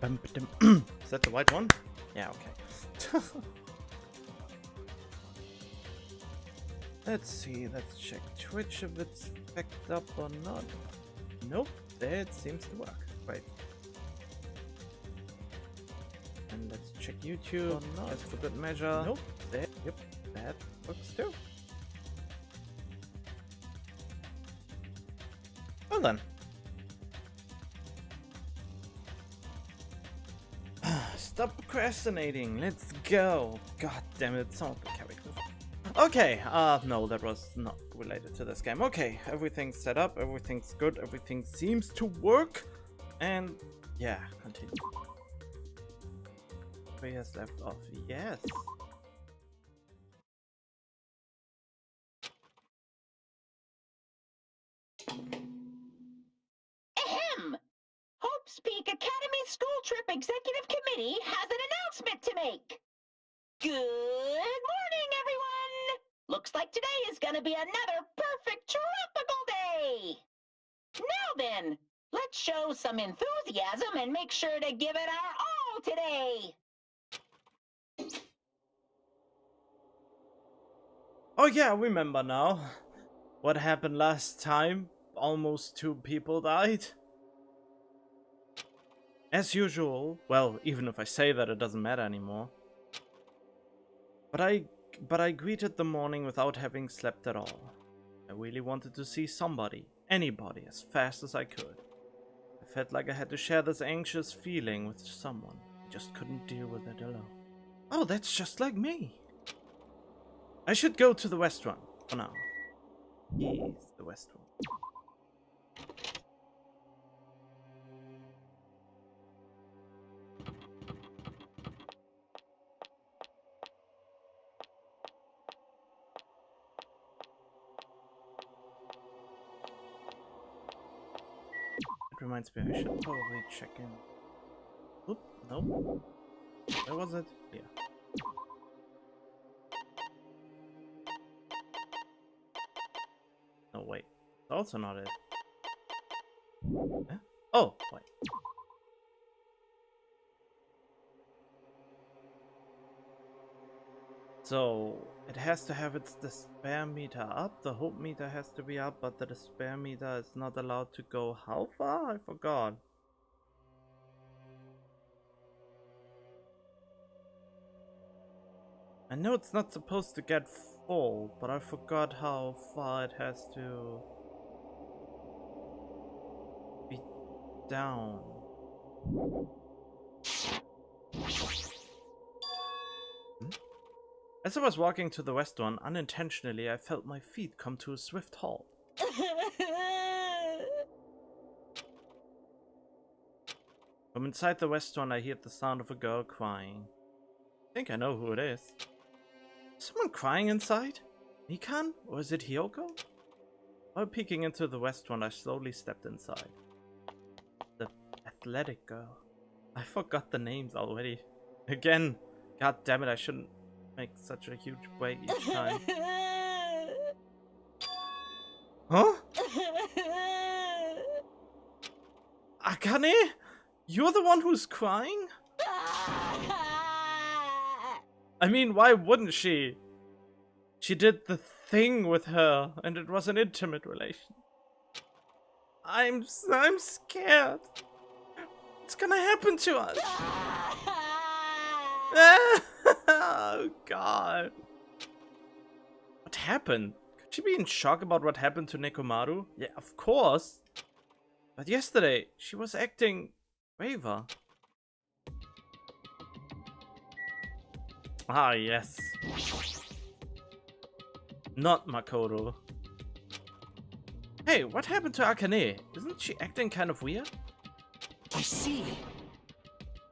Is that the white one? Yeah, okay. Let's see, let's check Twitch if it's picked up or not. Nope, that seems to work. Great. And let's check YouTube, just for good measure. Nope, yep, that works too. Well then. Stop procrastinating, let's go. God damn it, some of the characters. Okay, no, that was not related to this game. Okay, everything's set up, everything's good, everything seems to work. And yeah, continue. 3 years left off, yes. Ahem! Hope's Peak Academy School Trip Executive Committee has an announcement to make. Good morning, everyone! Looks like today is gonna be another perfect tropical day! Now then, let's show some enthusiasm and make sure to give it our all today! Oh yeah, I remember now. What happened last time? Almost 2 people died. As usual. Well, even if I say that, it doesn't matter anymore. But I greeted the morning without having slept at all. I really wanted to see somebody, anybody, as fast as I could. I felt like I had to share this anxious feeling with someone. I just couldn't deal with it alone. Oh, that's just like me. I should go to the restaurant for now. Yes, the restaurant. It reminds me, I should probably check in. Oop, no. Where was it? Here. No, wait. It's also not it. Huh? Oh, wait. So, it has to have its despair meter up, the hope meter has to be up, but the despair meter is not allowed to go how far? I forgot. I know it's not supposed to get full, but I forgot how far it has to be down. As I was walking to the restaurant, unintentionally I felt my feet come to a swift halt. From inside the restaurant I heard the sound of a girl crying. I think I know who it is. Is someone crying inside? Mikan? Or is it Hyoko? While peeking into the restaurant, I slowly stepped inside. The athletic girl. I forgot the names already. Again, god damn it, I shouldn't make such a huge break each time. Huh? Akane? You're the one who's crying? I mean, why wouldn't she? She did the thing with her, and it was an intimate relation. I'm scared. What's gonna happen to us? Oh god. What happened? Could she be in shock about what happened to Nekomaru? Yeah, of course. But yesterday, she was acting braver. Ah, yes. Not Makoto. Hey, what happened to Akane? Isn't she acting kind of weird? I see.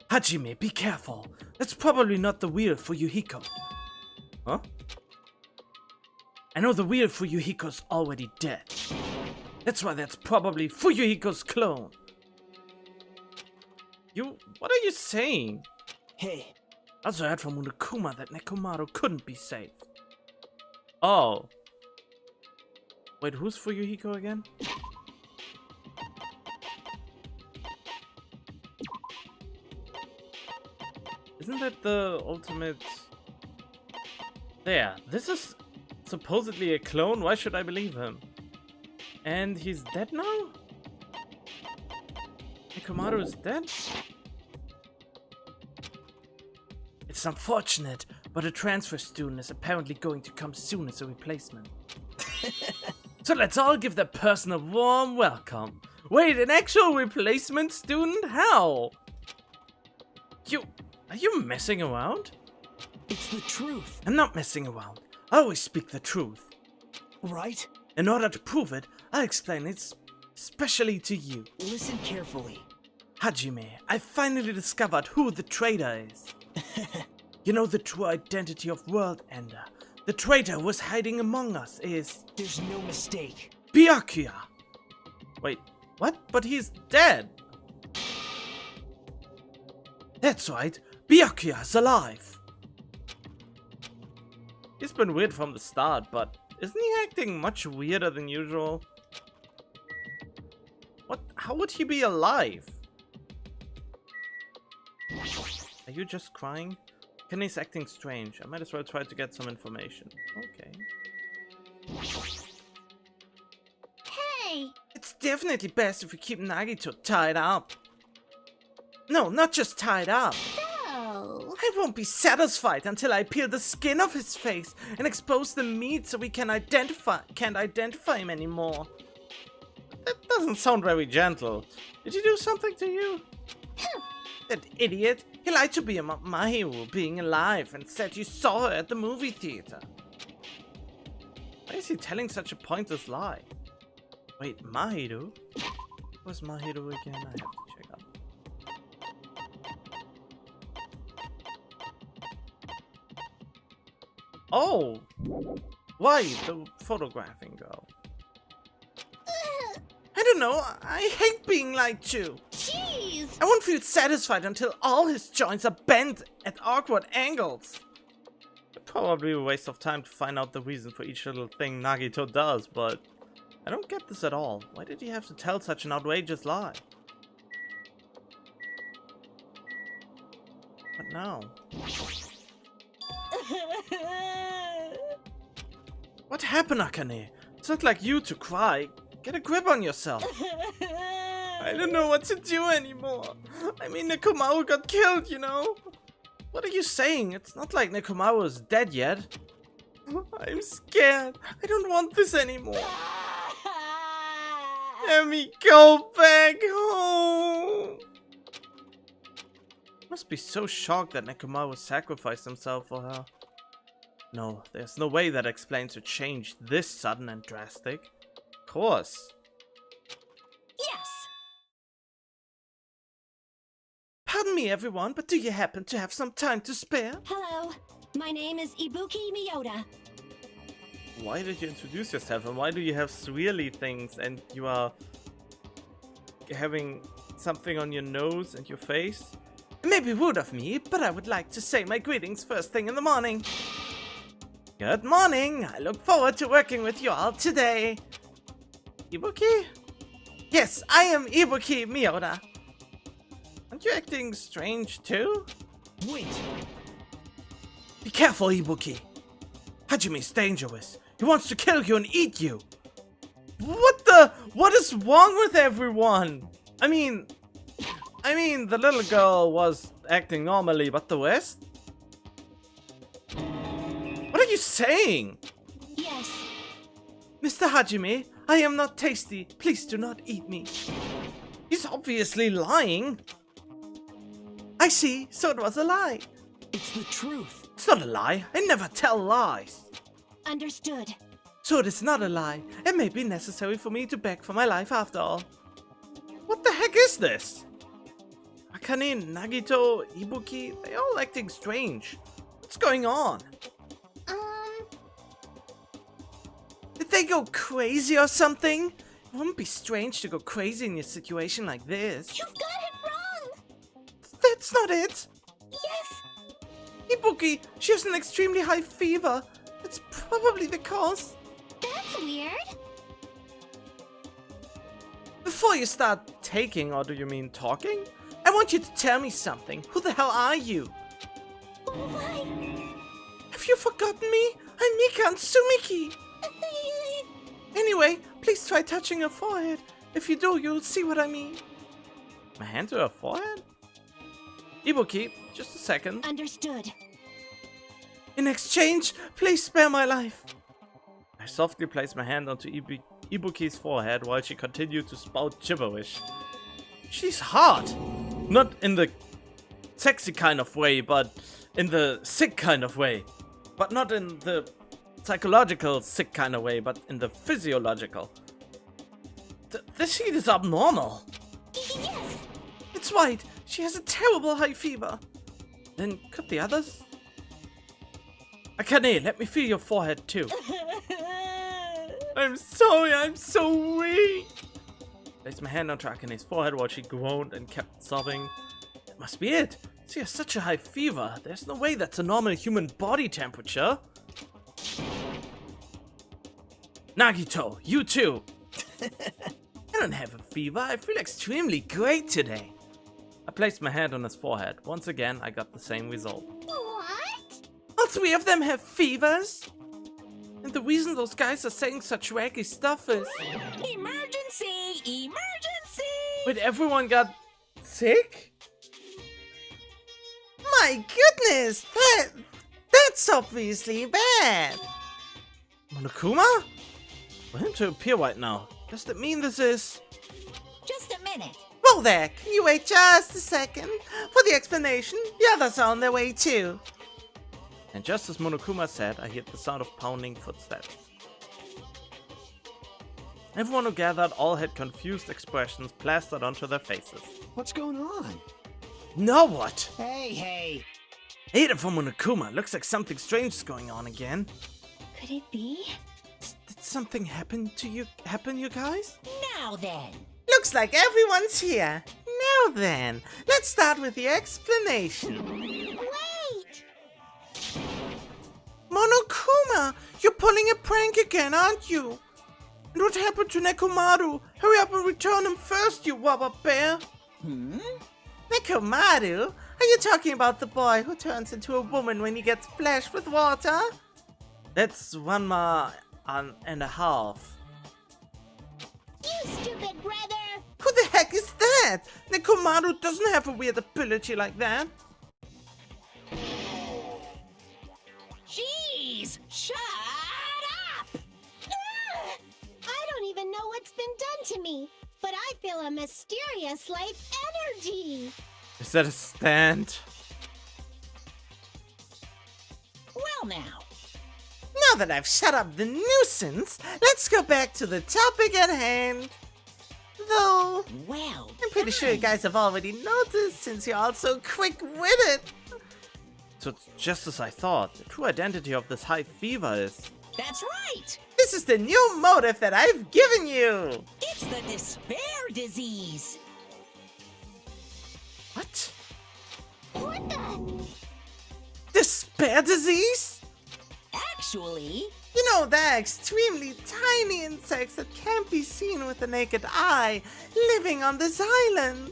Hajime, be careful. That's probably not the wheel for Yuhiko. Huh? I know the wheel for Yuhiko's already dead. That's why that's probably Fuyuhiko's clone. What are you saying? Hey. I also heard from Monokuma that Nekomaru couldn't be saved. Oh. Wait, who's Fuyuhiko again? Isn't that the ultimate... There, this is supposedly a clone, why should I believe him? And he's dead now? Nekomaru is dead? It's unfortunate, but a transfer student is apparently going to come soon as a replacement. So let's all give that person a warm welcome. Wait, an actual replacement student? How? Are you messing around? It's the truth, I'm not messing around. I always speak the truth. right? In order to prove it, I'll explain it especially to you. Listen carefully. Hajime, I finally discovered who the traitor is. You know the true identity of World Ender. The traitor who was hiding among us is... There's no mistake. Byakuya! Wait, what? But he's dead! That's right, Byakuya's alive! He's been weird from the start, but isn't he acting much weirder than usual? What? How would he be alive? Are you just crying? Kenny's acting strange. I might as well try to get some information. Okay. Hey! It's definitely best if we keep Nagito tied up. No, not just tied up. Oh. I won't be satisfied until I peel the skin off his face and expose the meat so we can't identify him anymore. That doesn't sound very gentle. Did he do something to you? That idiot. He lied to me about Mahiru being alive and said you saw her at the movie theater. Why is he telling such a pointless lie? Wait, Mahiru? Where's Mahiru again? I have to check up. Oh! Why the photographing girl? I don't know, I hate being lied to. Jeez! I won't feel satisfied until all his joints are bent at awkward angles. Probably a waste of time to find out the reason for each little thing Nagito does, but I don't get this at all. Why did he have to tell such an outrageous lie? What now? What happened, Akane? It's not like you to cry. Get a grip on yourself. I don't know what to do anymore. I mean, Nekomaru got killed, you know? What are you saying? It's not like Nekomaru is dead yet. I'm scared. I don't want this anymore. Let me go back home. Must be so shocked that Nekomaru sacrificed himself for her. No, there's no way that explains a change this sudden and drastic. Of course. Yes! Pardon me, everyone, but do you happen to have some time to spare? Hello, my name is Ibuki Miyota. Why did you introduce yourself, and why do you have swirly things, and you are having something on your nose and your face? It may be rude of me, but I would like to say my greetings first thing in the morning. Good morning! I look forward to working with you all today. Ibuki? Yes, I am Ibuki Miyota. Aren't you acting strange too? Wait. Be careful, Ibuki. Hajime's dangerous. He wants to kill you and eat you. What is wrong with everyone? I mean, the little girl was acting normally, but the rest? What are you saying? Yes. Mr. Hajime, I am not tasty. Please do not eat me. He's obviously lying. I see, so it was a lie. It's the truth. It's not a lie. I never tell lies. Understood. So it is not a lie. It may be necessary for me to beg for my life after all. What the heck is this? Akane, Nagito, Ibuki, they're all acting strange. What's going on? Did they go crazy or something? It wouldn't be strange to go crazy in a situation like this. You've got it wrong! That's not it. Yes! Ibuki, she has an extremely high fever. That's probably the cause. That's weird. Before you start taking, or do you mean talking? I want you to tell me something. Who the hell are you? Why? Have you forgotten me? I'm Mika and Sumiki. Anyway, please try touching her forehead. If you do, you'll see what I mean. My hand to her forehead? Ibuki, just a second. Understood. In exchange, please spare my life. I softly placed my hand onto Ibuki's forehead while she continued to spout gibberish. She's hot. Not in the sexy kind of way, but in the sick kind of way. But not in the psychological sick kind of way, but in the physiological. This heat is abnormal. Yes. It's right. She has a terrible high fever. Then could the others? Akane, let me feel your forehead too. I'm sorry, I'm so weak. Placed my hand onto Akane's forehead while she groaned and kept sobbing. That must be it. She has such a high fever. There's no way that's a normal human body temperature. Nagito, you too. I don't have a fever. I feel extremely great today. I placed my hand on his forehead. Once again, I got the same result. What? All three of them have fevers? And the reason those guys are saying such wacky stuff is... Emergency! Emergency! Wait, everyone got sick? My goodness! That's obviously bad! Monokuma? For him to appear right now, does that mean this is... Just a minute. Whoa there, can you wait just a second? For the explanation, the others are on their way too. And just as Monokuma said, I heard the sound of pounding footsteps. Everyone who gathered all had confused expressions plastered onto their faces. What's going on? Now what? Hey! Ada from Monokuma, looks like something strange is going on again. Could it be? Did something happen, you guys? Now then. Looks like everyone's here. Now then, let's start with the explanation. Wait! Monokuma, you're pulling a prank again, aren't you? And what happened to Nekomaru? Hurry up and return him first, you wubba bear. Nekomaru? Are you talking about the boy who turns into a woman when he gets splashed with water? That's 1 and a half. You stupid brother! Who the heck is that? Nekomaru doesn't have a weird ability like that. Jeez! Shut up! I don't even know what's been done to me, but I feel a mysterious life energy. Is that a stand? Well now. Now that I've shut up the nuisance, let's go back to the topic at hand. Though, Well, I'm pretty sure you guys have already noticed since you're all so quick-witted. So it's just as I thought. The true identity of this high fever is... that's right! This is the new motive that I've given you! It's the despair disease! What? What the? Despair disease? Actually, You know, they're extremely tiny insects that can't be seen with the naked eye, living on this island.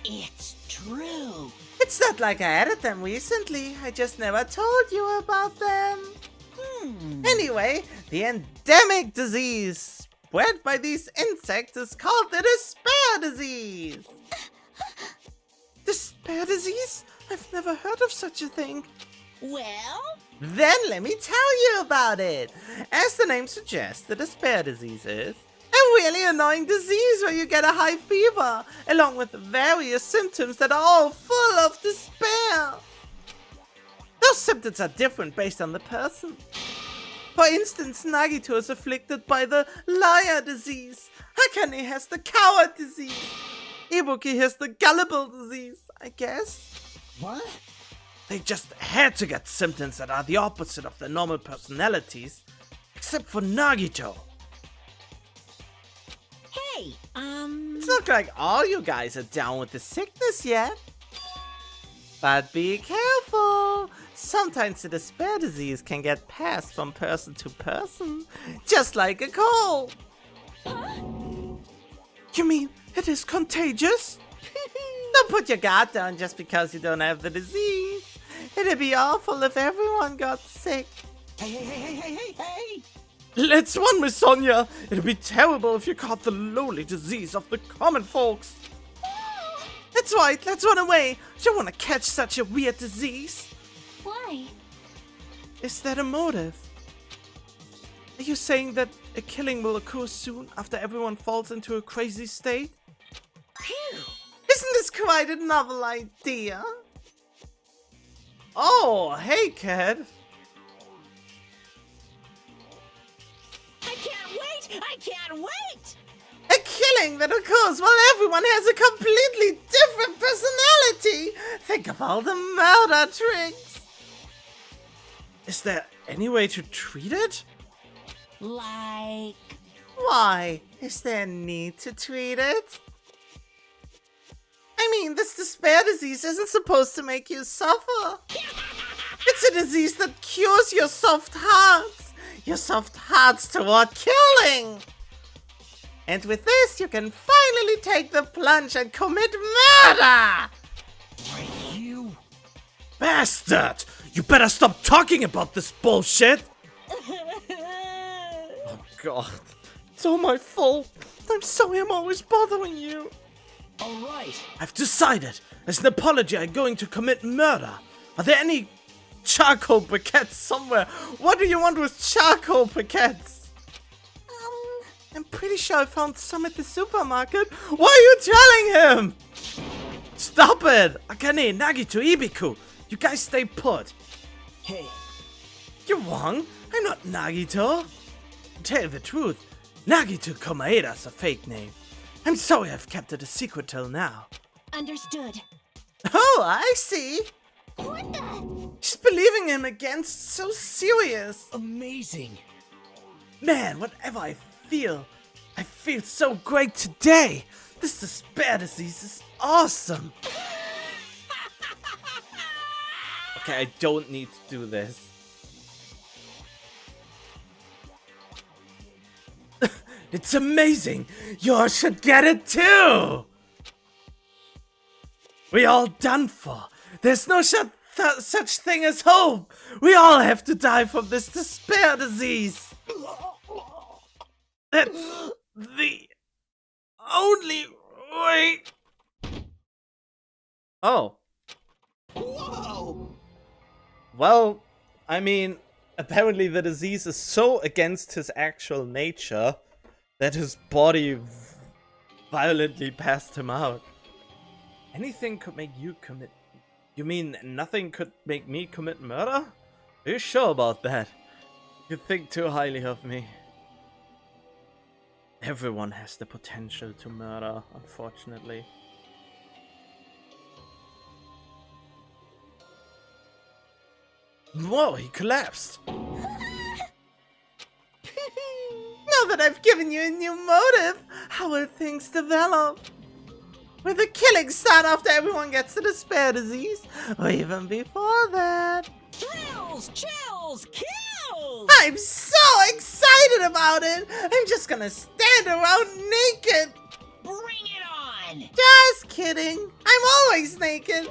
it's true. It's not like I added them recently, I just never told you about them. Anyway, the endemic disease spread by these insects is called the despair disease. Despair disease? I've never heard of such a thing. Well, Then let me tell you about it. As the name suggests, the despair disease is a really annoying disease where you get a high fever, along with various symptoms that are all full of despair. Those symptoms are different based on the person. For instance, Nagito is afflicted by the liar disease. Hakane has the coward disease. Ibuki has the gullible disease, I guess. What? They just had to get symptoms that are the opposite of their normal personalities, except for Nagito. hey, It's not like all you guys are down with the sickness yet. But be careful! Sometimes the despair disease can get passed from person to person, just like a cold. You mean it is contagious? Don't put your guard down just because you don't have the disease. It'd be awful if everyone got sick. Hey! Let's run, Miss Sonia. It'd be terrible if you caught the lowly disease of the common folks. That's right, let's run away. You don't want to catch such a weird disease. Why? Is that a motive? Are you saying that a killing will occur soon after everyone falls into a crazy state? Phew. Isn't this quite a novel idea? Oh, hey, kid. I can't wait! A killing that occurs while everyone has a completely different personality. Think of all the murder tricks. Is there any way to treat it? Like... Why? Is there a need to treat it? I mean, this despair disease isn't supposed to make you suffer. It's a disease that cures your soft hearts. Your soft hearts toward killing. And with this, you can finally take the plunge and commit murder. You? Bastard! You better stop talking about this bullshit. Oh God, it's all my fault. I'm sorry I'm always bothering you. Alright. I've decided, as an apology, I'm going to commit murder. Are there any charcoal briquettes somewhere? What do you want with charcoal briquettes? I'm pretty sure I found some at the supermarket. Why are you telling him? Stop it! Akane, Nagito, Ibiku, you guys stay put. Hey. You're wrong. I'm not Nagito. To tell you the truth, Nagito Komaeda's a fake name. I'm sorry I've kept it a secret till now. Understood. Oh, I see. What the? She's believing him again, so serious. Amazing. Man, whatever I feel so great today. This despair disease is awesome. Okay, I don't need to do this. It's amazing. You should get it too. We all done for. There's no such thing as hope. We all have to die from this despair disease. That's the only way. Oh. Whoa! Well, I mean, apparently the disease is so against his actual nature that his body violently passed him out. Anything could make you commit... You mean nothing could make me commit murder? Are you sure about that? You think too highly of me. Everyone has the potential to murder, unfortunately. Whoa, he collapsed! Now that I've given you a new motive, how will things develop? Will the killings start after everyone gets the despair disease? Or even before that? Thrills, chills, kills! I'm so excited about it! I'm just gonna stand around naked! Bring it on! Just kidding! I'm always naked!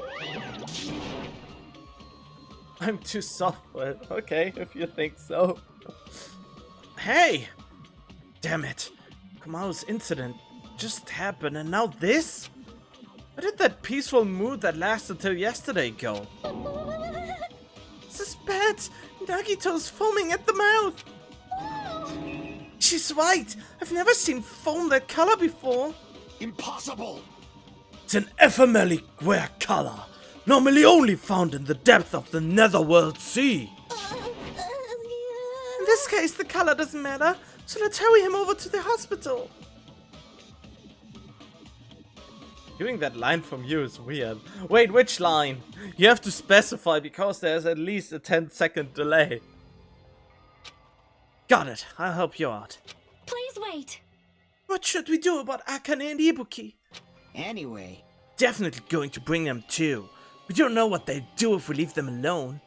I'm too soft for it. Okay, if you think so. Hey! Damn it. Kumao's incident just happened and now this? Where did that peaceful mood that lasted till yesterday go? This is bad. Nagito's foaming at the mouth. She's right. I've never seen foam that color before. Impossible! It's an ephemerally rare color, normally only found in the depth of the Netherworld Sea. In this case, the color doesn't matter, so let's hurry him over to the hospital. Hearing that line from you is weird. Wait, which line? You have to specify because there's at least a 10-second delay. Got it. I'll help you out. Please wait. What should we do about Akane and Ibuki? Anyway. Definitely going to bring them too. We don't know what they'd do if we leave them alone.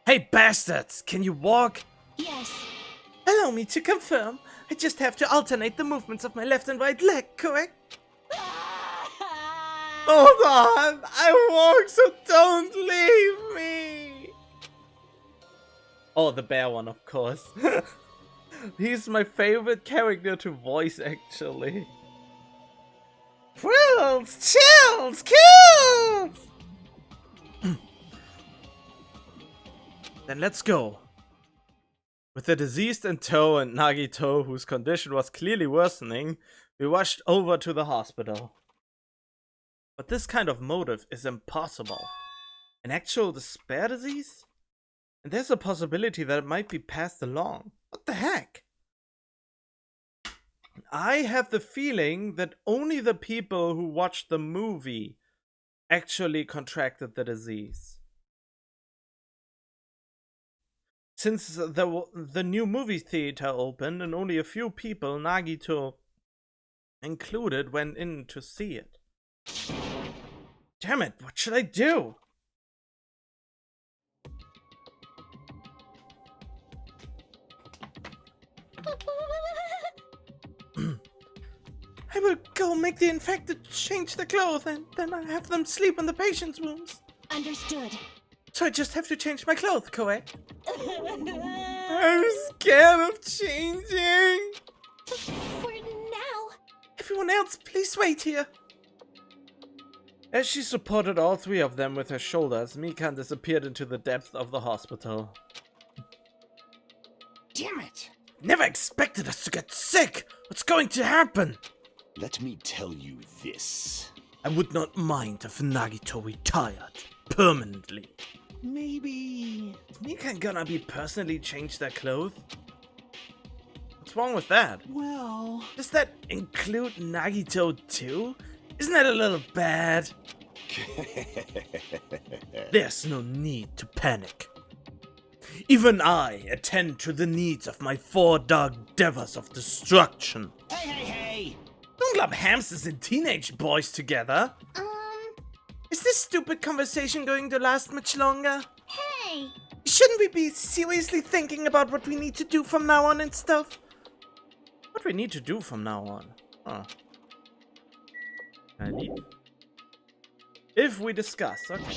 Hey bastards, can you walk? Yes. Allow me to confirm. I just have to alternate the movements of my left and right leg, correct? Hold on! I walk, so don't leave me! Oh, the bear one, of course. He's my favorite character to voice, actually. Thrills, chills, kills! Then let's go. With the deceased in tow and Nagito, whose condition was clearly worsening, we rushed over to the hospital. But this kind of motive is impossible. An actual despair disease? And there's a possibility that it might be passed along. What the heck? I have the feeling that only the people who watched the movie actually contracted the disease. Since the new movie theater opened and only a few people, Nagito included, went in to see it. Damn it, what should I do? I will go make the infected change their clothes and then I have them sleep in the patient's rooms. Understood. So I just have to change my clothes, correct? I'm scared of changing. For now. Everyone else, please wait here. As she supported all three of them with her shoulders, Mikan disappeared into the depths of the hospital. Damn it! Never expected us to get sick! What's going to happen? Let me tell you this. I would not mind if Nagito retired permanently. Maybe... Is Mikan gonna be personally change their clothes? What's wrong with that? Well... Does that include Nagito too? Isn't that a little bad? There's no need to panic. Even I attend to the needs of my 4 dark devils of destruction. Hey, hey, hey! Don't lump hamsters and teenage boys together. Is this stupid conversation going to last much longer? Hey. Shouldn't we be seriously thinking about what we need to do from now on and stuff? What we need to do from now on? Huh. Can I leave? If we discuss, okay.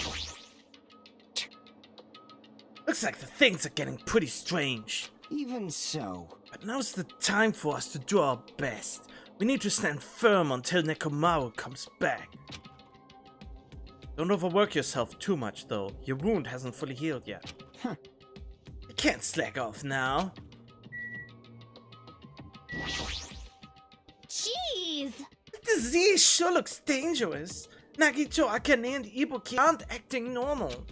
Looks like the things are getting pretty strange. Even so... But now's the time for us to do our best. We need to stand firm until Nekomaru comes back. Don't overwork yourself too much though. Your wound hasn't fully healed yet. Huh. You can't slack off now. Jeez. The disease sure looks dangerous. Nagito, Akane, and Ibuki aren't acting normal.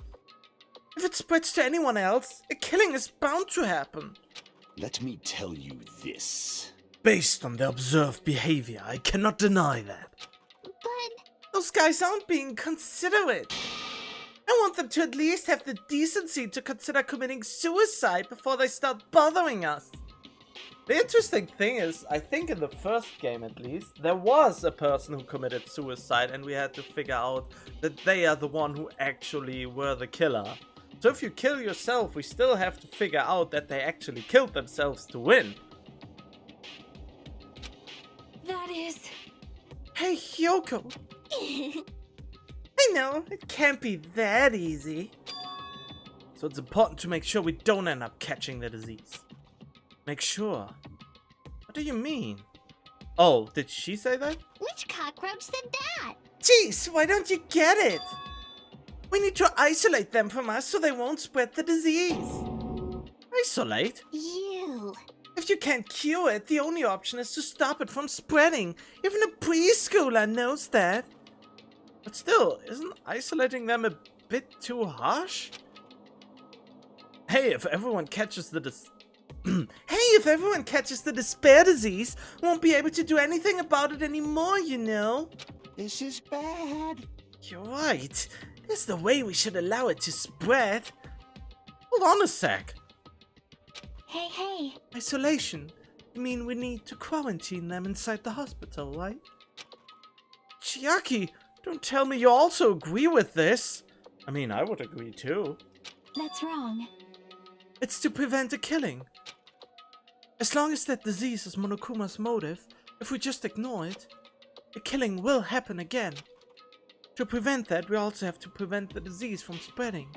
If it spreads to anyone else, a killing is bound to happen. Let me tell you this. Based on their observed behavior, I cannot deny that. But... Those guys aren't being considerate. I want them to at least have the decency to consider committing suicide before they start bothering us. The interesting thing is, I think in the first game at least, there was a person who committed suicide and we had to figure out that they are the one who actually were the killer. So if you kill yourself, we still have to figure out that they actually killed themselves to win. That is... Hey, Hyoko. I know, it can't be that easy. So it's important to make sure we don't end up catching the disease. Make sure? What do you mean? Oh, did she say that? Which cockroach said that? Jeez, why don't you get it? We need to isolate them from us so they won't spread the disease. Isolate? You. If you can't cure it, the only option is to stop it from spreading. Even a preschooler knows that. But still, isn't isolating them a bit too harsh? Hey, if everyone catches the despair disease, won't be able to do anything about it anymore, you know? This is bad. You're right. There's the way we should allow it to spread. Hold on a sec. Hey, hey. Isolation? You mean we need to quarantine them inside the hospital, right? Chiaki, don't tell me you also agree with this. I mean, I would agree too. That's wrong. It's to prevent a killing. As long as that disease is Monokuma's motive, if we just ignore it, a killing will happen again. To prevent that, we also have to prevent the disease from spreading.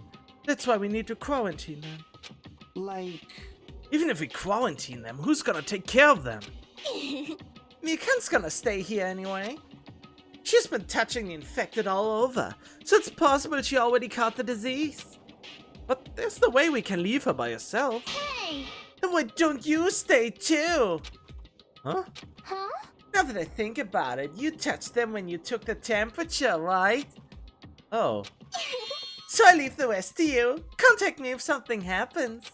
That's why we need to quarantine them. Like... Even if we quarantine them, who's gonna take care of them? Mikan's gonna stay here anyway. She's been touching the infected all over, so it's possible she already caught the disease. But there's no way we can leave her by herself. Hey! Then why don't you stay too? Huh? Huh? Now that I think about it, you touched them when you took the temperature, right? Oh. So I leave the rest to you. Contact me if something happens.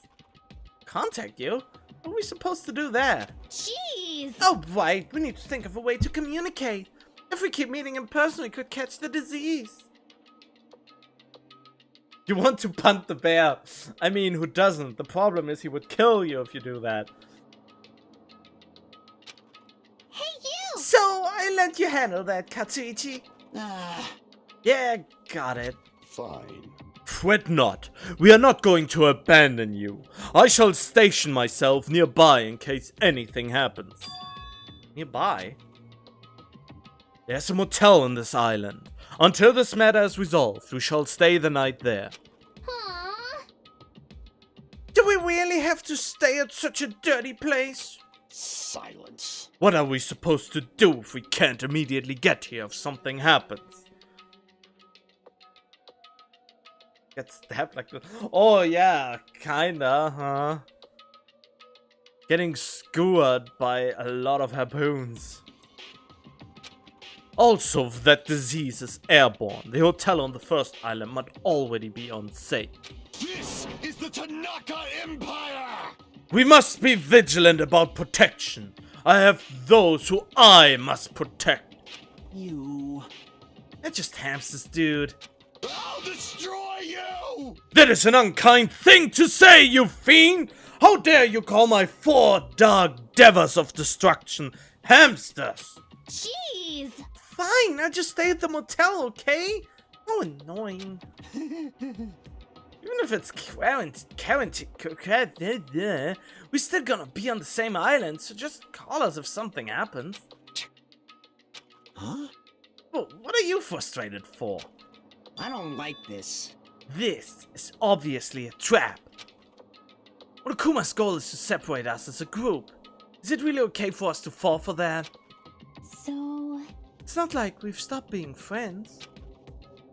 Contact you? How are we supposed to do that? Jeez! Oh, right. We need to think of a way to communicate. If we keep meeting in person, we could catch the disease. You want to punt the bear. I mean, who doesn't? The problem is he would kill you if you do that. Hey, you! So, I let you handle that, Katsuichi. Yeah, got it. Fine. Fret not. We are not going to abandon you. I shall station myself nearby in case anything happens. Nearby? There's a motel on this island. Until this matter is resolved, we shall stay the night there. Aww. Do we really have to stay at such a dirty place? Silence. What are we supposed to do if we can't immediately get here if something happens? Get stabbed like this? Oh yeah, kinda, huh? Getting skewered by a lot of harpoons. Also, if that disease is airborne, the hotel on the first island might already be unsafe. This is the Tanaka Empire! We must be vigilant about protection. I have those who I must protect. You... They're just hamsters, dude. I'll destroy you! That is an unkind thing to say, you fiend! How dare you call my 4 dark devils of destruction hamsters? Jeez! Fine, I'll just stay at the motel, okay? How annoying. Even if it's quarantine, we're still gonna be on the same island, so just call us if something happens. Huh? Well, what are you frustrated for? I don't like this. This is obviously a trap. Onokuma's goal is to separate us as a group. Is it really okay for us to fall for that? So... It's not like we've stopped being friends.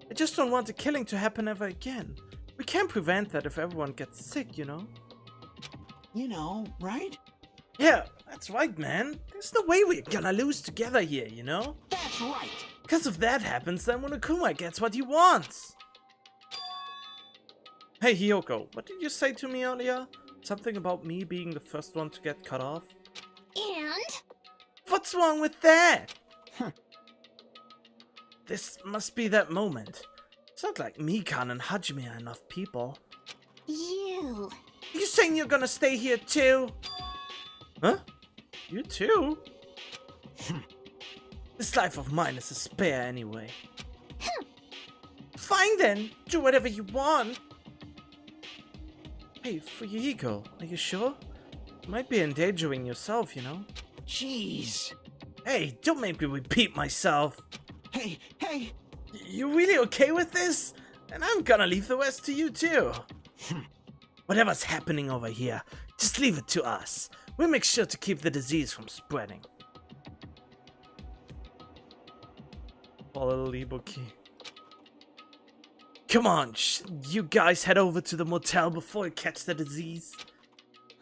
I just don't want the killing to happen ever again. We can't prevent that if everyone gets sick, you know? You know, right? Yeah, that's right, man. There's no way we're gonna lose together here, you know? That's right. Because if that happens, then Monokuma gets what he wants. Hey, Hiyoko, what did you say to me earlier? Something about me being the first one to get cut off? And? What's wrong with that? Huh. This must be that moment. It's not like Mikan and Hajime are enough people. You... You saying you're gonna stay here too? Huh? You too? This life of mine is a spare anyway. Fine then, do whatever you want. Hey, Fuyuhiko, are you sure? You might be endangering yourself, you know? Jeez. Hey, don't make me repeat myself. Hey, hey. You really okay with this? And I'm gonna leave the rest to you too. Whatever's happening over here, just leave it to us. We'll make sure to keep the disease from spreading. Poor little Ibuki. Come on, you guys head over to the motel before you catch the disease.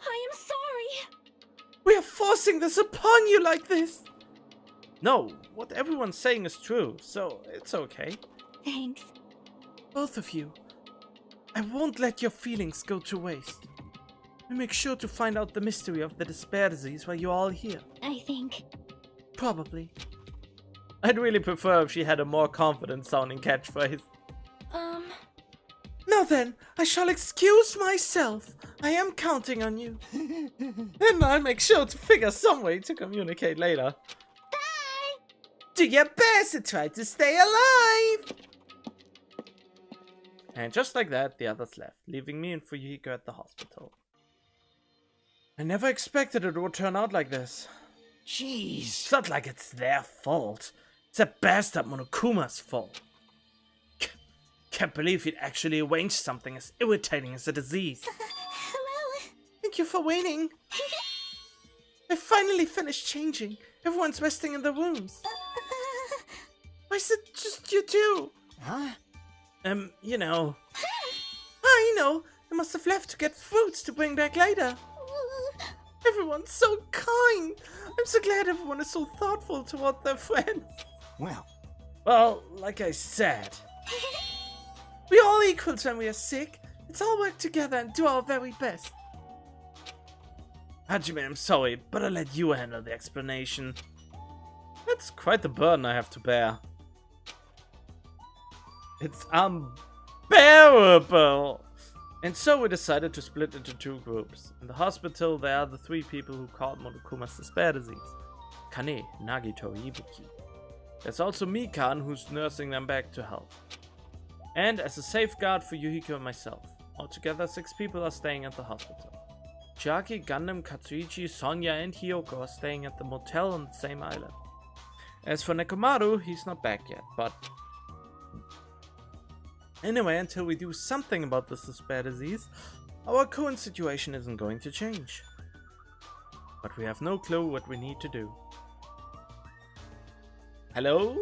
I am sorry. We are forcing this upon you like this. No, what everyone's saying is true, so it's okay. Thanks. Both of you. I won't let your feelings go to waste. We'll make sure to find out the mystery of the despair disease while you're all here. I think... Probably. I'd really prefer if she had a more confident sounding catchphrase. Now then, I shall excuse myself. I am counting on you. And I'll make sure to figure some way to communicate later. Bye! Do your best to try to stay alive! And just like that, the others left, leaving me and Fuyuhiko at the hospital. I never expected it would turn out like this. Jeez. It's not like it's their fault. It's that bastard Monokuma's fault. Can't believe he'd actually arranged something as irritating as a disease. Hello. Thank you for waiting. I finally finished changing. Everyone's resting in their rooms. Why is it just you two? Huh? You know. I know. I must have left to get fruits to bring back later. Everyone's so kind. I'm so glad everyone is so thoughtful toward their friends. Well, Like I said, we're all equals when we are sick. Let's all work together and do our very best. Hajime, I'm sorry, but I'll let you handle the explanation. That's quite the burden I have to bear. It's unbearable! And so we decided to split into two groups. In the hospital, there are the three people who caught Monokuma's despair disease. Kane, Nagito, Ibuki. There's also Mikan, who's nursing them back to health. And as a safeguard for Yuhiko and myself. Altogether, 6 people are staying at the hospital. Chiaki, Gundam, Katsuichi, Sonya, and Hiyoko are staying at the motel on the same island. As for Nekomaru, he's not back yet, but... Anyway, until we do something about this despair disease, our current situation isn't going to change. But we have no clue what we need to do. Hello?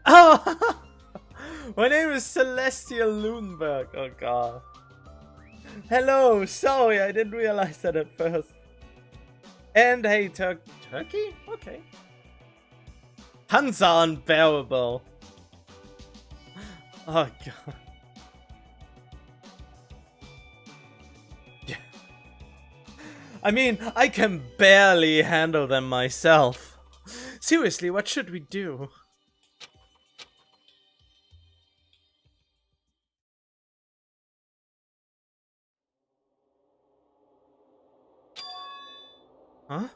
Oh! My name is Celestial Lundberg. Oh god. Hello, sorry, I didn't realize that at first. And hey, Turkey? Okay. Puns are unbearable. Oh god. Yeah. I mean, I can barely handle them myself. Seriously, what should we do? Huh?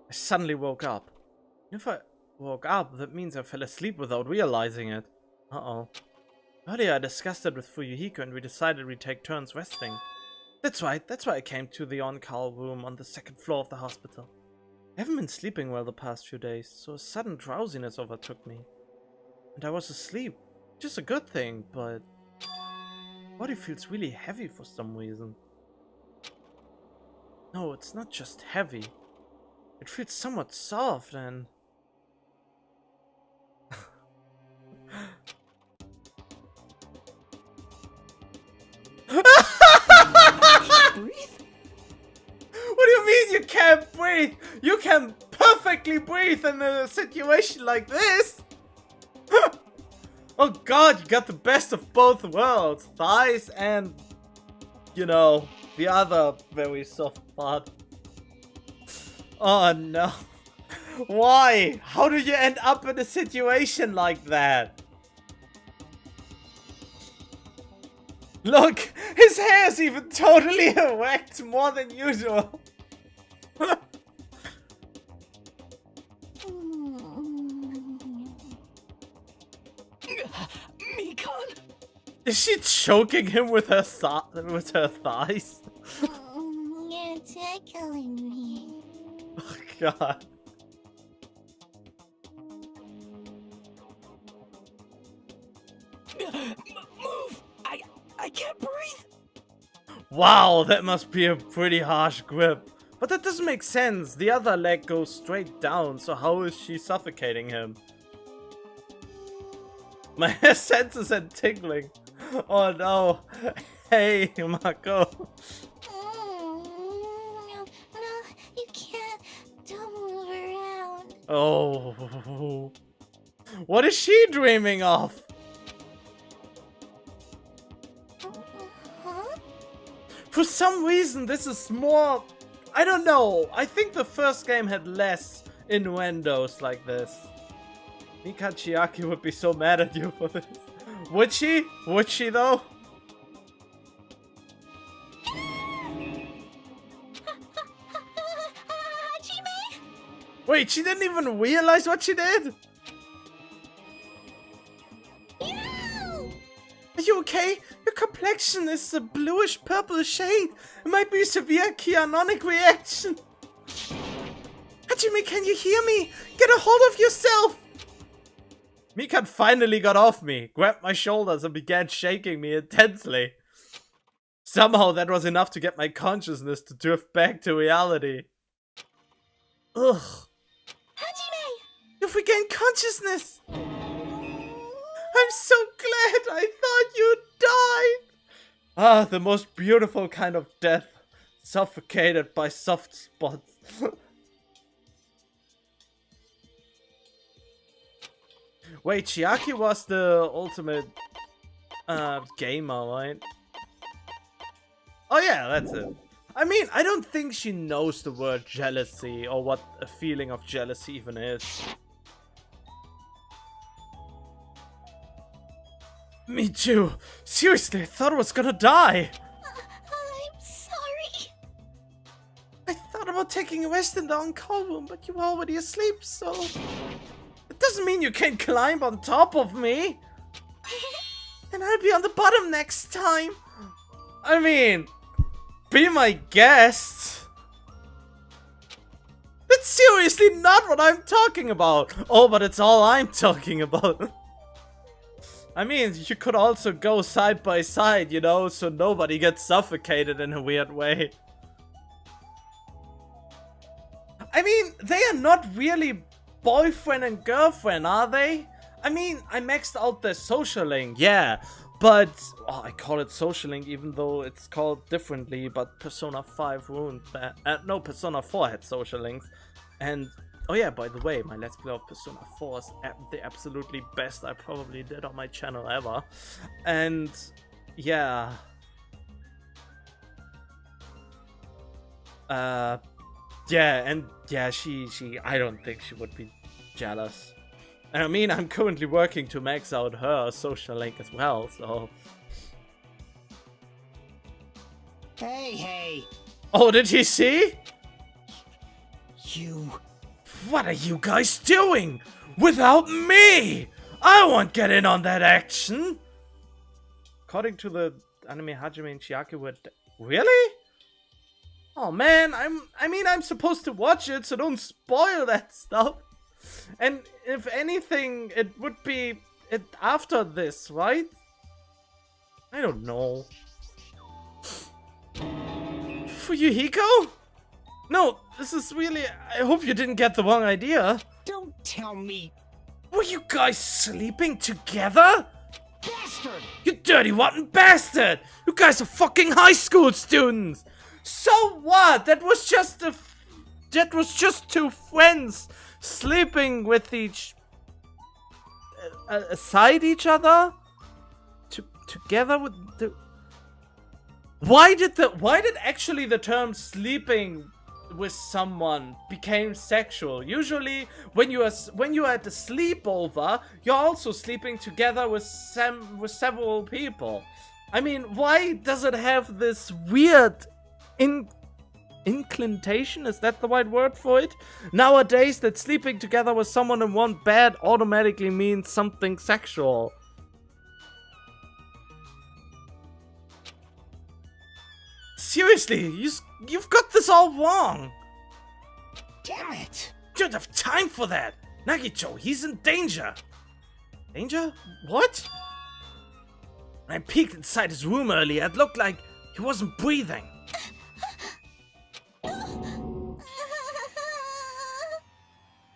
I suddenly woke up. If I woke up, that means I fell asleep without realizing it. Uh-oh. Earlier I discussed it with Fuyuhiko and we decided we'd take turns resting. That's why I came to the on-call room on the 2nd floor of the hospital. I haven't been sleeping well the past few days, so a sudden drowsiness overtook me. And I was asleep, which is a good thing, but... body feels really heavy for some reason. No, it's not just heavy. It feels somewhat soft and... breathe? What do you mean you can't breathe? You can perfectly breathe in a situation like this! Oh god, you got the best of both worlds. Thighs and... you know, the other very soft part. Oh no. Why? How do you end up in a situation like that? Look, his hair is even totally erect more than usual. Mikan! Is she choking him with her thighs? You're tickling me. Oh god. Move! I can't breathe! Wow, that must be a pretty harsh grip. But that doesn't make sense. The other leg goes straight down, so how is she suffocating him? My senses are tingling. Oh no. Hey, Mako. No, you can't. Don't move around. Oh. What is she dreaming of? Huh? For some reason, this is more... I don't know. I think the first game had less innuendos like this. Mika Chiaki would be so mad at you for this. Would she? Would she though? Hajime? Wait, she didn't even realize what she did? No! Are you okay? Your complexion is a bluish purple shade. It might be a severe chianonic reaction. Hajime, can you hear me? Get a hold of yourself! Mikan finally got off me, grabbed my shoulders and began shaking me intensely. Somehow that was enough to get my consciousness to drift back to reality. Ugh. Hajime! You've regained consciousness! I'm so glad, I thought you died! Ah, the most beautiful kind of death. Suffocated by soft spots. Wait, Chiaki was the ultimate gamer, right? Oh yeah, that's it. I mean, I don't think she knows the word jealousy or what a feeling of jealousy even is. Me too. Seriously, I thought I was gonna die. I'm sorry. I thought about taking a rest in the on-call room, but you were already asleep, so... It doesn't mean you can't climb on top of me. And I'll be on the bottom next time. I mean, be my guest. That's seriously not what I'm talking about. Oh, but it's all I'm talking about. I mean, you could also go side by side, you know, so nobody gets suffocated in a weird way. I mean, they are not really boyfriend and girlfriend, are they? I mean, I maxed out their social link, yeah. But, oh, I call it social link even though it's called differently, but Persona 5 ruined that. No, Persona 4 had social links. And, oh yeah, by the way, my Let's Play of Persona 4 is the absolutely best I probably did on my channel ever. And, yeah. She, I don't think she would be jealous. And I mean, I'm currently working to max out her social link as well, so... Hey! Oh, did he see? You... What are you guys doing? Without me! I won't get in on that action! According to the anime, Hajime and Chiaki were... Really? Oh man, I'm supposed to watch it, so don't spoil that stuff. And if anything, it would be it after this, right? I don't know. Fuyuhiko? No, this is really... I hope you didn't get the wrong idea. Don't tell me... Were you guys sleeping together? Bastard! You dirty rotten bastard! You guys are fucking high school students! So what? That was just two friends sleeping with aside each other? Together with the... Why did actually the term sleeping with someone became sexual? Usually when you are at a sleepover, you're also sleeping together with several people. I mean, why does it have this weird inclination, is that the right word for it? Nowadays, that sleeping together with someone in one bed automatically means something sexual. Seriously, you've got this all wrong. Damn it! You don't have time for that. Nagito, he's in danger. Danger? What? When I peeked inside his room earlier, it looked like he wasn't breathing.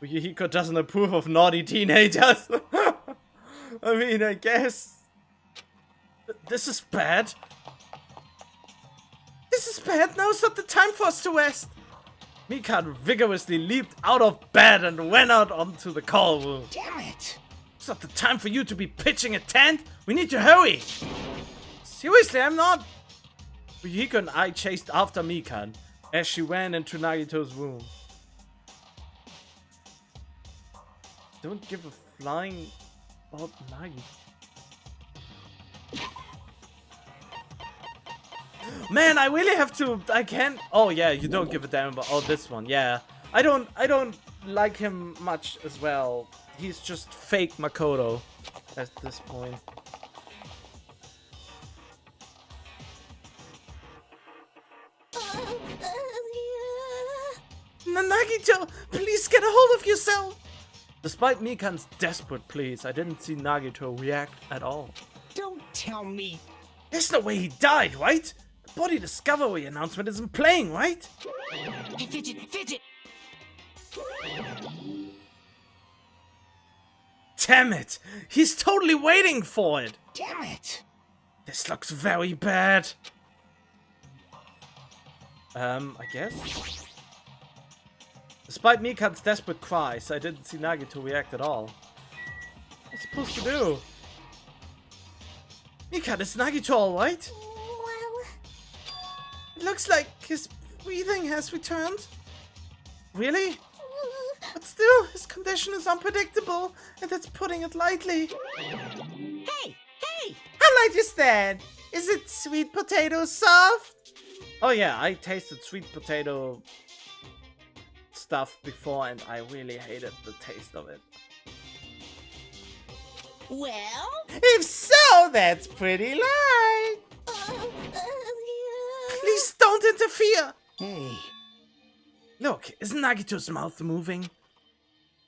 Yukiko doesn't approve of naughty teenagers. I mean, I guess... This is bad. This is bad. Now's not the time for us to rest. Mikan vigorously leaped out of bed and went out onto the call room. Damn it! It's not the time for you to be pitching a tent. We need to hurry. Seriously, I'm not... Yukiko and I chased after Mikan as she ran into Nagito's room. Don't give a flying about Nagi. Man, I really have to... I can't... Oh yeah, you don't give a damn about... Oh, this one, yeah. I don't like him much as well. He's just fake Makoto at this point. Nagito, please get a hold of yourself. Despite Mikan's desperate pleas, I didn't see Nagito react at all. Don't tell me. There's no way he died, right? The body discovery announcement isn't playing, right? Hey, Fidget, Fidget! Damn it! He's totally waiting for it! Damn it! This looks very bad. I guess? Despite Mikan's desperate cries, I didn't see Nagito react at all. What's he supposed to do? Mikan, is Nagito alright? Well, It looks like his breathing has returned. Really? But still, his condition is unpredictable, and that's putting it lightly. Hey, hey! How light is that? Is it sweet potato soft? Oh yeah, I tasted sweet potato stuff before, and I really hated the taste of it. Well? If so, that's pretty light. Please don't interfere. Hey. Look, isn't Nagito's mouth moving?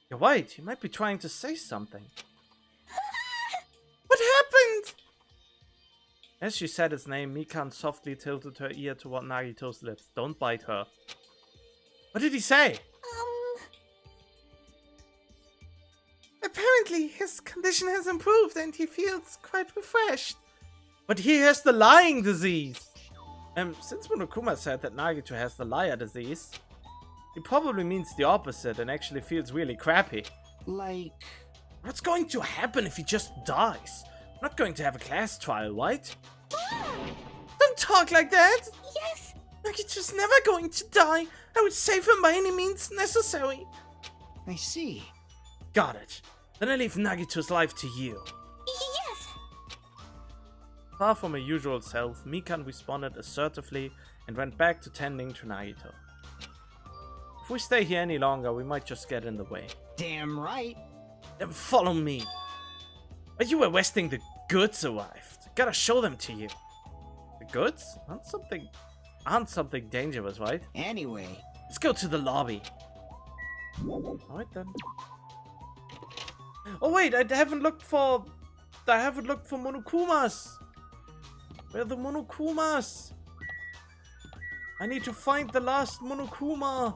You're right, he might be trying to say something. What happened? As she said his name, Mikan softly tilted her ear toward Nagito's lips. Don't bite her. What did he say? Apparently, his condition has improved and he feels quite refreshed. But he has the lying disease. Since Monokuma said that Nagito has the liar disease, he probably means the opposite and actually feels really crappy. Like... What's going to happen if he just dies? I'm not going to have a class trial, right? Don't talk like that! Yes! Nagito's never going to die. I would save him by any means necessary. I see. Got it. Then I leave Nagito's life to you. Yes! Far from her usual self, Mikan responded assertively and went back to tending to Nagito. If we stay here any longer, we might just get in the way. Damn right. Then follow me. But you were resting, the goods arrived. Gotta show them to you. The goods? Aren't something dangerous, right? Anyway. Let's go to the lobby. Alright then. Oh wait, I haven't looked for Monokumas. Where are the Monokumas? I need to find the last Monokuma.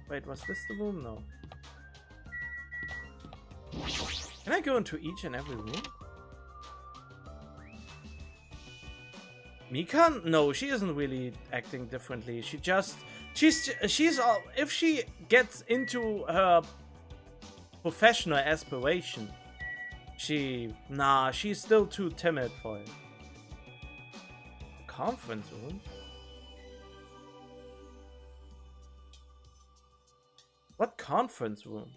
Wait, was this the room? No. Can I go into each and every room? Mikan? No, she isn't really acting differently. She's if she gets into her professional aspiration, she's still too timid for it. Conference room? What conference room?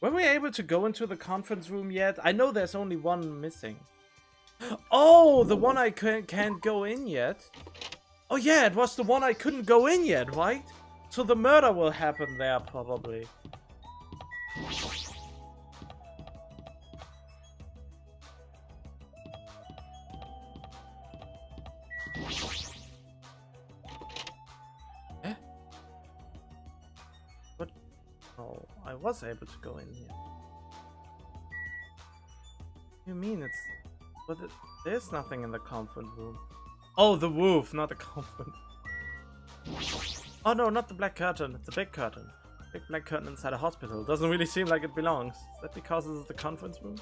Were we able to go into the conference room yet? I know there's only one missing. Oh, the one I can't go in yet. Oh yeah, it was the one I couldn't go in yet, right? So the murder will happen there, probably. Eh? What? Oh, I was able to go in here. You mean it's... But there's nothing in the conference room. Oh, the roof, not the conference. Oh no, not the black curtain. It's a big curtain. Big black curtain inside a hospital. Doesn't really seem like it belongs. Is that because this is the conference room?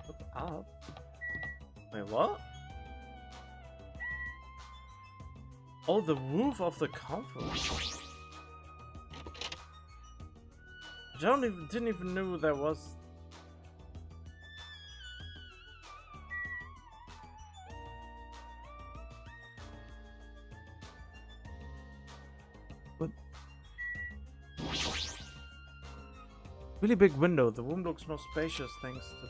Look up. Wait, what? Oh, the roof of the conference. I didn't even know there was. What? Really big window. The room looks more spacious thanks to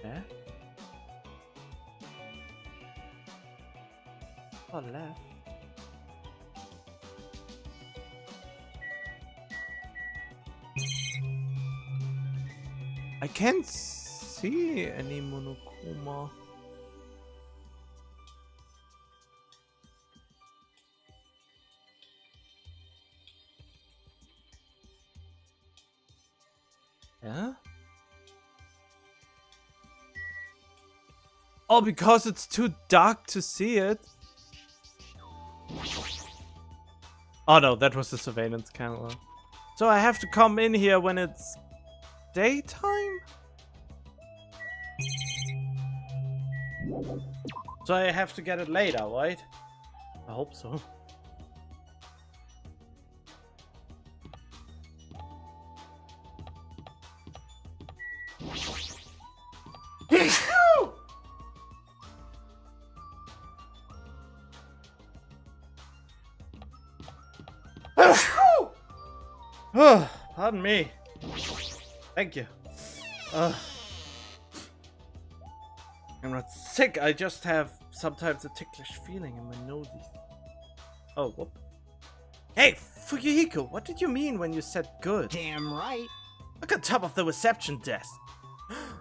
that. Yeah. Oh, left. I can't see any Monokuma. Yeah? Oh, because it's too dark to see it. Oh no, that was the surveillance camera. So I have to come in here when it's daytime? So I have to get it later, right? I hope so. Oh, pardon me. Thank you. I'm not sick, I just have sometimes a ticklish feeling in my noses. Oh, whoop. Hey, Fuyuhiko, what did you mean when you said good? Damn right. Look on top of the reception desk.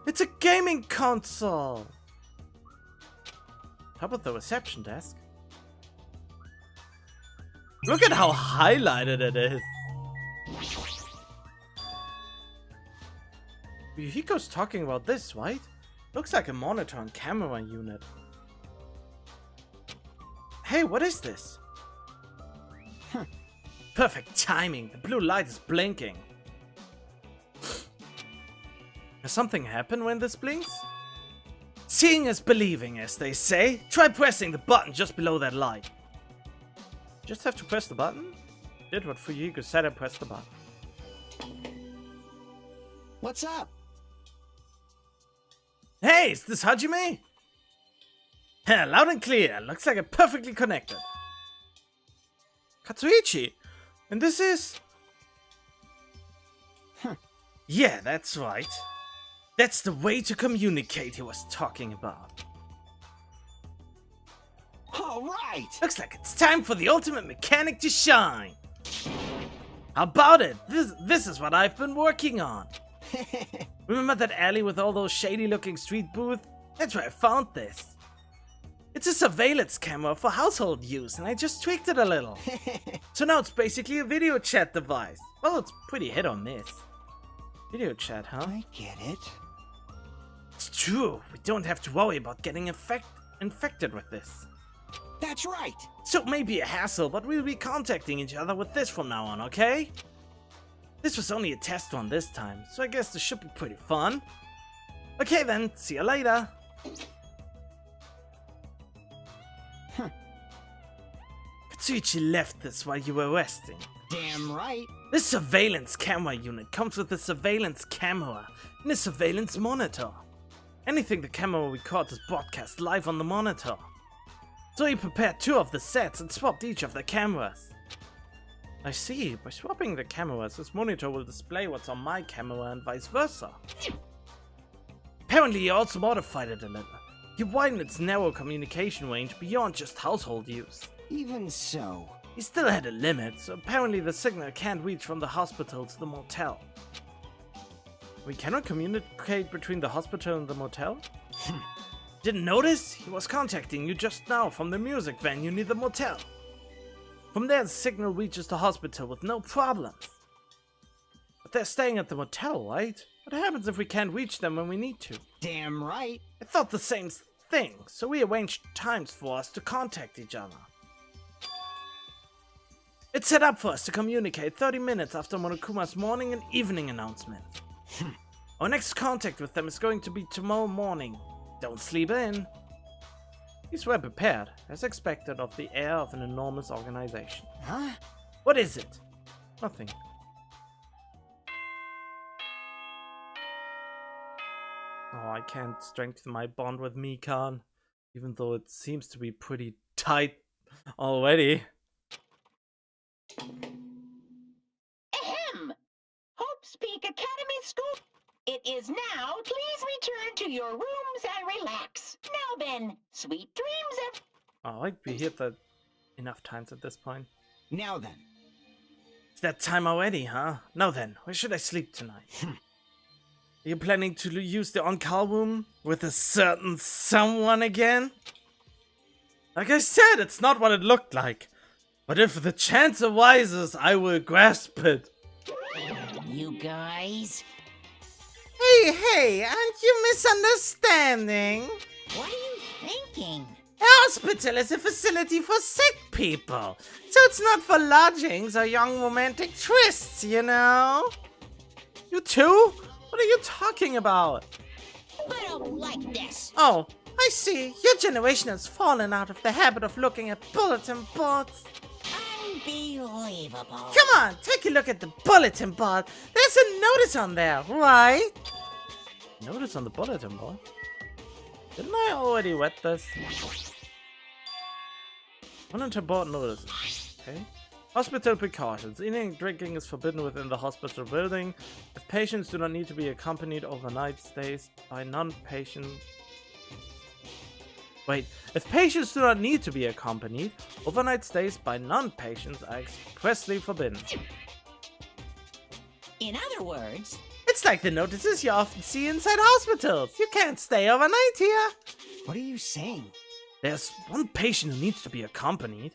It's a gaming console! Top of the reception desk? Look at how highlighted it is. Yuhiko's talking about this, right? Looks like a monitor and camera unit. Hey, what is this? Perfect timing. The blue light is blinking. Does something happen when this blinks? Seeing is believing, as they say. Try pressing the button just below that light. Just have to press the button? Did what Fuyuhiko said and pressed the button. What's up? Hey, is this Hajime? Yeah, loud and clear. Looks like it's perfectly connected. Katsuichi? And this is... Yeah, that's right. That's the way to communicate he was talking about. All right. Looks like it's time for the ultimate mechanic to shine. How about it? This is what I've been working on. Remember that alley with all those shady looking street booths? That's where I found this. It's a surveillance camera for household use and I just tweaked it a little. So now it's basically a video chat device. Well, it's pretty hit or miss. Video chat, huh? I get it. It's true. We don't have to worry about getting infected with this. That's right. So it may be a hassle, but we'll be contacting each other with this from now on, okay? This was only a test run this time, so I guess this should be pretty fun. Okay then, see you later. Katsuichi left this while you were resting. Damn right. This surveillance camera unit comes with a surveillance camera and a surveillance monitor. Anything the camera records is broadcast live on the monitor. So he prepared 2 of the sets and swapped each of the cameras. I see, by swapping the cameras, this monitor will display what's on my camera and vice versa. Apparently he also modified it a little. He widened its narrow communication range beyond just household use. Even so. He still had a limit, so apparently the signal can't reach from the hospital to the motel. We cannot communicate between the hospital and the motel? Didn't notice? He was contacting you just now from the music venue near the motel. From there the signal reaches the hospital with no problems. But they're staying at the motel, right? What happens if we can't reach them when we need to? Damn right. I thought the same thing, so we arranged times for us to contact each other. It's set up for us to communicate 30 minutes after Monokuma's morning and evening announcement. Our next contact with them is going to be tomorrow morning. Don't sleep in. These were prepared, as expected, of the air of an enormous organization. Huh? What is it? Nothing. Oh, I can't strengthen my bond with Mikan, even though it seems to be pretty tight already. Ahem! Hope's Peak Academy School. It is now. Please return to your rooms and relax. Now then, sweet dreams. Alright, we hit that enough times at this point. Now then. It's that time already, huh? Now then, where should I sleep tonight? Are you planning to use the on-call room with a certain someone again? Like I said, it's not what it looked like. But if the chance arises, I will grasp it. You guys? Hey, aren't you misunderstanding? What are you thinking? A hospital is a facility for sick people, so it's not for lodgings or young romantic twists, you know? You too? What are you talking about? I don't like this. Oh, I see. Your generation has fallen out of the habit of looking at bulletin boards. Unbelievable. Come on, take a look at the bulletin board. There's a notice on there, right? Notice on the bulletin board? Didn't I already read this? Monitor board notices. Okay. Hospital precautions. Eating and drinking is forbidden within the hospital building. If patients do not need to be accompanied overnight stays by non-patient... Wait. If patients do not need to be accompanied, overnight stays by non-patients are expressly forbidden. In other words... It's like the notices you often see inside hospitals. You can't stay overnight here. What are you saying? There's one patient who needs to be accompanied.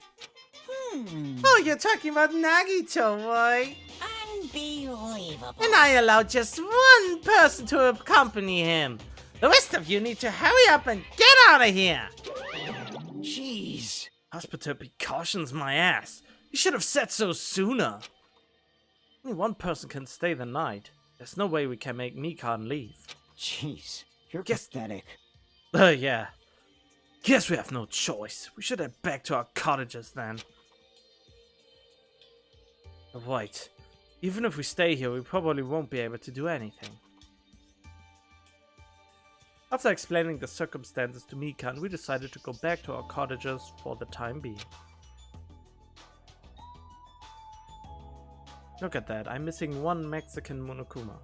Hmm. Oh, you're talking about Nagito, right? Unbelievable. And I allowed just one person to accompany him. The rest of you need to hurry up and get out of here. Jeez. Hospital precautions, my ass. You should have said so sooner. Only one person can stay the night. There's no way we can make Mikan leave. Jeez. You're Guess- pathetic. Yeah. Guess we have no choice. We should head back to our cottages then. Right. Even if we stay here, we probably won't be able to do anything. After explaining the circumstances to Mikan, we decided to go back to our cottages for the time being. Look at that, I'm missing one Mexican Monokuma.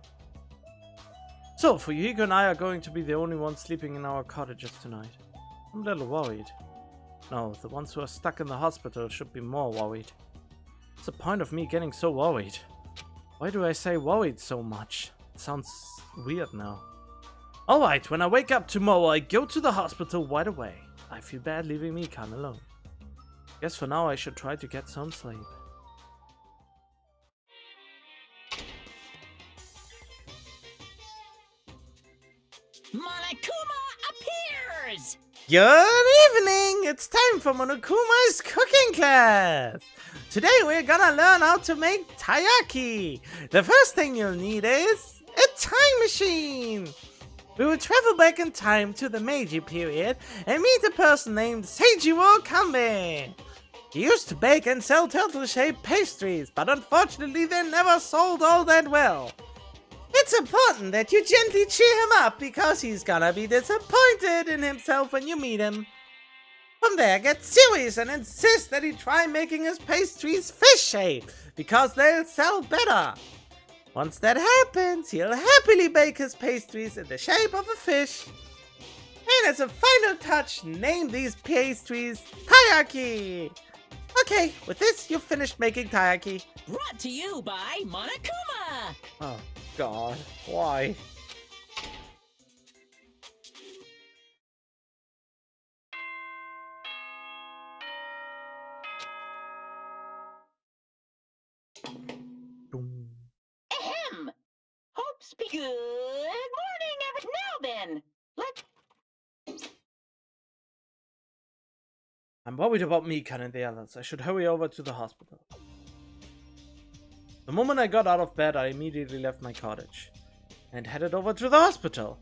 So, Fuyuhiko and I are going to be the only ones sleeping in our cottages tonight. I'm a little worried. No, the ones who are stuck in the hospital should be more worried. What's the point of me getting so worried? Why do I say worried so much? It sounds weird now. Alright, when I wake up tomorrow, I go to the hospital right away. I feel bad leaving Mikan alone. Guess for now I should try to get some sleep. Monokuma appears! Good evening! It's time for Monokuma's cooking class! Today we're gonna learn how to make taiyaki! The first thing you'll need is a time machine! We will travel back in time to the Meiji period and meet a person named Seijiro Kambe. He used to bake and sell turtle-shaped pastries, but unfortunately they never sold all that well. It's important that you gently cheer him up because he's gonna be disappointed in himself when you meet him. From there, get serious and insist that he try making his pastries fish-shaped because they'll sell better. Once that happens, he'll happily bake his pastries in the shape of a fish. And as a final touch, name these pastries taiyaki. Okay, with this, you've finished making taiyaki. Brought to you by Monokuma! Oh God, why? Ahem! Hope speak. Good morning, Now then, let's... I'm worried about Mikan and the others. I should hurry over to the hospital. The moment I got out of bed, I immediately left my cottage and headed over to the hospital.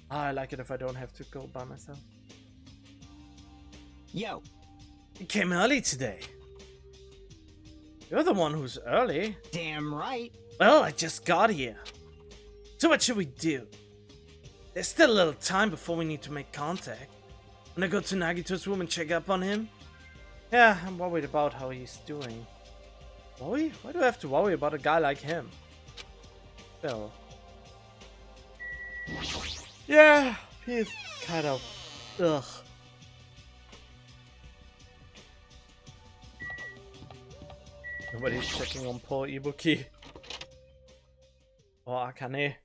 I like it if I don't have to go by myself. Yo. You came early today. You're the one who's early. Damn right. Well, I just got here. So what should we do? There's still a little time before we need to make contact. Wanna go to Nagito's room and check up on him? Yeah, I'm worried about how he's doing. Worry? Why do I have to worry about a guy like him? Still. Yeah, he's kind of... ugh. Nobody's checking on poor Ibuki. Oh, Akane.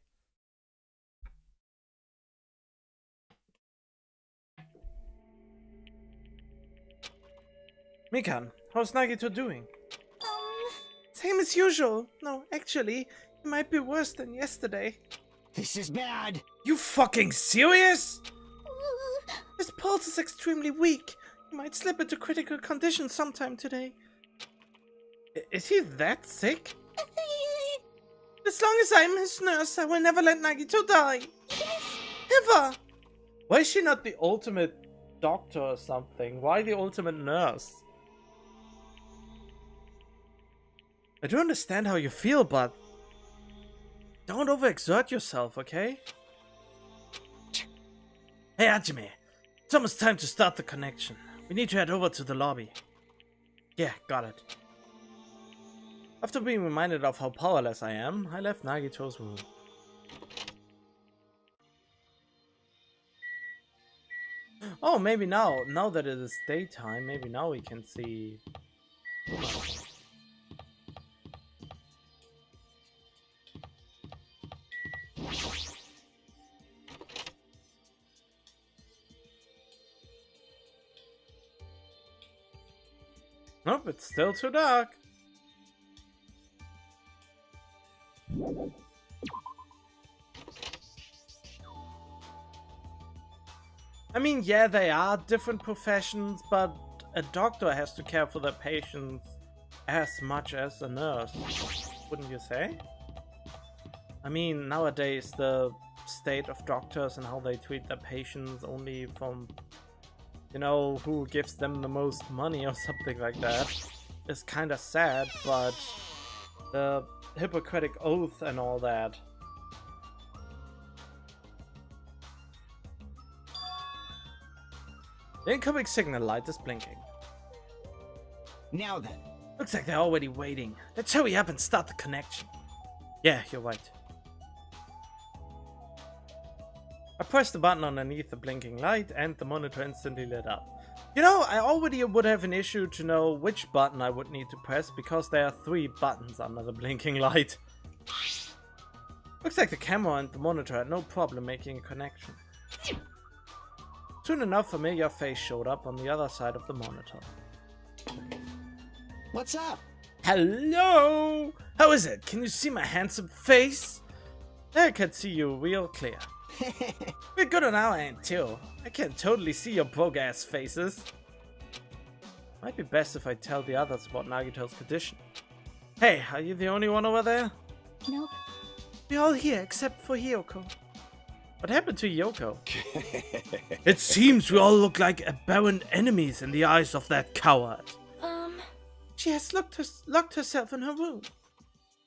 Mikan, how's Nagito doing? Same as usual. No, actually, it might be worse than yesterday. This is bad. You fucking serious? His pulse is extremely weak. He might slip into critical condition sometime today. Is he that sick? As long as I'm his nurse, I will never let Nagito die. Yes. Never! Why is she not the ultimate doctor or something? Why the ultimate nurse? I do understand how you feel, but don't overexert yourself, okay? Hey, Hajime. It's almost time to start the connection. We need to head over to the lobby. Yeah, got it. After being reminded of how powerless I am, I left Nagito's room. Oh, maybe now that it is daytime, maybe now we can see... Nope, it's still too dark. I mean, yeah, they are different professions, but a doctor has to care for their patients as much as a nurse, wouldn't you say? I mean, nowadays the state of doctors and how they treat their patients only from, you know, who gives them the most money or something like that is kind of sad, but the Hippocratic Oath and all that. The incoming signal light is blinking. Now then. Looks like they're already waiting. Let's hurry up and start the connection. Yeah, you're right. I pressed the button underneath the blinking light and the monitor instantly lit up. You know, I already would have an issue to know which button I would need to press because there are 3 buttons under the blinking light. Looks like the camera and the monitor had no problem making a connection. Soon enough, a familiar face showed up on the other side of the monitor. What's up? Hello! How is it? Can you see my handsome face? I can see you real clear. We're good on our end too. I can totally see your broke ass faces. Might be best if I tell the others about Nagito's condition. Hey, are you the only one over there? Nope. We're all here except for Hiyoko. What happened to Hiyoko? It seems we all look like abhorrent enemies in the eyes of that coward. She has locked herself in her room.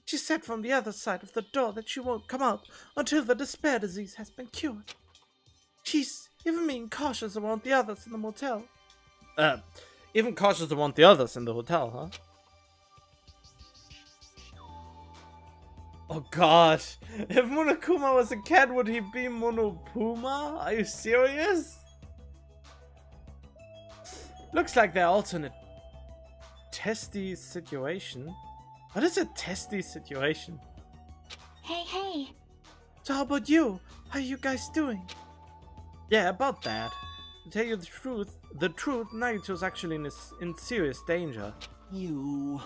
She said from the other side of the door that she won't come out until the despair disease has been cured. She's even being cautious around the others in the motel. Even cautious around the others in the hotel, huh? Oh god, if Monokuma was a cat, would he be Monopuma? Are you serious? Looks like they're also in a testy situation. What is a testy situation? Hey. So how about you? How are you guys doing? Yeah, about that. To tell you the truth, Nagito's actually in serious danger. You...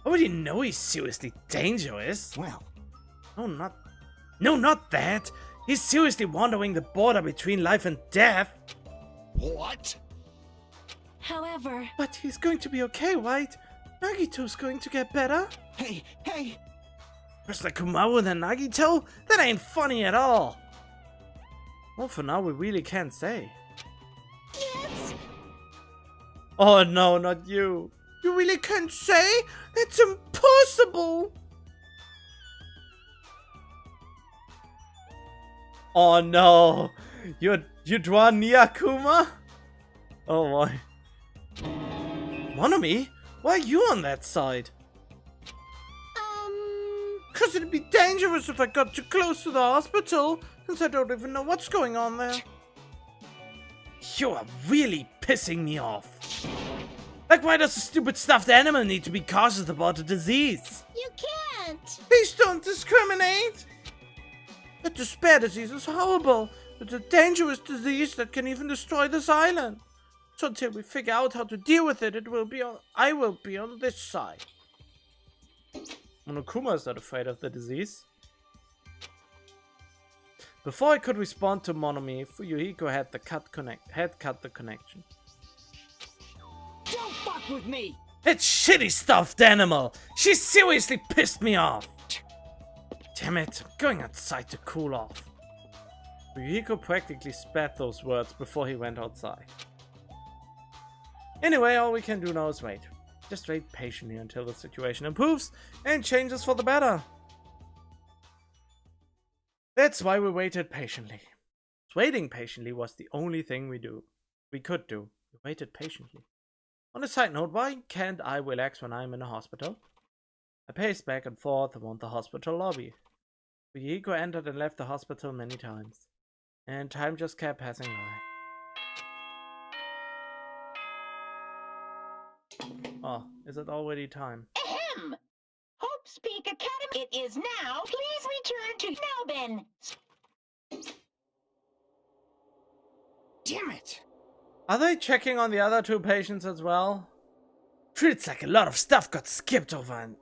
I already know he's seriously dangerous. Well... No, not that. He's seriously wandering the border between life and death. What? However... But he's going to be okay, right? Nagito's going to get better. Hey! First like Kumaru then Nagito? That ain't funny at all. Well, for now we really can't say. Yes! Oh no, not you. You really can't say? It's impossible. Oh no. You draw Niyakuma? Oh boy. Monomi? Why are you on that side? Cause it'd be dangerous if I got too close to the hospital, since I don't even know what's going on there. You are really pissing me off. Like, why does a stupid stuffed animal need to be cautious about a disease? You can't! Please don't discriminate! The despair disease is horrible. It's a dangerous disease that can even destroy this island. So until we figure out how to deal with it, I will be on this side. Monokuma is not afraid of the disease. Before I could respond to Monomi, Fuyuhiko had cut the connection. Don't fuck with me! It's shitty stuffed animal! She seriously pissed me off! Damn it, I'm going outside to cool off. Fuyuhiko practically spat those words before he went outside. Anyway, all we can do now is wait. Just wait patiently until the situation improves and changes for the better. That's why we waited patiently. Waiting patiently was the only thing we could do. We waited patiently. On a side note, why can't I relax when I'm in a hospital? I paced back and forth around the hospital lobby. Fuyuhiko entered and left the hospital many times, and time just kept passing by. Oh, is it already time? Ahem! Hope's Peak Academy. It is now. Please return to Melbourne. Damn it! Are they checking on the other two patients as well? Feels like a lot of stuff got skipped over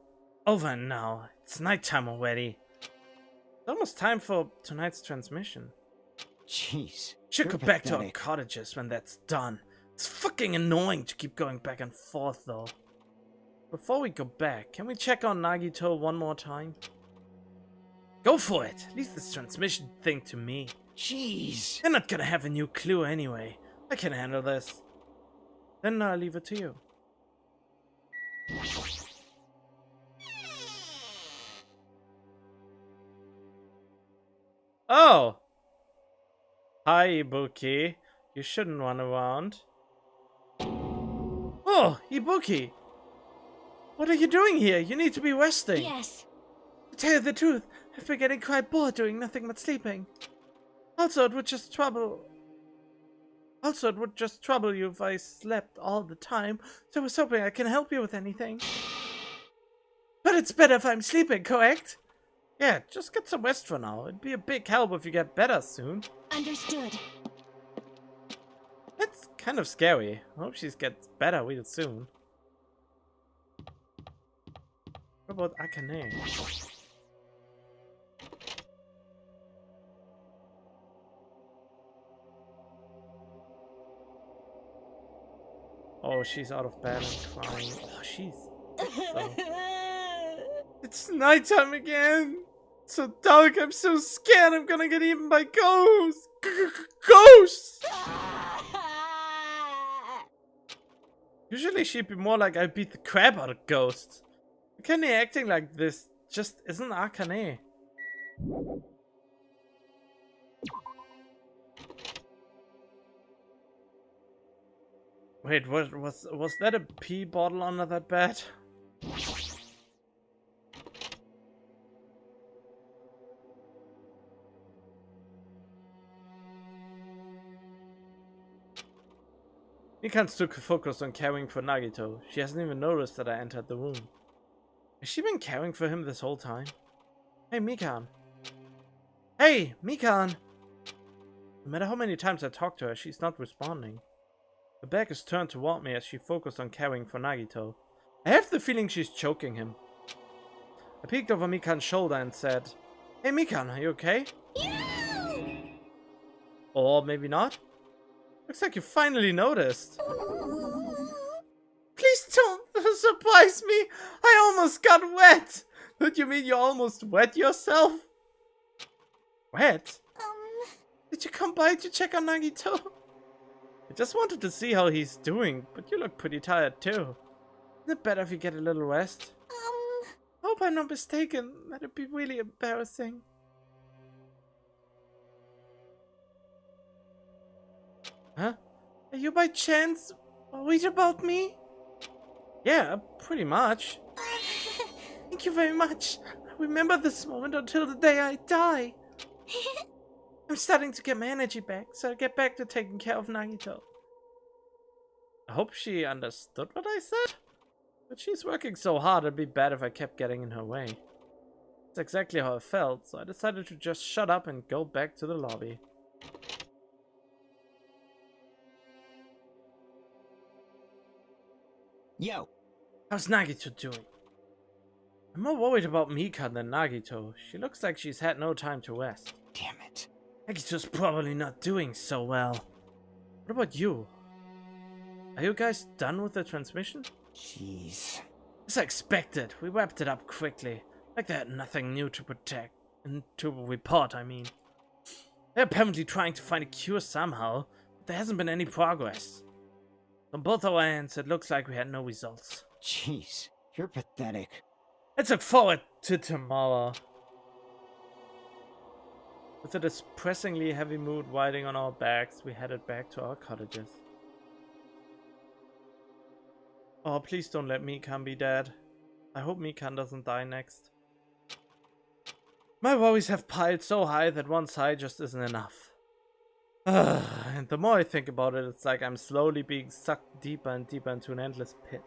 and now. It's nighttime already. It's almost time for tonight's transmission. Jeez. Should you're go back to our pathetic. cottages when that's done. It's fucking annoying to keep going back and forth though. Before we go back, can we check on Nagito one more time? Go for it! Leave this transmission thing to me. Jeez. You're not gonna have a new clue anyway. I can handle this. Then I'll leave it to you. Oh! Hi, Ibuki. You shouldn't run around. Oh, Ibuki! What are you doing here? You need to be resting. Yes. To tell you the truth, I've been getting quite bored doing nothing but sleeping. Also, it would just trouble you if I slept all the time, so I was hoping I can help you with anything. But it's better if I'm sleeping, correct? Yeah, just get some rest for now. It'd be a big help if you get better soon. Understood. That's kind of scary. I hope she gets better real soon. What about Akane? Oh, she's out of bed and crying. Oh, she's... So. It's nighttime again! It's so dark, I'm so scared I'm gonna get eaten by ghosts! Ghosts! Usually she'd be more like I beat the crap out of ghosts. Akane acting like this just isn't Akane. Wait, what was that a pee bottle under that bed? Mikan's too focused on caring for Nagito. She hasn't even noticed that I entered the room. Has she been caring for him this whole time? Hey, Mikan. Hey, Mikan! No matter how many times I talk to her, she's not responding. Her back is turned toward me as she focused on caring for Nagito. I have the feeling she's choking him. I peeked over Mikan's shoulder and said, Hey Mikan, are you okay? Or maybe not? Looks like you finally noticed. Please don't surprise me! I almost got wet! Don't you mean you almost wet yourself? Wet? Did you come by to check on Nagito? I just wanted to see how he's doing, but you look pretty tired too. Isn't it better if you get a little rest? I hope I'm not mistaken. That'd be really embarrassing. Huh? Are you by chance worried about me? Yeah, pretty much. Thank you very much. I remember this moment until the day I die. I'm starting to get my energy back, so I'll get back to taking care of Nagito. I hope she understood what I said. But she's working so hard, it'd be bad if I kept getting in her way. That's exactly how I felt, so I decided to just shut up and go back to the lobby. Yo, How's Nagito doing? I'm more worried about Mika than Nagito. She looks like she's had no time to rest. damn it. Nagito's probably not doing so well. What about you? Are you guys done with the transmission? Jeez. As I expected, we wrapped it up quickly. Like they had nothing new to protect. To report, I mean. They're apparently trying to find a cure somehow, but there hasn't been any progress. On both our ends, it looks like we had no results. Jeez, you're pathetic. Let's look forward to tomorrow. With a depressingly heavy mood riding on our backs, we headed back to our cottages. Oh, please don't let Mikan be dead. I hope Mikan doesn't die next. My worries have piled so high that one side just isn't enough. And the more I think about it, it's like I'm slowly being sucked deeper and deeper into an endless pit.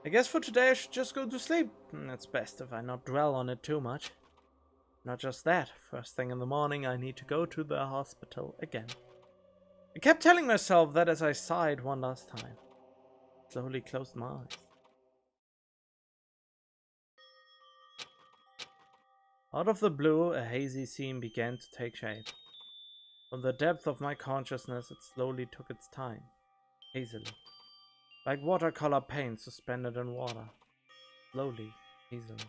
I guess for today I should just go to sleep. It's best if I not dwell on it too much. Not just that, first thing in the morning I need to go to the hospital again. I kept telling myself that as I sighed one last time. Slowly closed my eyes. Out of the blue, a hazy scene began to take shape. From the depth of my consciousness, it slowly took its time, hazily. Like watercolor paint suspended in water. Slowly, hazily.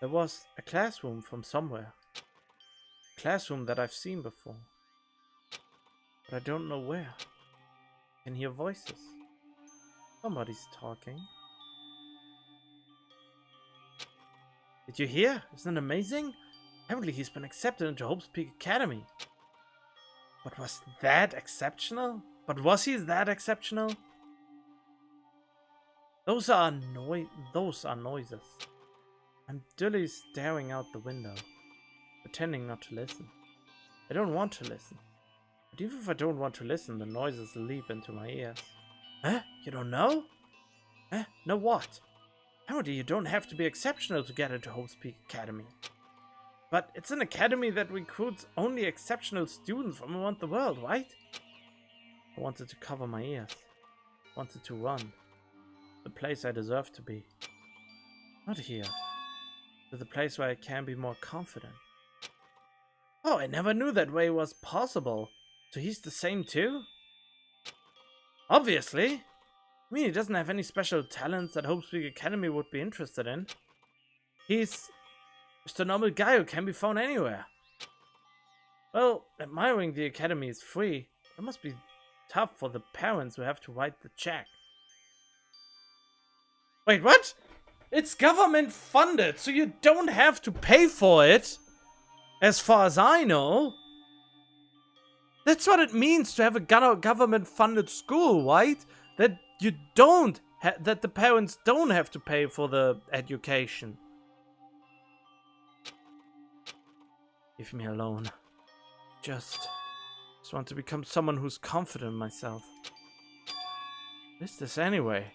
There was a classroom from somewhere. A classroom that I've seen before. But I don't know where. I can hear voices. Somebody's talking. Did you hear? Isn't it amazing? Apparently he's been accepted into Hope's Peak Academy. But was that exceptional? But was he that exceptional? Those are noises. I'm dully staring out the window, pretending not to listen. I don't want to listen. But even if I don't want to listen, the noises leap into my ears. Huh? You don't know? Huh? Know what? Apparently you don't have to be exceptional to get into Hope's Peak Academy. But it's an academy that recruits only exceptional students from around the world, right? I wanted to cover my ears. I wanted to run. The place I deserve to be. Not here. To the place where I can be more confident. Oh, I never knew that way was possible. So he's the same too? Obviously. I mean, he doesn't have any special talents that Hope's Peak Academy would be interested in. He's just a normal guy who can be found anywhere. Well, admiring the academy is free. It must be tough for the parents who have to write the check. Wait, what? It's government funded, so you don't have to pay for it. As far as I know. That's what it means to have a government funded school, right? That you don't that the parents don't have to pay for the education. Leave me alone. Just want to become someone who's confident in myself. What is this anyway?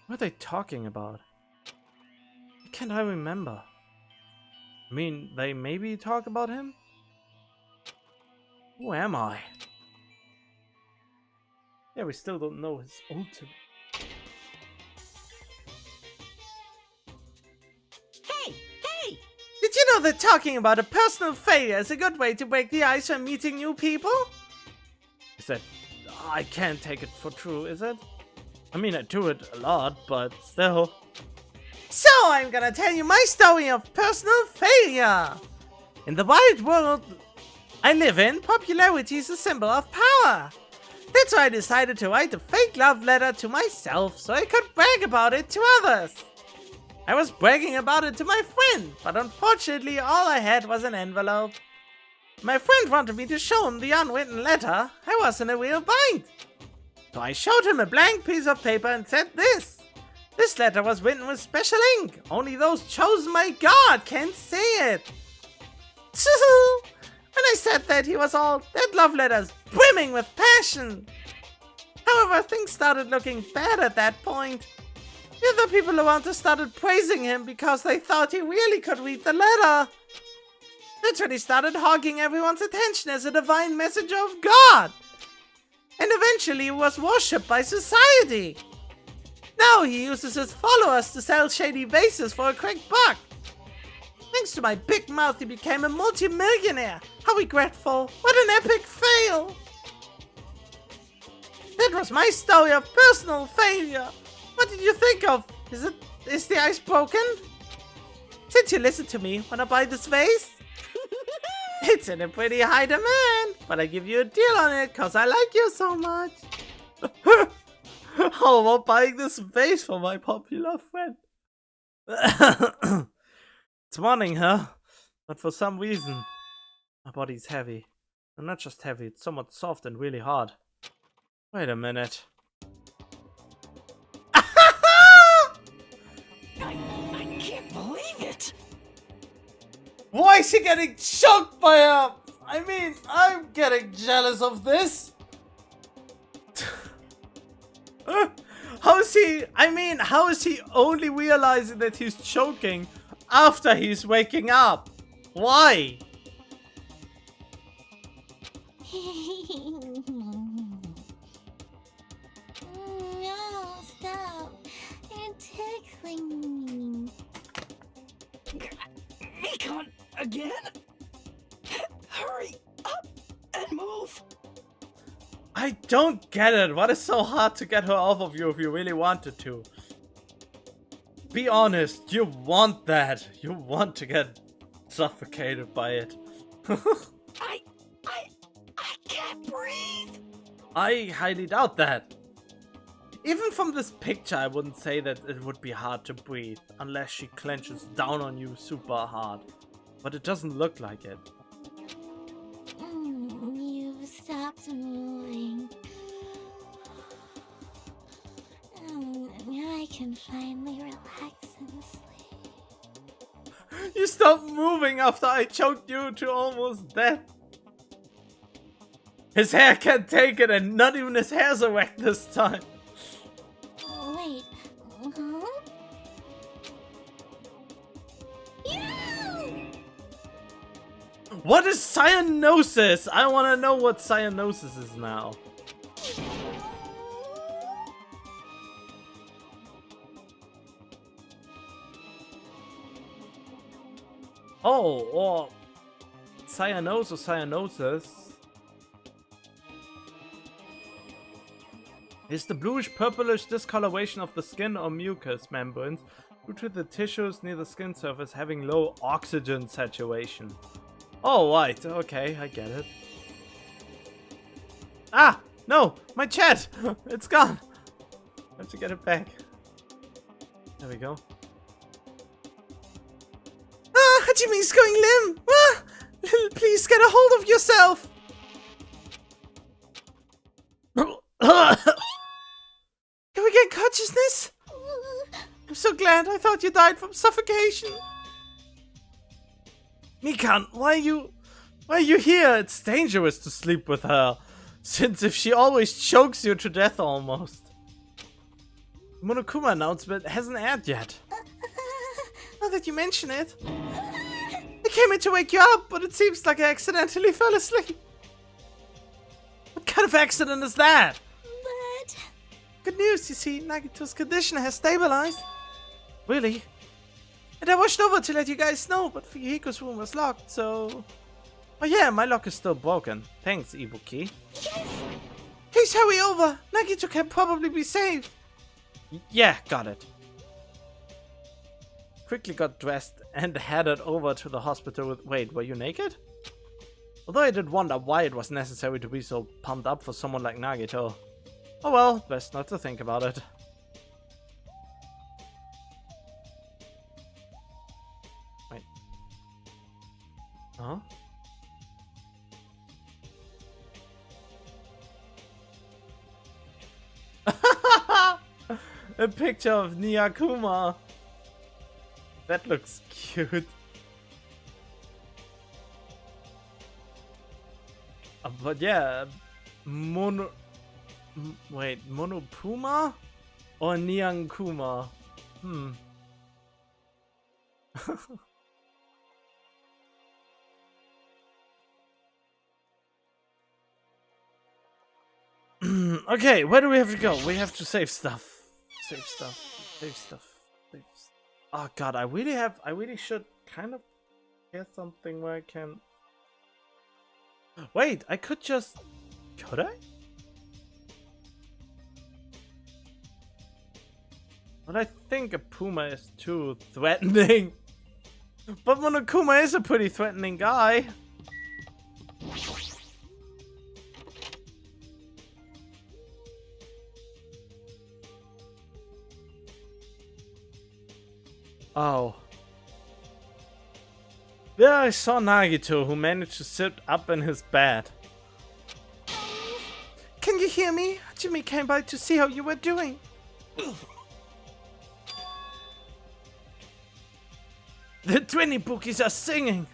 What are they talking about? Why can't I remember? I mean, they maybe talk about him? Who am I? Yeah, we still don't know his ultimate. Hey! Did you know that talking about a personal failure is a good way to break the ice when meeting new people? Is that... I can't take it for true, is it? I mean, I do it a lot, but still. So, I'm gonna tell you my story of personal failure. In the wide world I live in, popularity is a symbol of power. That's why I decided to write a fake love letter to myself so I could brag about it to others. I was bragging about it to my friend, but unfortunately all I had was an envelope. My friend wanted me to show him the unwritten letter. I was in a real bind. So I showed him a blank piece of paper and said this. This letter was written with special ink. Only those chosen by God can see it. When I said that, he was all, that love letter's brimming with passion. However, things started looking bad at that point. The other people around us started praising him because they thought he really could read the letter. That's when he started hogging everyone's attention as a divine messenger of God. And eventually he was worshipped by society. Now he uses his followers to sell shady vases for a quick buck. Thanks to my big mouth, he became a multi-millionaire. How regretful. What an epic fail. That was my story of personal failure. What did you think of? Is the ice broken? Since you listened to me, wanna buy this vase? It's in a pretty high demand, but I give you a deal on it cause I like you so much. How about buying this vase for my popular friend? It's morning, huh? But for some reason, my body's heavy. And not just heavy, it's somewhat soft and really hard. Wait a minute. I can't believe it! Why is he getting choked by her? I mean, I'm getting jealous of this. How is he only realizing that he's choking after he's waking up? Why? No, stop. You're tickling me. Nikon, again? Hurry up and move! I don't get it. What is so hard to get her off of you if you really wanted to? Be honest, you want that. You want to get suffocated by it. I can't breathe! I highly doubt that. Even from this picture, I wouldn't say that it would be hard to breathe, unless she clenches down on you super hard. But it doesn't look like it. You've stopped moving. Now I can finally relax and sleep. You stopped moving after I choked you to almost death. His hair can't take it, and not even his hair's erect this time. Wait, huh? You! What is cyanosis? I want to know what cyanosis is now. Oh, or cyanosis is the bluish-purplish discoloration of the skin or mucous membranes due to the tissues near the skin surface having low oxygen saturation. Oh, right. Okay, I get it. Ah! No! My chat! It's gone! I have to get it back. There we go. Ah! Hajime's going limp! Ah! Please get a hold of yourself! Can we get consciousness? I'm so glad. I thought you died from suffocation. Mikan, why are you here? It's dangerous to sleep with her, since if she always chokes you to death almost. The Monokuma announcement hasn't aired yet. Now that you mention it. I came in to wake you up, but it seems like I accidentally fell asleep. What kind of accident is that? But... Good news, you see, Nagito's condition has stabilized. Really? And I rushed over to let you guys know, but Fuyuhiko's room was locked, so... Oh yeah, my lock is still broken. Thanks, Ibuki. Yes! Please hurry over! Nagito can probably be saved. Yeah, got it. Quickly got dressed and headed over to the hospital with... Wait, were you naked? Although I did wonder why it was necessary to be so pumped up for someone like Nagito. Oh well, best not to think about it. Wait. Huh? A picture of Nyakuma. That looks cute. But yeah, Wait, Monopuma or Nyankuma? Okay, where do we have to go? We have to save stuff. Save stuff. Save stuff. Save stuff. Oh god, I really should kind of get something where I can... Wait, I could just... Could I? But I think a puma is too threatening. But Monokuma is a pretty threatening guy. Oh. There I saw Nagito, who managed to sit up in his bed. Can you hear me? Jimmy came by to see how you were doing. The 20 Bookies are singing.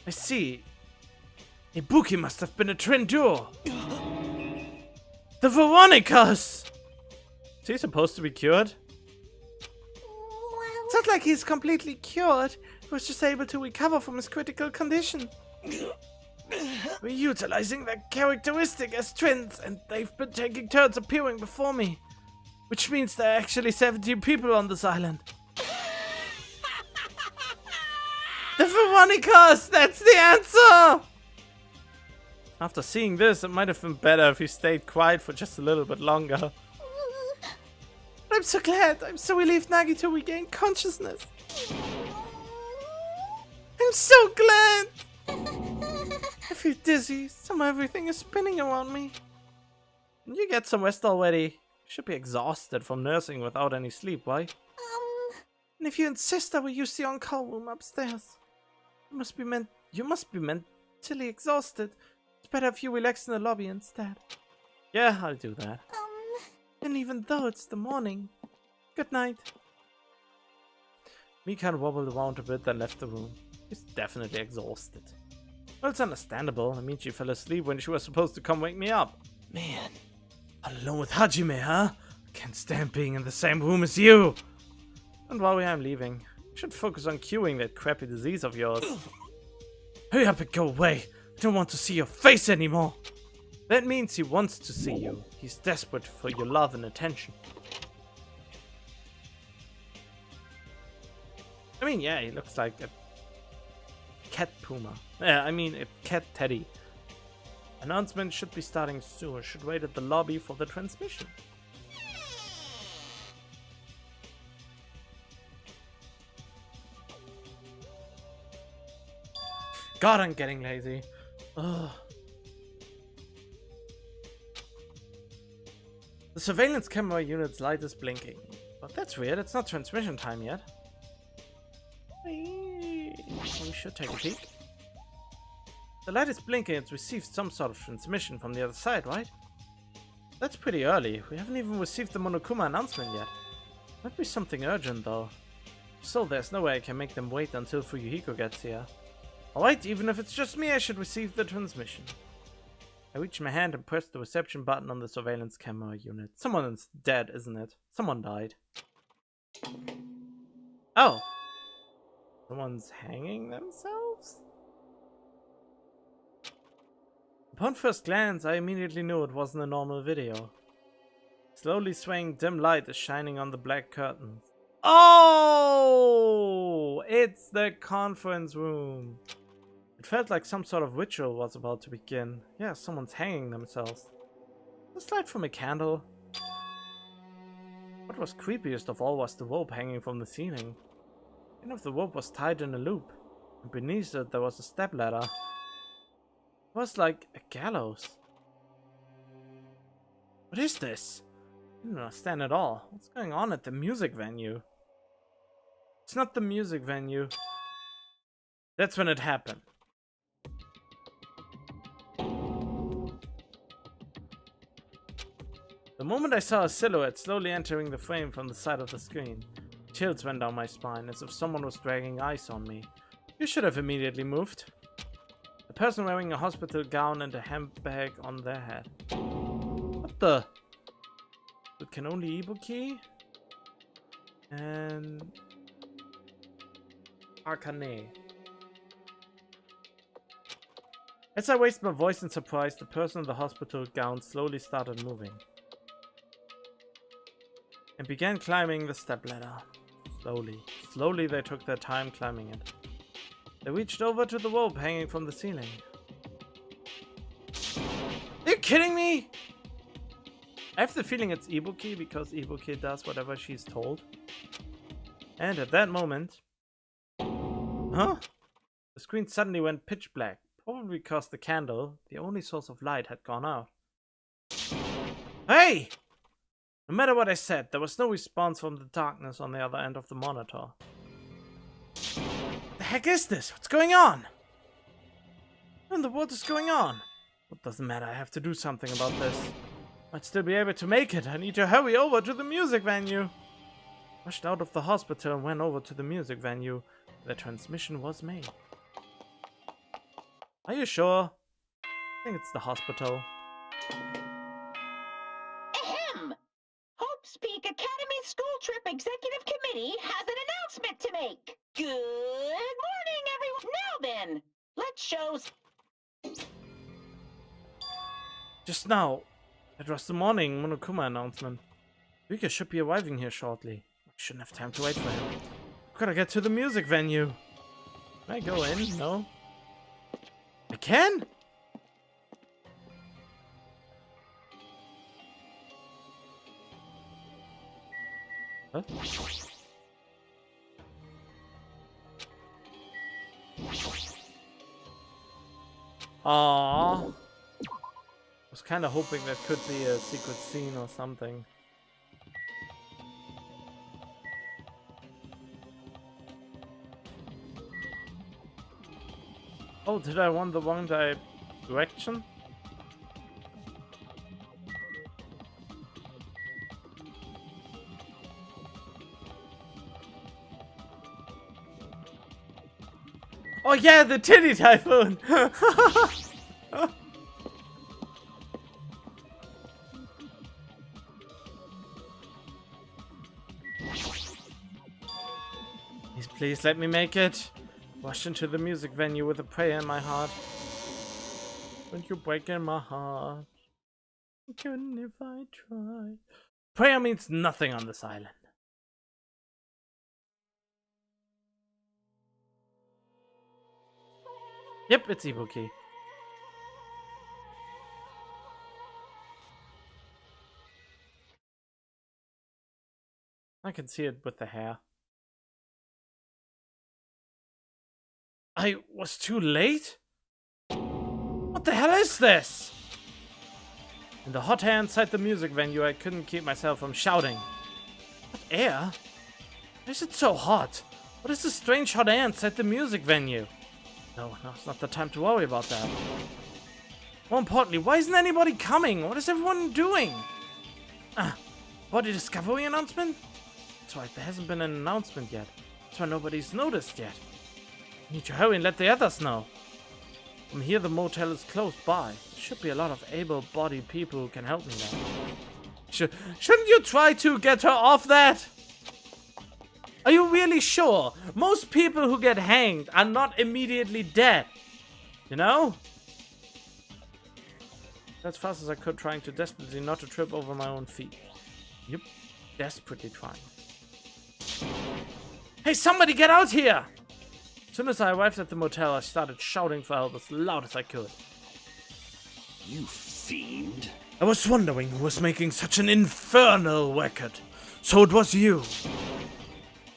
I see. A Bookie must have been a Trendur. The Veronicas! Is he supposed to be cured? It's not like he's completely cured. He was just able to recover from his critical condition. We're utilizing their characteristic as twins, and they've been taking turns appearing before me. Which means there are actually 17 people on this island. The Veronicas! That's the answer! After seeing this, it might have been better if he stayed quiet for just a little bit longer. I'm so glad. I'm so relieved Nagito regained consciousness. I'm so glad. I feel dizzy. Somehow everything is spinning around me. You get some rest already. You should be exhausted from nursing without any sleep, right? And if you insist, I will use the on-call room upstairs. You must be mentally exhausted. It's better if you relax in the lobby instead. Yeah, I'll do that. And even though it's the morning, good night. Mikan wobbled around a bit, then left the room. He's definitely exhausted. Well, it's understandable. I mean, she fell asleep when she was supposed to come wake me up. Man, alone with Hajime, huh? I can't stand being in the same room as you. Don't worry, I'm leaving. You should focus on curing that crappy disease of yours. Hurry up and go away. I don't want to see your face anymore. That means he wants to see you. He's desperate for your love and attention. I mean, yeah, he looks like a cat puma. Yeah, I mean, a cat teddy. Announcement should be starting soon. Should wait at the lobby for the transmission. God, I'm getting lazy. Ugh. The surveillance camera unit's light is blinking. But that's weird, it's not transmission time yet. We should take a peek. The light is blinking, it's received some sort of transmission from the other side, right? That's pretty early. We haven't even received the Monokuma announcement yet. Might be something urgent though. So there's no way I can make them wait until Fuyuhiko gets here. Alright, even if it's just me, I should receive the transmission. I reach my hand and press the reception button on the surveillance camera unit. Someone's dead, isn't it? Someone died. Oh! Someone's hanging themselves? Upon first glance, I immediately knew it wasn't a normal video. Slowly swaying dim light is shining on the black curtains. Oh! It's the conference room. It felt like some sort of ritual was about to begin. Yeah, someone's hanging themselves. Just light from a candle. What was creepiest of all was the rope hanging from the ceiling. The end of the rope was tied in a loop, and beneath it there was a stepladder. It was like a gallows. What is this? I don't understand at all. What's going on at the music venue? It's not the music venue. That's when it happened. The moment I saw a silhouette slowly entering the frame from the side of the screen, chills went down my spine as if someone was dragging ice on me. You should have immediately moved. A person wearing a hospital gown and a handbag on their head. A the? It can only Ibuki? And... Arcane. As I raised my voice in surprise, the person in the hospital gown slowly started moving. And began climbing the stepladder. Slowly they took their time climbing it. They reached over to the rope hanging from the ceiling. Are you kidding me? I have the feeling it's Ibuki because Ibuki does whatever she's told. And at that moment... Huh? The screen suddenly went pitch black, probably because the candle, the only source of light, had gone out. Hey! No matter what I said, there was no response from the darkness on the other end of the monitor. What the heck is this? What's going on? What in the world is going on? It doesn't matter, I have to do something about this. Might still be able to make it. I need to hurry over to the music venue. Rushed out of the hospital and went over to the music venue. The transmission was made. Are you sure? I think it's the hospital. Ahem! Hope's Peak Academy School Trip Executive Committee has an announcement to make. Good morning, everyone. Now then, let's show... Just now, it was the morning Monokuma announcement. Rika should be arriving here shortly. I shouldn't have time to wait for him. Gotta get to the music venue. Can I go in? No. I can? Huh? Aww. I was kind of hoping that could be a secret scene or something. Oh, did I want the wrong direction? Oh yeah, the titty typhoon! Please let me make it. Rushed into the music venue with a prayer in my heart. Don't you break in my heart? I couldn't if I tried. Prayer means nothing on this island. Yep, it's Ibuki. I can see it with the hair. I was too late? What the hell is this? In the hot air inside the music venue, I couldn't keep myself from shouting. Hot air? Why is it so hot? What is this strange hot air inside the music venue? No, it's not the time to worry about that. More importantly, why isn't anybody coming? What is everyone doing? Body discovery announcement? That's right, there hasn't been an announcement yet. That's why nobody's noticed yet. I need to hurry and let the others know. From here, the motel is close by. There should be a lot of able-bodied people who can help me now. Shouldn't you try to get her off that? Are you really sure? Most people who get hanged are not immediately dead. You know? As fast as I could, trying to desperately not to trip over my own feet. Yep, desperately trying. Hey, somebody get out here! As soon as I arrived at the motel, I started shouting for help as loud as I could. You fiend. I was wondering who was making such an infernal record. So it was you.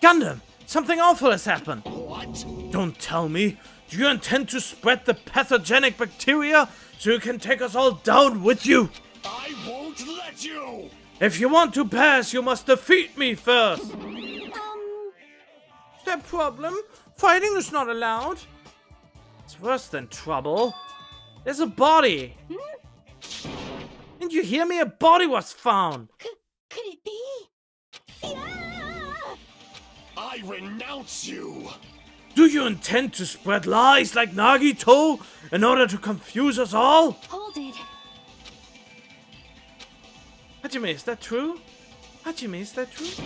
Gundam, something awful has happened. What? Don't tell me. Do you intend to spread the pathogenic bacteria so you can take us all down with you? I won't let you! If you want to pass, you must defeat me first. Is there a problem? Fighting is not allowed. It's worse than trouble. There's a body. Didn't you hear me? A body was found. Could it be? Yeah! I renounce you! Do you intend to spread lies like Nagito in order to confuse us all? Hold it. Hajime, is that true? Hajime, is that true?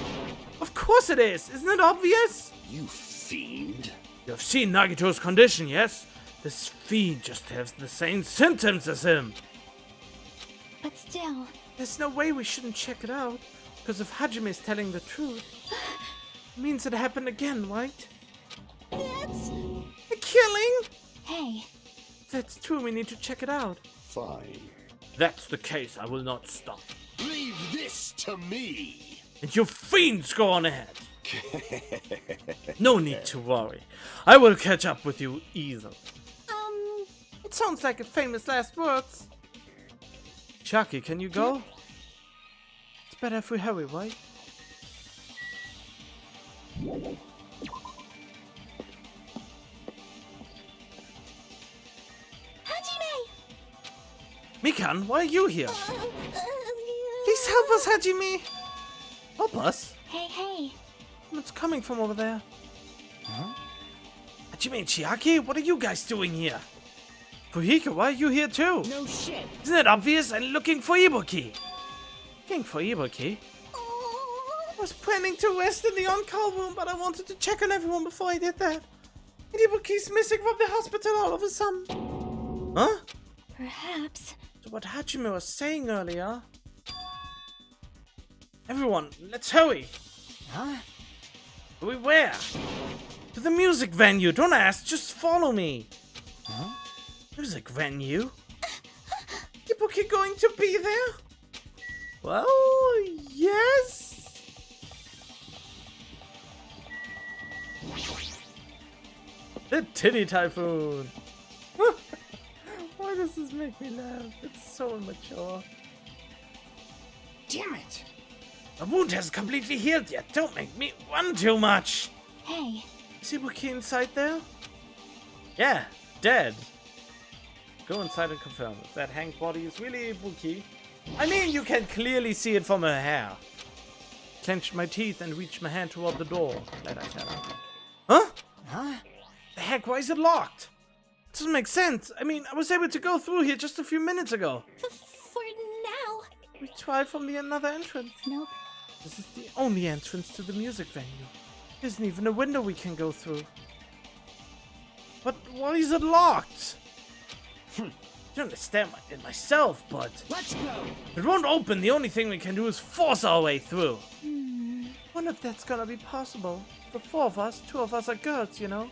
Of course it is! Isn't it obvious? You fiend. You have seen Nagito's condition, yes? This fiend just has the same symptoms as him. But still, There's no way we shouldn't check it out. Because if Hajime is telling the truth, it means it happened again, right? that's... A killing? Hey, If that's true, we need to check it out. Fine. If that's the case, I will not stop. Leave this to me. And you fiends go on ahead. No need to worry. I will catch up with you easily. It sounds like a famous last words. Chucky, can you go? It's better if we hurry, right? Hajime! Mikan, why are you here? Please help us, Hajime! Help us? Hey. What's coming from over there? Huh? Hajime and Chiaki, what are you guys doing here? Fuhiko, why are you here too? No shit. Isn't it obvious? I'm looking for Ibuki. Looking for Ibuki? I was planning to rest in the on-call room, but I wanted to check on everyone before I did that. And Ibuki's missing from the hospital all of a sudden. Huh? Perhaps. So what Hajime was saying earlier... Everyone, let's hurry. Huh? Hurry where? To the music venue. Don't ask, just follow me. Huh? Music venue? Ibuki going to be there? Well, yes. The Titty Typhoon. Why does this make me laugh? It's so immature. Damn it. The wound hasn't completely healed yet. Don't make me run too much. Hey, Is Ibuki inside there? Yeah, dead. Go inside and confirm if that hanged body is really Ibuki. I mean, you can clearly see it from her hair. Clenched my teeth and reached my hand toward the door. Glad I said that. Huh? Huh? The heck, why is it locked? Doesn't make sense. I mean, I was able to go through here just a few minutes ago. for now. We tried from the another entrance. Nope. This is the only entrance to the music venue. There isn't even a window we can go through. But why is it locked? I don't understand it myself, but Let's go. it won't open. The only thing we can do is force our way through. Hmm. Wonder if that's gonna be possible. The four of us, two of us are girls, you know.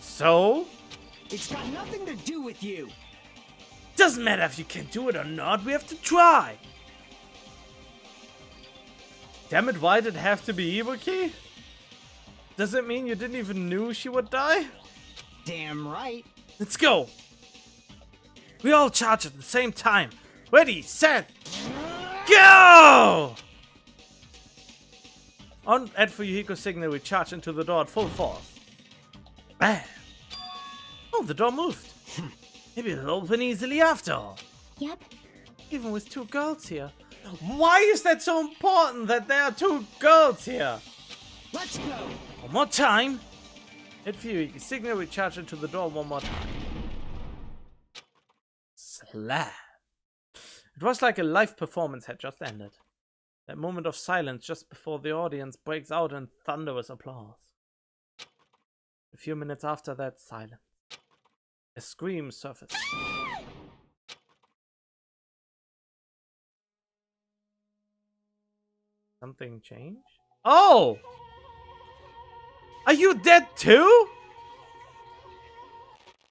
So? It's got nothing to do with you. Doesn't matter if you can do it or not, we have to try. Damn it, why did it have to be Ibuki? Does it mean you didn't even knew she would die? Damn right. Let's go. We all charge at the same time. Ready, set, go! On at Fuyuhiko's signal, we charge into the door at full force. Bam! Oh, the door moved. Maybe it'll open easily after all. Yep. Even with two girls here. Why is that so important that there are two girls here? Let's go. One more time. Hit Fuyuhiko's signal, we charge into the door one more time. Slap. It was like a live performance had just ended. That moment of silence just before the audience breaks out in thunderous applause. A few minutes after that silence, a scream surfaced. Something changed? Oh! Are you dead too?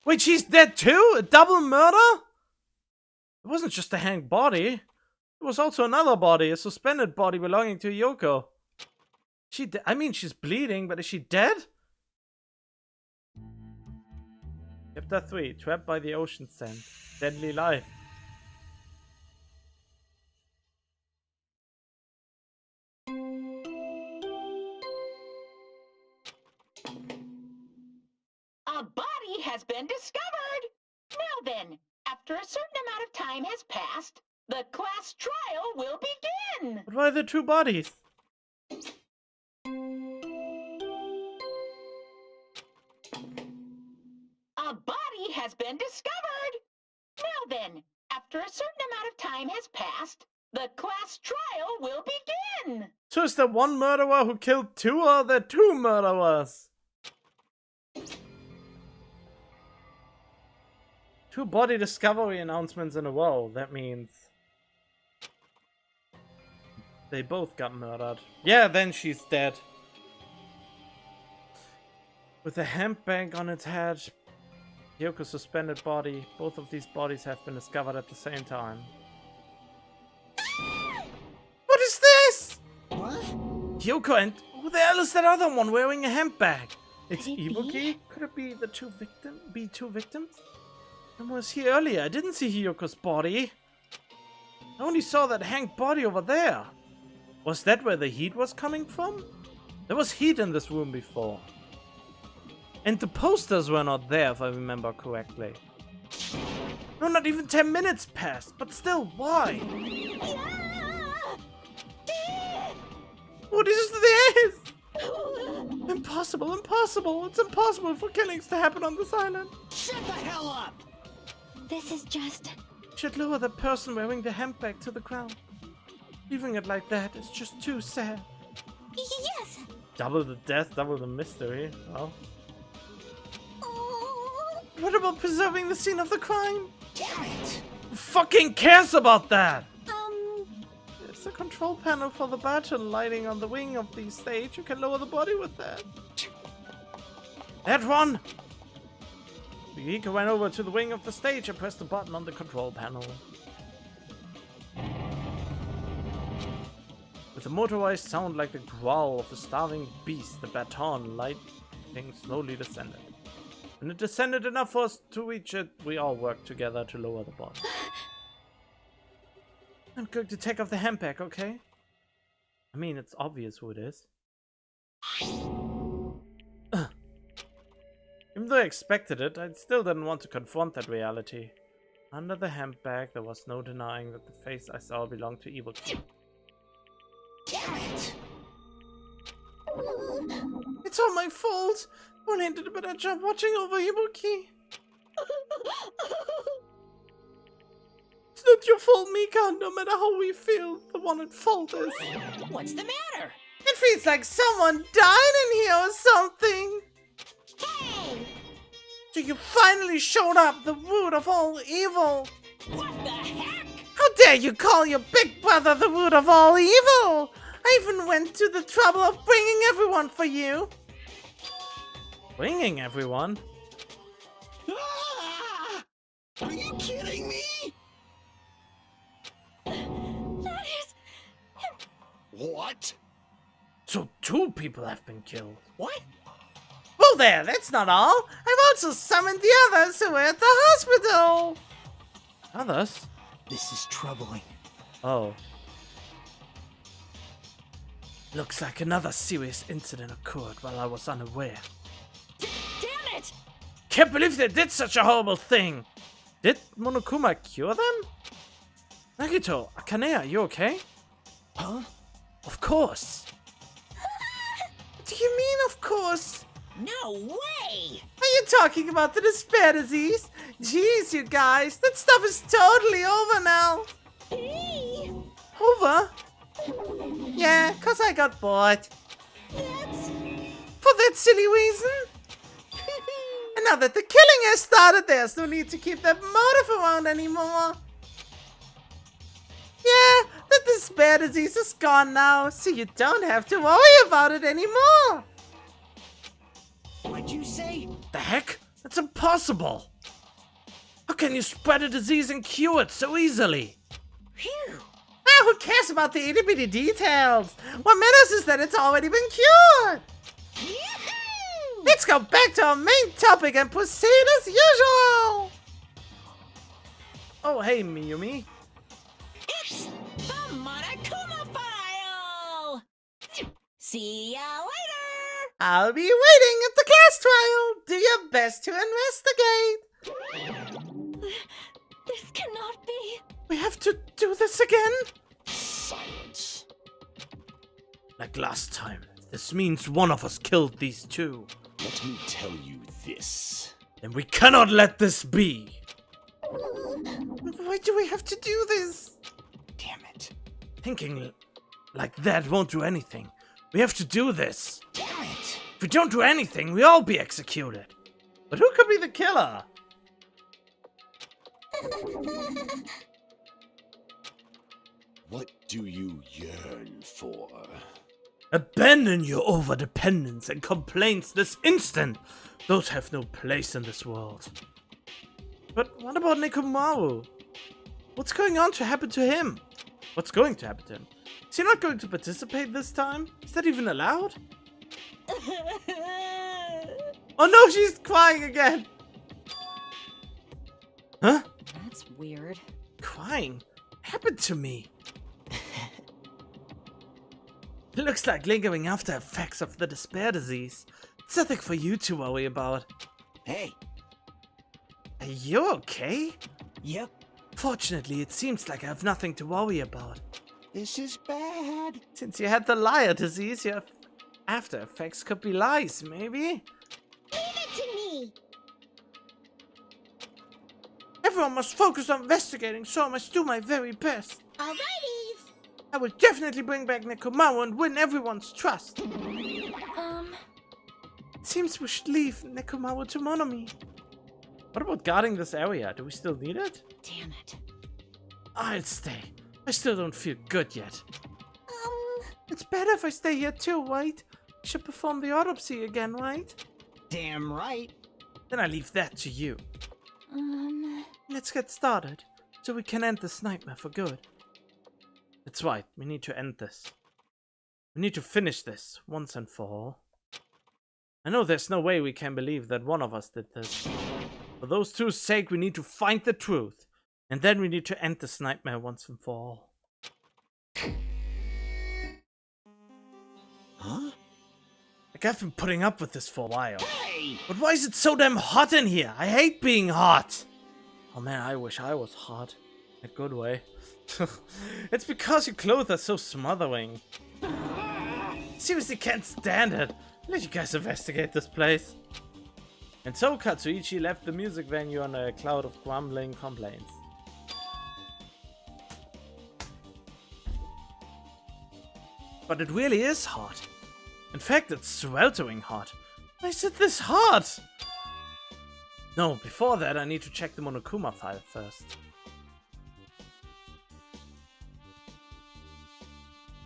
Wait, she's dead too? A double murder? It wasn't just a hanged body. It was also another body, a suspended body belonging to Yoko. I mean, she's bleeding, but is she dead? Chapter 3, Trapped by the Ocean Sand. Deadly Life. A body has been discovered! Now then, after a certain amount of time has passed, the class trial will begin! But why are there two bodies? A body has been discovered! Now then, after a certain amount of time has passed, The class trial will begin. So is there one murderer who killed two, or are there two murderers? Two body discovery announcements in a row. That means they both got murdered. Yeah, then she's dead. With a handbag on its head, Hyoko's suspended body. Both of these bodies have been discovered at the same time. What is this? What? Hyoko, and who the hell is that other one wearing a handbag? It's Could it be? Ibuki? Could it be the two victims? I was here earlier. I didn't see Hyoko's body. I only saw that hanged body over there. Was that where the heat was coming from? There was heat in this room before. And the posters were not there, if I remember correctly. No, not even 10 minutes passed, but still, why? What is this? Impossible, impossible. It's impossible for killings to happen on this island. Shut the hell up! This is just... Should lower the person wearing the handbag to the ground. Leaving it like that is just too sad. Yes! Double the death, double the mystery. Well, Oh. what about preserving the scene of the crime? Damn it! Who fucking cares about that? There's a control panel for the button lighting on the wing of the stage. You can lower the body with that. That one! Yuika went over to the wing of the stage and pressed the button on the control panel. With a motorized sound like the growl of a starving beast, the baton lighting slowly descended. When it descended enough for us to reach it, we all worked together to lower the body. I'm going to take off the handbag, okay? I mean, it's obvious who it is. Even though I expected it, I still didn't want to confront that reality. Under the handbag, there was no denying that the face I saw belonged to Ibuki. Damn it! It's all my fault! One did a better job watching over Ibuki. It's not your fault, Mika. No matter how we feel, the one at fault is. What's the matter? It feels like someone died in here or something. Hey! So you finally showed up, the root of all evil. What the heck? How dare you call your big brother the root of all evil? I even went to the trouble of bringing everyone for you. Bringing everyone? Ah! Are you kidding me? That is... What? So 2 people have been killed. What? Oh there, that's not all. I've also summoned the others who were at the hospital. Others? This is troubling. Oh. Looks like another serious incident occurred while I was unaware. Damn it! Can't believe they did such a horrible thing. Did Monokuma cure them? Nagito, Akane, are you okay? Huh? Of course. What do you mean, of course? No way! Are you talking about the despair disease? Jeez, you guys, that stuff is totally over now. Over? Yeah, 'cause I got bored. That's... For that silly reason? And now that the killing has started, there's no need to keep that motive around anymore. Yeah, the despair disease is gone now, so you don't have to worry about it anymore. What'd you say? The heck? That's impossible. How can you spread a disease and cure it so easily? Phew! Ah, who cares about the itty-bitty details? What matters is that it's already been cured. Yahoo! Let's go back to our main topic and proceed as usual. Oh, hey, Miyumi. It's the Monokuma file! See ya later! I'll be waiting at the class trial. Do your best to investigate. This cannot be... We have to do this again? Silence. Like last time. This means one of us killed these 2. Let me tell you this. And we cannot let this be. Why do we have to do this? Damn it. Thinking like that won't do anything. We have to do this. Damn it! If we don't do anything, we'll all be executed. But who could be the killer? What do you yearn for? Abandon your overdependence and complaints this instant. Those have no place in this world. But what about Nekomaru? What's going on to happen to him? What's going to happen to him? Is he not going to participate this time? Is that even allowed? Oh no, she's crying again! Huh? That's weird. Crying? What happened to me? It looks like lingering after effects of the despair disease. It's nothing for you to worry about. Hey, Are you okay? yep, Fortunately, it seems like I have nothing to worry about. this is bad. Since you had the liar disease, your after effects could be lies, maybe? Leave it to me. Everyone must focus on investigating, so I must do my very best. Alrighties. I will definitely bring back Nekomaru and win everyone's trust. It seems we should leave Nekomaru to Monomi. What about guarding this area? Do we still need it? Damn it. I'll stay. I still don't feel good yet. It's better if I stay here too, right? I should perform the autopsy again, right? Damn right. Then I leave that to you. Let's get started, so we can end this nightmare for good. That's right, we need to end this. We need to finish this, once and for all. I know there's no way we can believe that one of us did this. For those two's sake, we need to find the truth. And then we need to end this nightmare once and for all. Huh? Like, I've been putting up with this for a while. Hey! But why is it so damn hot in here? I hate being hot! Oh man, I wish I was hot. In a good way. It's because your clothes are so smothering. Seriously can't stand it. Let you guys investigate this place. And so Katsuichi left the music venue on a cloud of grumbling complaints. But it really is hot. In fact, it's sweltering hot. Why is it this hot? No, before that I need to check the Monokuma file first.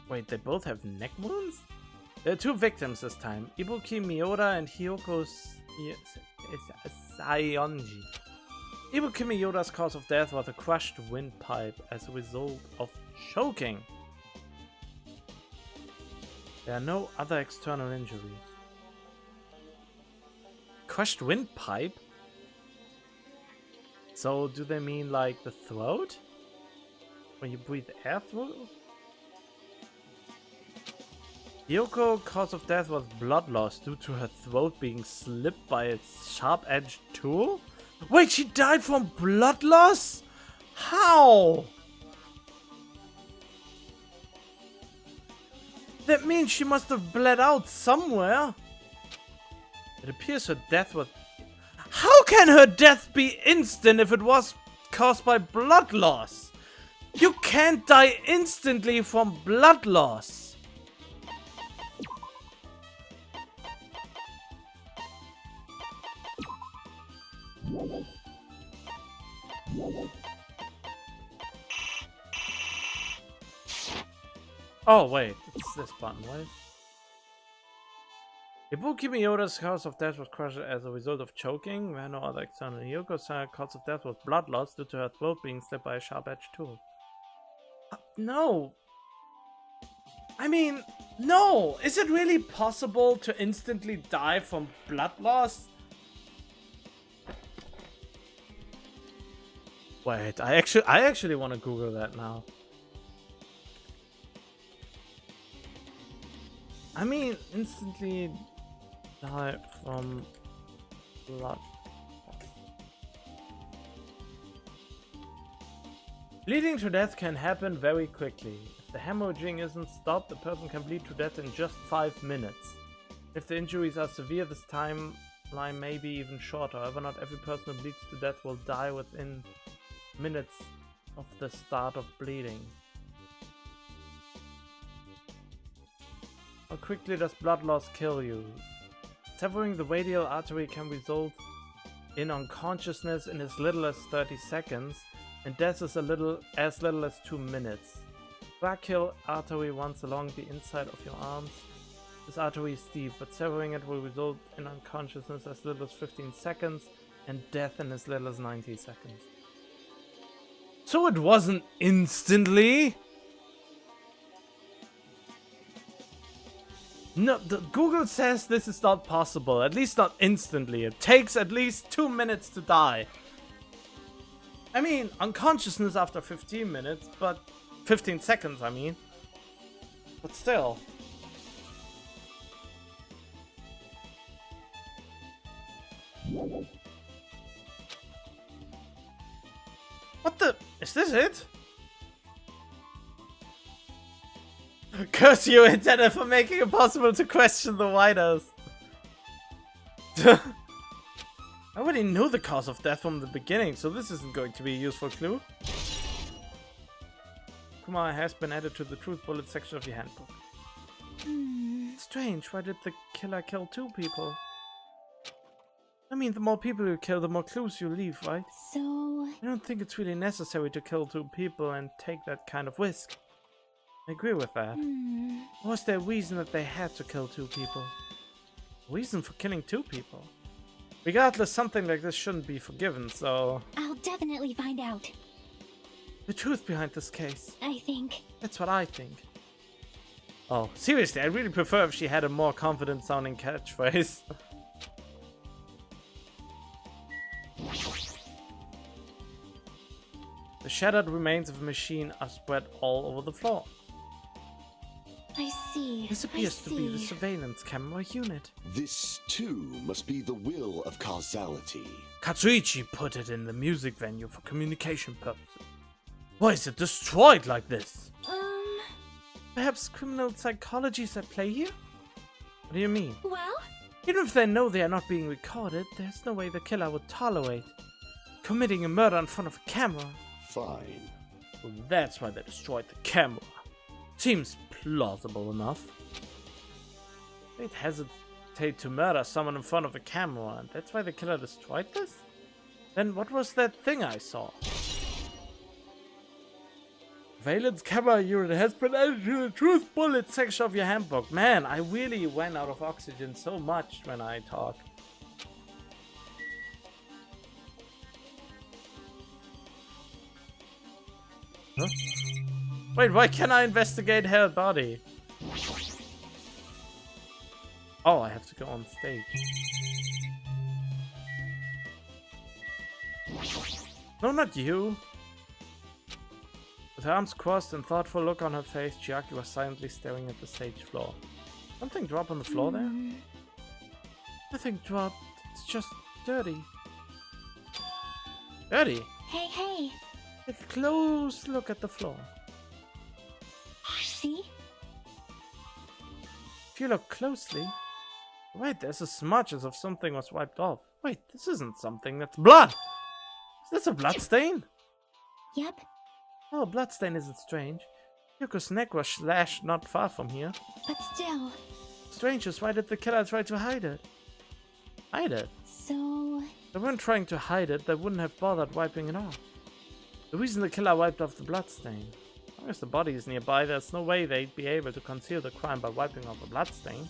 Wait, they both have neck wounds? There are two victims this time, Ibuki Miyoda and Hyoko Sayonji. Ibuki Miyoda's cause of death was a crushed windpipe as a result of choking. There are no other external injuries. Crushed windpipe? So do they mean like the throat? When you breathe air through? Hyoko, cause of death was blood loss due to her throat being slipped by a sharp-edged tool? Wait, she died from blood loss? How? That means she must have bled out somewhere. It appears her death was... How can her death be instant if it was caused by blood loss? You can't die instantly from blood loss. Oh wait, it's this button, right? Ibuki Miyoda's cause of death was crushed as a result of choking, where no other external. Hyoko's cause of death was blood loss due to her throat being slit by a sharp-edged tool. No! I mean, no! Is it really possible to instantly die from blood loss? Wait, I actually want to Google that now. I mean, instantly die from blood. Bleeding to death can happen very quickly. If the hemorrhaging isn't stopped, the person can bleed to death in just 5 minutes. If the injuries are severe, this timeline may be even shorter. However, not every person who bleeds to death will die within minutes of the start of bleeding. How quickly does blood loss kill you? Severing the radial artery can result in unconsciousness in as little as 30 seconds, and death is as little as 2 minutes. Brachial artery runs along the inside of your arms. This artery is deep, but severing it will result in unconsciousness as little as 15 seconds and death in as little as 90 seconds. So it wasn't instantly? No, Google says this is not possible, at least not instantly. It takes at least 2 minutes to die. I mean, unconsciousness after 15 minutes, but 15 seconds, I mean. But still. What the? Is this it? Curse you, internet, for making it possible to question the writers. I already knew the cause of death from the beginning, so this isn't going to be a useful clue. Kumar has been added to the truth bullet section of your handbook. Strange, why did the killer kill 2 people? I mean, the more people you kill, the more clues you leave, right? So... I don't think it's really necessary to kill 2 people and take that kind of risk. I agree with that. Or was there a reason that they had to kill 2 people? A reason for killing 2 people? Regardless, something like this shouldn't be forgiven, so... I'll definitely find out. The truth behind this case. I think. That's what I think. Oh, seriously, I really prefer if she had a more confident sounding catchphrase. The shattered remains of a machine are spread all over the floor. I see. This appears to be the surveillance camera unit. This, too, must be the will of causality. Katsuichi put it in the music venue for communication purposes. Why is it destroyed like this? Perhaps criminal psychology is at play here? What do you mean? Well? Even if they know they are not being recorded, there's no way the killer would tolerate committing a murder in front of a camera. Fine. Well, that's why they destroyed the camera. Seems plausible enough. They'd hesitate to murder someone in front of a camera, and that's why the killer destroyed this? Then what was that thing I saw? Valence camera unit has been added to the truth bullet section of your handbook. Man, I really ran out of oxygen so much when I talk. Huh? Wait, why can't I investigate her body? Oh, I have to go on stage. No, not you. With her arms crossed and thoughtful look on her face, Chiaki was silently staring at the stage floor. Something dropped on the floor there? Nothing dropped. It's just dirty. Dirty? Hey, hey. Take a close look at the floor. See? If you look closely... Wait, there's a smudge as if something was wiped off. Wait, this isn't something, that's blood! Is this a blood stain? Yep. Oh, a blood stain isn't strange. Yuko's neck was slashed not far from here. But still... Strange is, why did the killer try to hide it? Hide it? So... They weren't trying to hide it, they wouldn't have bothered wiping it off. The reason the killer wiped off the blood stain. As long as the body is nearby, there's no way they'd be able to conceal the crime by wiping off a blood stain.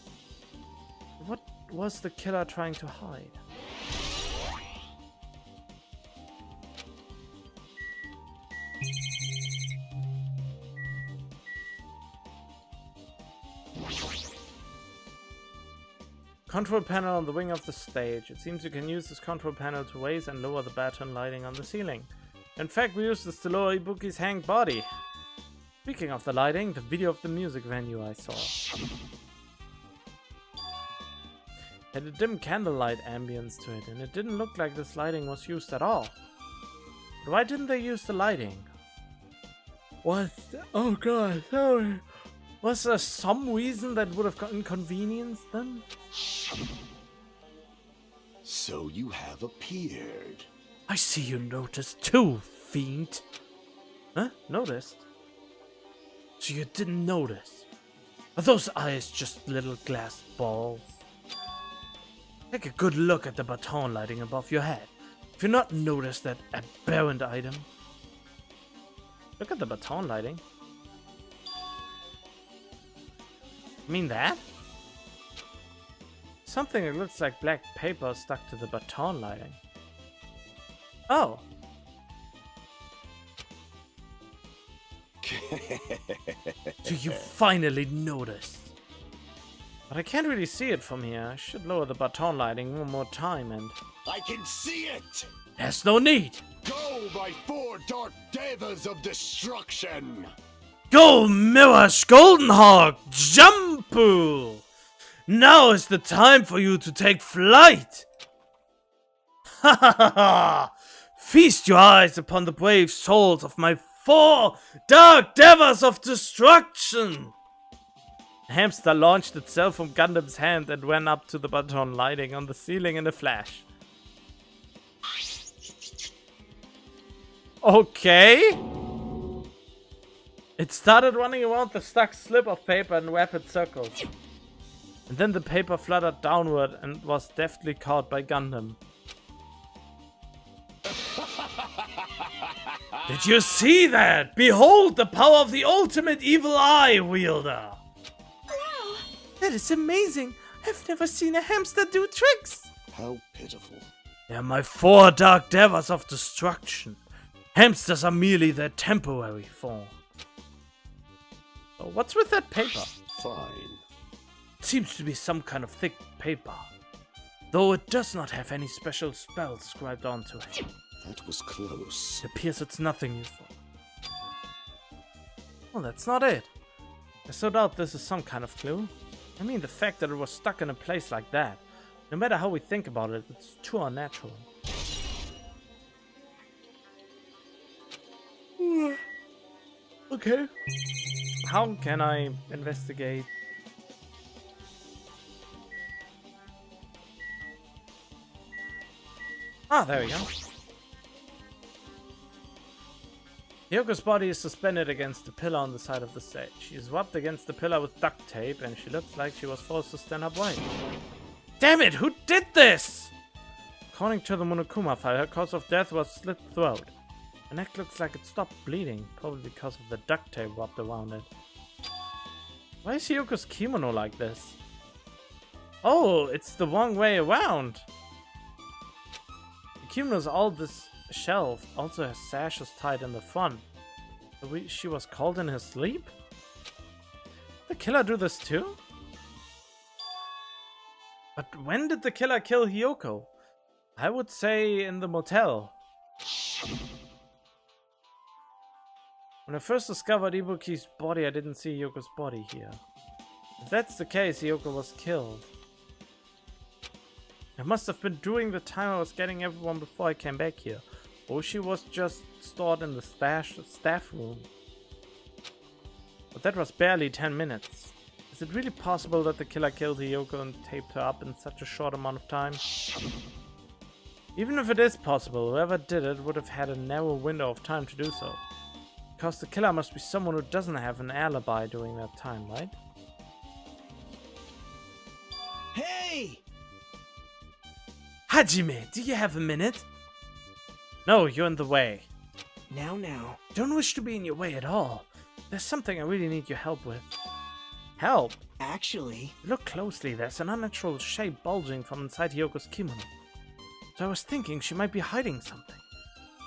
What was the killer trying to hide? Control panel on the wing of the stage. It seems you can use this control panel to raise and lower the baton lighting on the ceiling. In fact, we used this to lower Ibuki's hanged body. Speaking of the lighting, the video of the music venue I saw had a dim candlelight ambience to it, and it didn't look like this lighting was used at all. But why didn't they use the lighting? Oh god, sorry. Was there some reason that would have inconvenienced them? So you have appeared. I see you noticed too, fiend. Huh? Noticed? So you didn't notice. Are those eyes just little glass balls? Take a good look at the baton lighting above your head. Have you not noticed that aberrant item? Look at the baton lighting. You mean that? Something that looks like black paper stuck to the baton lighting. Oh. Do you finally notice? But I can't really see it from here. I should lower the baton lighting one more time and... I can see it! There's no need! Go, my 4 dark devas of destruction! Go, Mirror's Golden Hawk! Jumpu! Now is the time for you to take flight! Ha ha ha ha! Feast your eyes upon the brave souls of my 4 dark devas of destruction! The hamster launched itself from Gundam's hand and ran up to the baton lighting on the ceiling in a flash. Okay. It started running around the stuck slip of paper in rapid circles. And then the paper fluttered downward and was deftly caught by Gundam. Did you see that? Behold the power of the ultimate evil eye wielder! Wow! That is amazing! I've never seen a hamster do tricks! How pitiful. They're my 4 dark devas of destruction. Hamsters are merely their temporary form. So what's with that paper? Fine. It seems to be some kind of thick paper, though it does not have any special spells scribed onto it. That was close. It appears it's nothing useful. Well, that's not it. I so doubt this is some kind of clue. I mean, the fact that it was stuck in a place like that, no matter how we think about it, it's too unnatural. Okay. How can I investigate? Ah, there we go. Yoko's body is suspended against the pillar on the side of the stage. She is rubbed against the pillar with duct tape and she looks like she was forced to stand upright. Damn it, who did this? According to the Monokuma file, her cause of death was slit throat. Her neck looks like it stopped bleeding, probably because of the duct tape rubbed around it. Why is Yoko's kimono like this? Oh, it's the wrong way around. The kimono is all disheveled, also her sash is tied in the front. So she was called in her sleep? Did the killer do this too? But when did the killer kill Hiyoko? I would say in the motel. When I first discovered Ibuki's body, I didn't see Hiyoko's body here. If that's the case, Hiyoko was killed. It must have been during the time I was getting everyone before I came back here. Or she was just stored in the staff room. But that was barely 10 minutes. Is it really possible that the killer killed Hiyoko and taped her up in such a short amount of time? Even if it is possible, whoever did it would have had a narrow window of time to do so. Because the killer must be someone who doesn't have an alibi during that time, right? Hey! Hajime, do you have a minute? No, you're in the way. Now. Don't wish to be in your way at all. There's something I really need your help with. Help? Actually, Look closely, there's an unnatural shape bulging from inside Hyoko's kimono. So I was thinking she might be hiding something.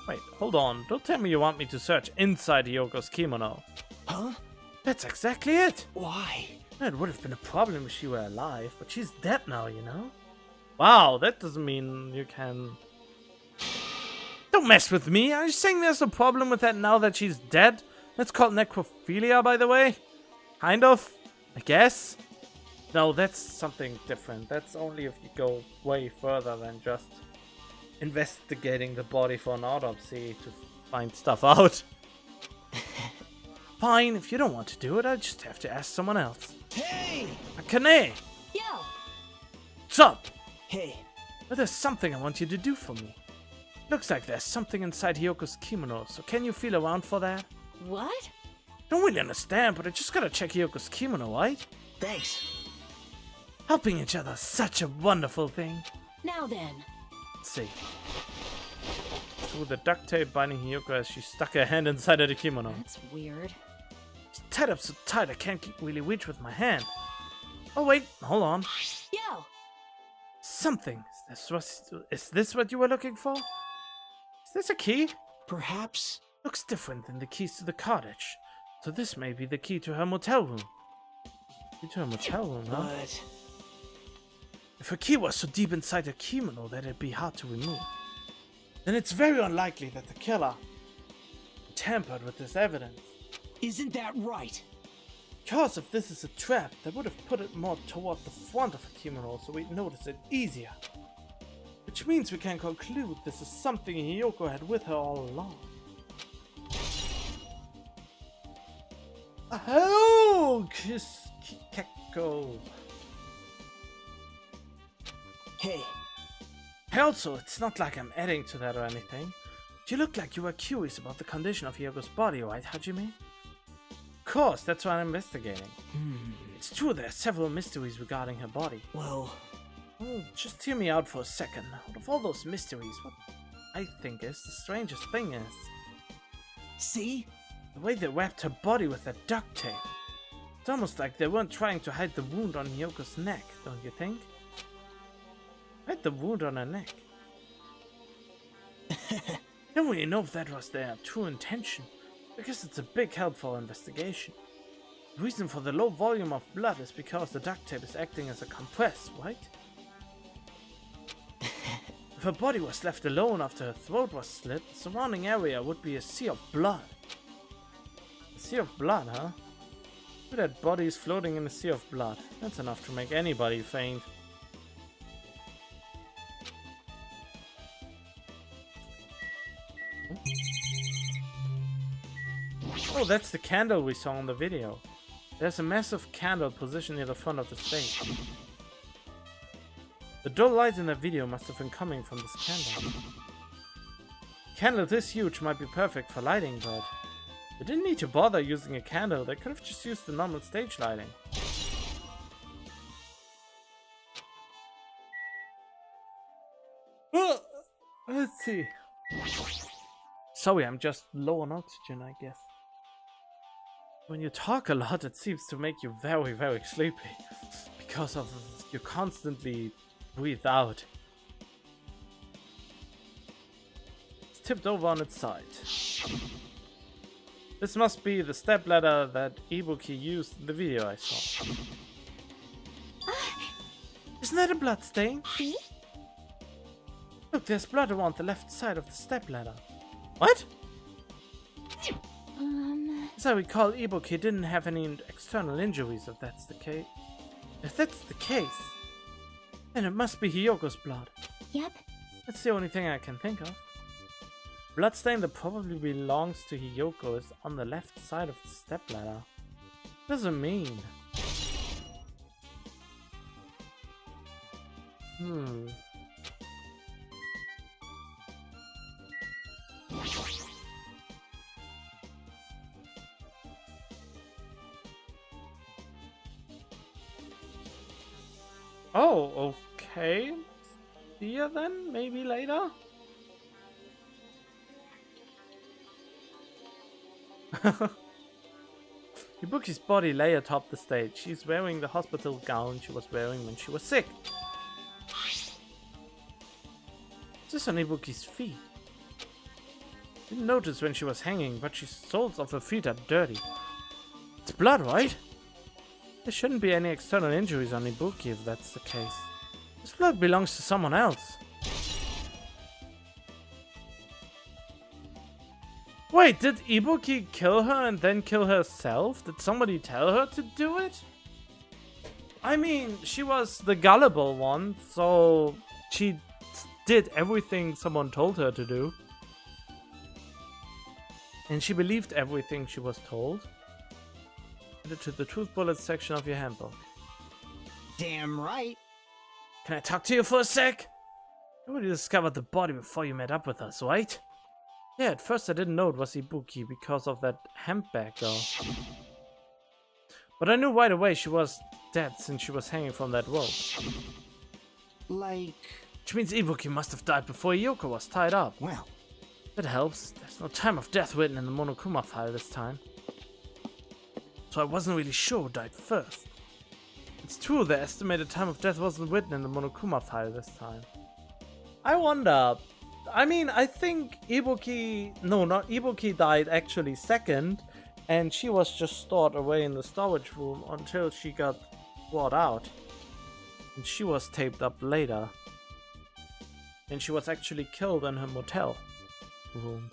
Wait, hold on. Don't tell me you want me to search inside Hyoko's kimono. huh? That's exactly it. Why? It would have been a problem if she were alive, but she's dead now, you know? Wow, that doesn't mean you can... Don't mess with me. Are you saying there's a problem with that now that she's dead? That's called necrophilia, by the way. Kind of, I guess. No, that's something different. That's only if you go way further than just investigating the body for an autopsy to find stuff out. Fine, if you don't want to do it, I just have to ask someone else. Hey! Akane! Yo! What's up? Hey, Well, there's something I want you to do for me. Looks like there's something inside Hyoko's kimono, so can you feel around for that? What? Don't really understand, but I just gotta check Hyoko's kimono, right? Thanks. Helping each other is such a wonderful thing. Now then. Let's see. Through the duct tape binding Hiyoko as she stuck her hand inside of the kimono. That's weird. It's tied up so tight I can't really reach with my hand. Oh wait, hold on. Yo! Something. Is this what you were looking for? Is this a key? Perhaps. Looks different than the keys to the cottage. So this may be the key to her motel room. Key to her motel room, huh? But If her key was so deep inside her kimono that it'd be hard to remove, then it's very unlikely that the killer tampered with this evidence. isn't that right? Because if this is a trap, they would have put it more toward the front of her kimono so we'd notice it easier. Which means we can conclude this is something Hiyoko had with her all along. Oh, Keko. Hey, Also, it's not like I'm adding to that or anything. You look like you were curious about the condition of Hiyoko's body, right, Hajime? Of course, that's why I'm investigating. It's true there are several mysteries regarding her body. well, Oh, just hear me out for a second. Out of all those mysteries, what I think is the strangest thing is see? the way they wrapped her body with that duct tape. It's almost like they weren't trying to hide the wound on Hiyoko's neck, don't you think? Hide the wound on her neck. Don't really know if that was their true intention, because it's a big help for our investigation. The reason for the low volume of blood is because the duct tape is acting as a compress, right? If her body was left alone after her throat was slit, the surrounding area would be a sea of blood. A sea of blood, huh? Look at that bodies floating in a sea of blood. That's enough to make anybody faint. Oh, that's the candle we saw in the video. There's a massive candle positioned near the front of the stage. The dull light in the video must have been coming from this candle. A candle this huge might be perfect for lighting, but they didn't need to bother using a candle. They could have just used the normal stage lighting. Let's see. Sorry, I'm just low on oxygen, I guess. When you talk a lot, it seems to make you very, very sleepy. Because of you constantly breathe out. It's tipped over on its side. This must be the stepladder that Ibuki used in the video I saw. Isn't that a blood stain? See? Look, there's blood around the left side of the stepladder. What? As I recall, Ibuki didn't have any external injuries, if that's the case. If that's the case, then it must be Hiyoko's blood. Yep. That's the only thing I can think of. Bloodstain that probably belongs to Hiyoko is on the left side of the stepladder. What does it mean? Oh, okay. See ya then, maybe later? Ibuki's body lay atop the stage. She's wearing the hospital gown she was wearing when she was sick. What's this on Ibuki's feet? Didn't notice when she was hanging, but the soles of her feet are dirty. It's blood, right? There shouldn't be any external injuries on Ibuki if that's the case. This blood belongs to someone else. Wait, did Ibuki kill her and then kill herself? Did somebody tell her to do it? I mean, she was the gullible one, so she did everything someone told her to do. And she believed everything she was told. Add it to the truth bullets section of your handbook. Damn right. Can I talk to you for a sec? You already discovered the body before you met up with us, right? Yeah, at first I didn't know it was Ibuki because of that hemp bag though. But I knew right away she was dead since she was hanging from that rope. Like, Which means Ibuki must have died before Yoko was tied up. well, That helps. There's no time of death written in the Monokuma file this time. So I wasn't really sure who died first. It's true, the estimated time of death wasn't written in the Monokuma file this time. I wonder. I mean, I think Ibuki... No, not Ibuki died actually second. And she was just stored away in the storage room until she got brought out. And she was taped up later. And she was actually killed in her motel room.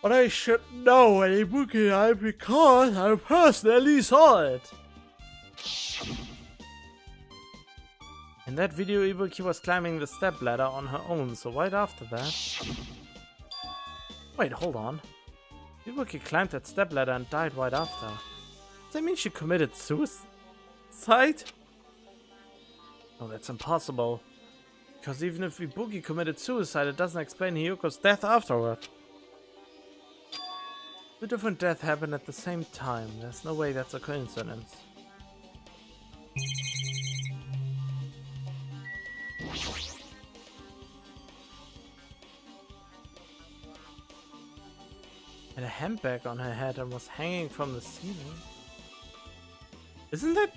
But I should know when Ibuki died because I personally saw it. In that video, Ibuki was climbing the step ladder on her own, so right after that... Wait, hold on. Ibuki climbed that step ladder and died right after. Does that mean she committed suicide? No, that's impossible. Because even if Ibuki committed suicide, it doesn't explain Hiyoko's death afterward. Two different deaths happened at the same time. There's no way that's a coincidence. Had a handbag on her head and was hanging from the ceiling. Isn't that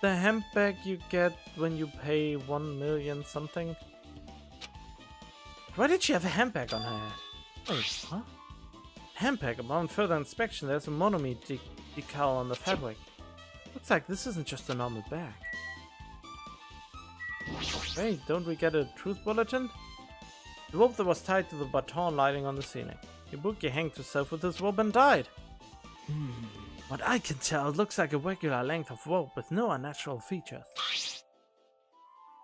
the handbag you get when you pay 1 million something? Why did she have a handbag on her head? Wait, huh? Handbag. Upon further inspection, there's a Monomi decal on the fabric. Looks like this isn't just a normal bag. Hey, don't we get a truth bulletin? The rope that was tied to the baton lighting on the ceiling. Ibuki hanged herself with this rope and died. What I can tell, it looks like a regular length of rope with no unnatural features.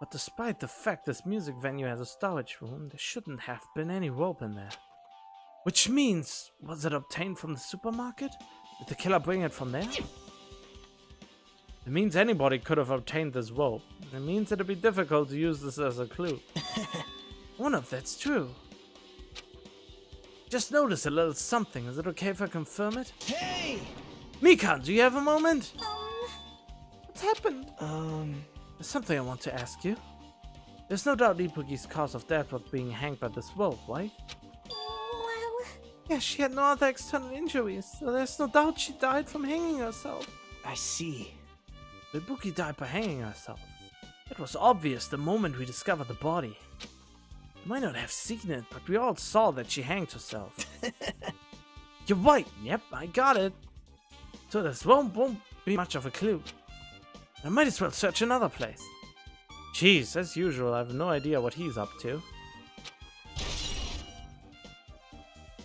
But despite the fact this music venue has a storage room, there shouldn't have been any rope in there. Which means, was it obtained from the supermarket? Did the killer bring it from there? It means anybody could have obtained this rope. It means it'd be difficult to use this as a clue. I wonder if that's true. Just noticed a little something. Is it okay if I confirm it? hey! Mikan, do you have a moment? What's happened? There's something I want to ask you. There's no doubt Ibuki's cause of death was being hanged by this rope, right? Well, Yeah, she had no other external injuries, so there's no doubt she died from hanging herself. I see. Ibuki died by hanging herself. It was obvious the moment we discovered the body. You might not have seen it, but we all saw that she hanged herself. You're right, yep, I got it. So this won't be much of a clue. I might as well search another place. Jeez, as usual, I have no idea what he's up to.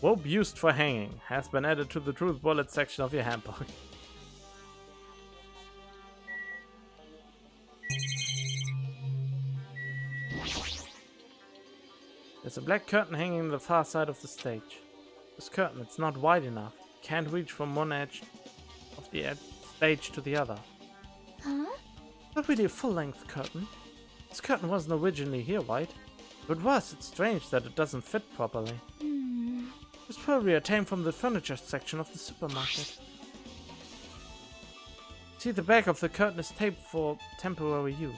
Rope used for hanging has been added to the truth bullet section of your handbook. There's a black curtain hanging on the far side of the stage. This curtain, it's not wide enough. Can't reach from one edge of the stage to the other. huh? Not really a full-length curtain. This curtain wasn't originally here, right? If it was, it's strange that it doesn't fit properly. It was probably obtained from the furniture section of the supermarket. See, the back of the curtain is taped for temporary use.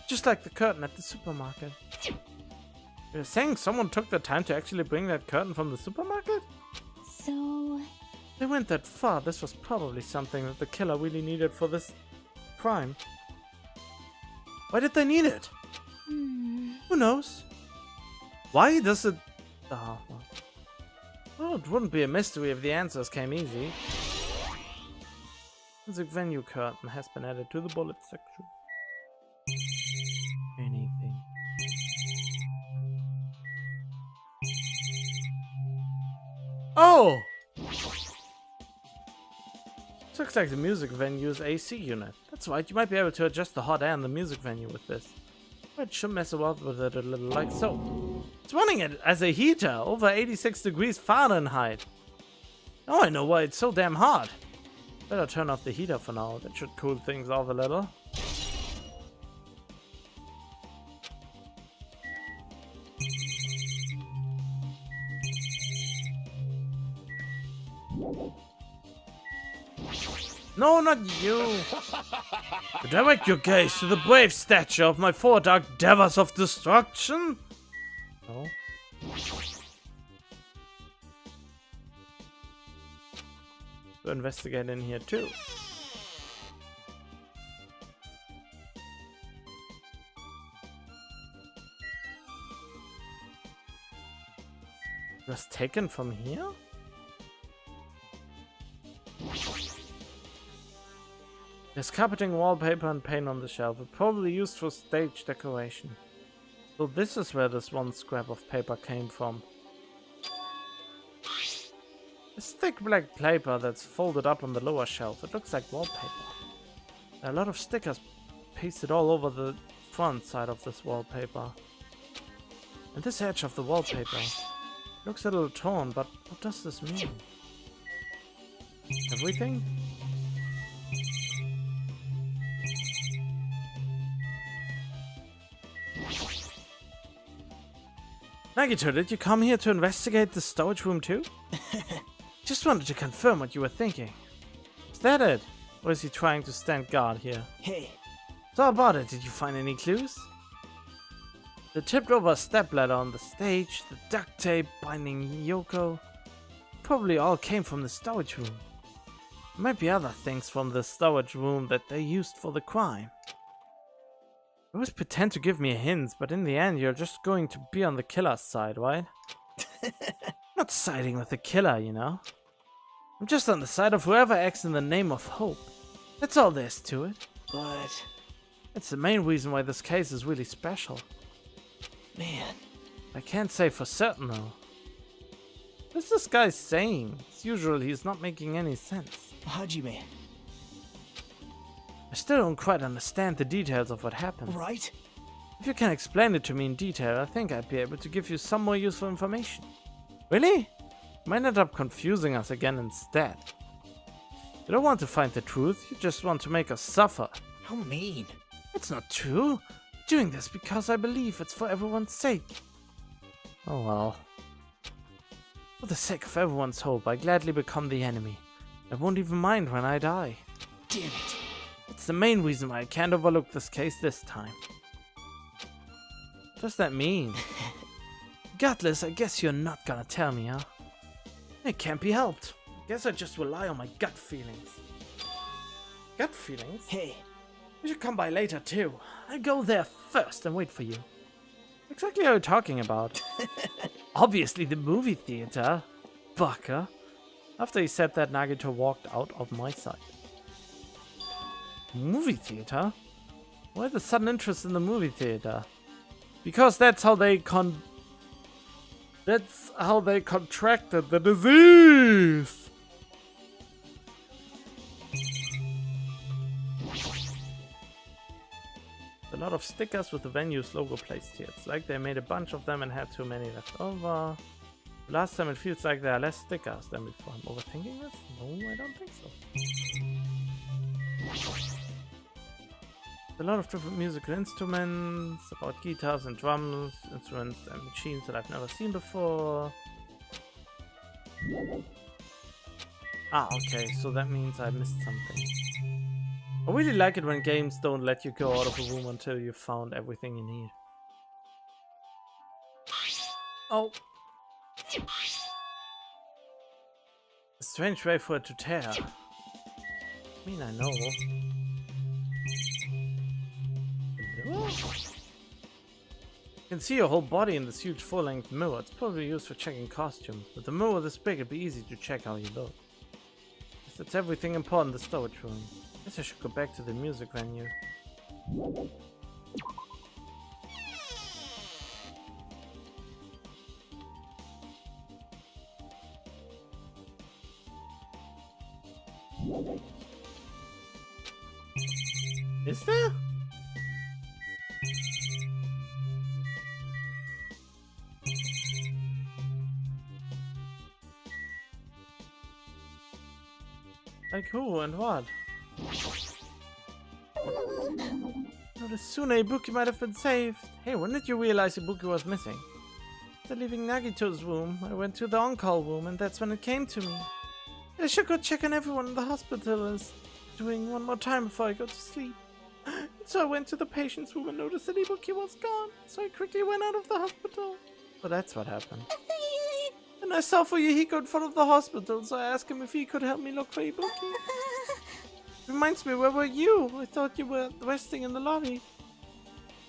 Just like the curtain at the supermarket. You're saying someone took the time to actually bring that curtain from the supermarket? So, They went that far. This was probably something that the killer really needed for this crime. Why did they need it? Who knows? Why does it... Oh, well, it wouldn't be a mystery if the answers came easy. Music venue curtain has been added to the bullet section. Anything. Oh! This looks like the music venue's AC unit. That's right, you might be able to adjust the hot air in the music venue with this. But should mess around with it a little like so. It's running it as a heater, over 86 degrees Fahrenheit. Now I know why it's so damn hot. Better turn off the heater for now, that should cool things off a little. No, not you! Direct your gaze to the brave statue of my four dark devils of destruction? No. To investigate in here too. It was taken from here? There's carpeting, wallpaper, and paint on the shelf. It probably used for stage decoration. So this is where this one scrap of paper came from. This thick black paper that's folded up on the lower shelf. It looks like wallpaper. There are a lot of stickers pasted all over the front side of this wallpaper. And this edge of the wallpaper looks a little torn, but what does this mean? Everything? Nagito, did you come here to investigate the storage room too? Just wanted to confirm what you were thinking. Is that it? Or is he trying to stand guard here? Hey, So about it, did you find any clues? The tipped over stepladder on the stage, the duct tape binding Yoko, probably all came from the storage room. There might be other things from the storage room that they used for the crime. You always pretend to give me hints, but in the end you're just going to be on the killer's side, right? Not siding with the killer, you know? I'm just on the side of whoever acts in the name of hope. That's all there is to it. but It's the main reason why this case is really special. man, I can't say for certain though. What's this guy saying? As usual, he's not making any sense. Hajime, I still don't quite understand the details of what happened. right? If you can explain it to me in detail, I think I'd be able to give you some more useful information. Really? You might end up confusing us again instead. You don't want to find the truth, you just want to make us suffer. How mean. It's not true. I'm doing this because I believe it's for everyone's sake. Oh well. For the sake of everyone's hope, I gladly become the enemy. I won't even mind when I die. Damn it. It's the main reason why I can't overlook this case this time. What does that mean? Gutless, I guess you're not gonna tell me, huh? It can't be helped. Guess I just rely on my gut feelings. Gut feelings? Hey, You should come by later too. I'll go there first and wait for you. Exactly what are you talking about? Obviously the movie theater. Bucker. After he said that, Nagito walked out of my sight. Movie theater? Why the sudden interest in the movie theater? Because that's how they contracted the disease. A lot of stickers with the venue's logo placed here. It's like they made a bunch of them and had too many left over. Last time it feels like there are less stickers than before. I'm overthinking this? No, I don't think so. A lot of different musical instruments, about guitars and drums, instruments and machines that I've never seen before. Ah, okay, so that means I missed something. I really like it when games don't let you go out of a room until you've found everything you need. Oh. A strange way for it to tear. I mean, I know. You can see your whole body in this huge full-length mirror. It's probably used for checking costumes. With a mirror this big, it'd be easy to check how you look. Guess that's everything important in the storage room. Guess I should go back to the music venue. Is there? Like who and what? Not as soon Ibuki might have been saved. Hey, when did you realize Ibuki was missing? After leaving Nagito's room, I went to the on-call room and that's when it came to me. I should go check on everyone in the hospital doing one more time before I go to sleep. So I went to the patient's room and noticed that Ibuki was gone. So I quickly went out of the hospital. So that's what happened. And I saw Fuyuhiko in front of the hospital, so I asked him if he could help me look for Ibuki. Reminds me, where were you? I thought you were resting in the lobby.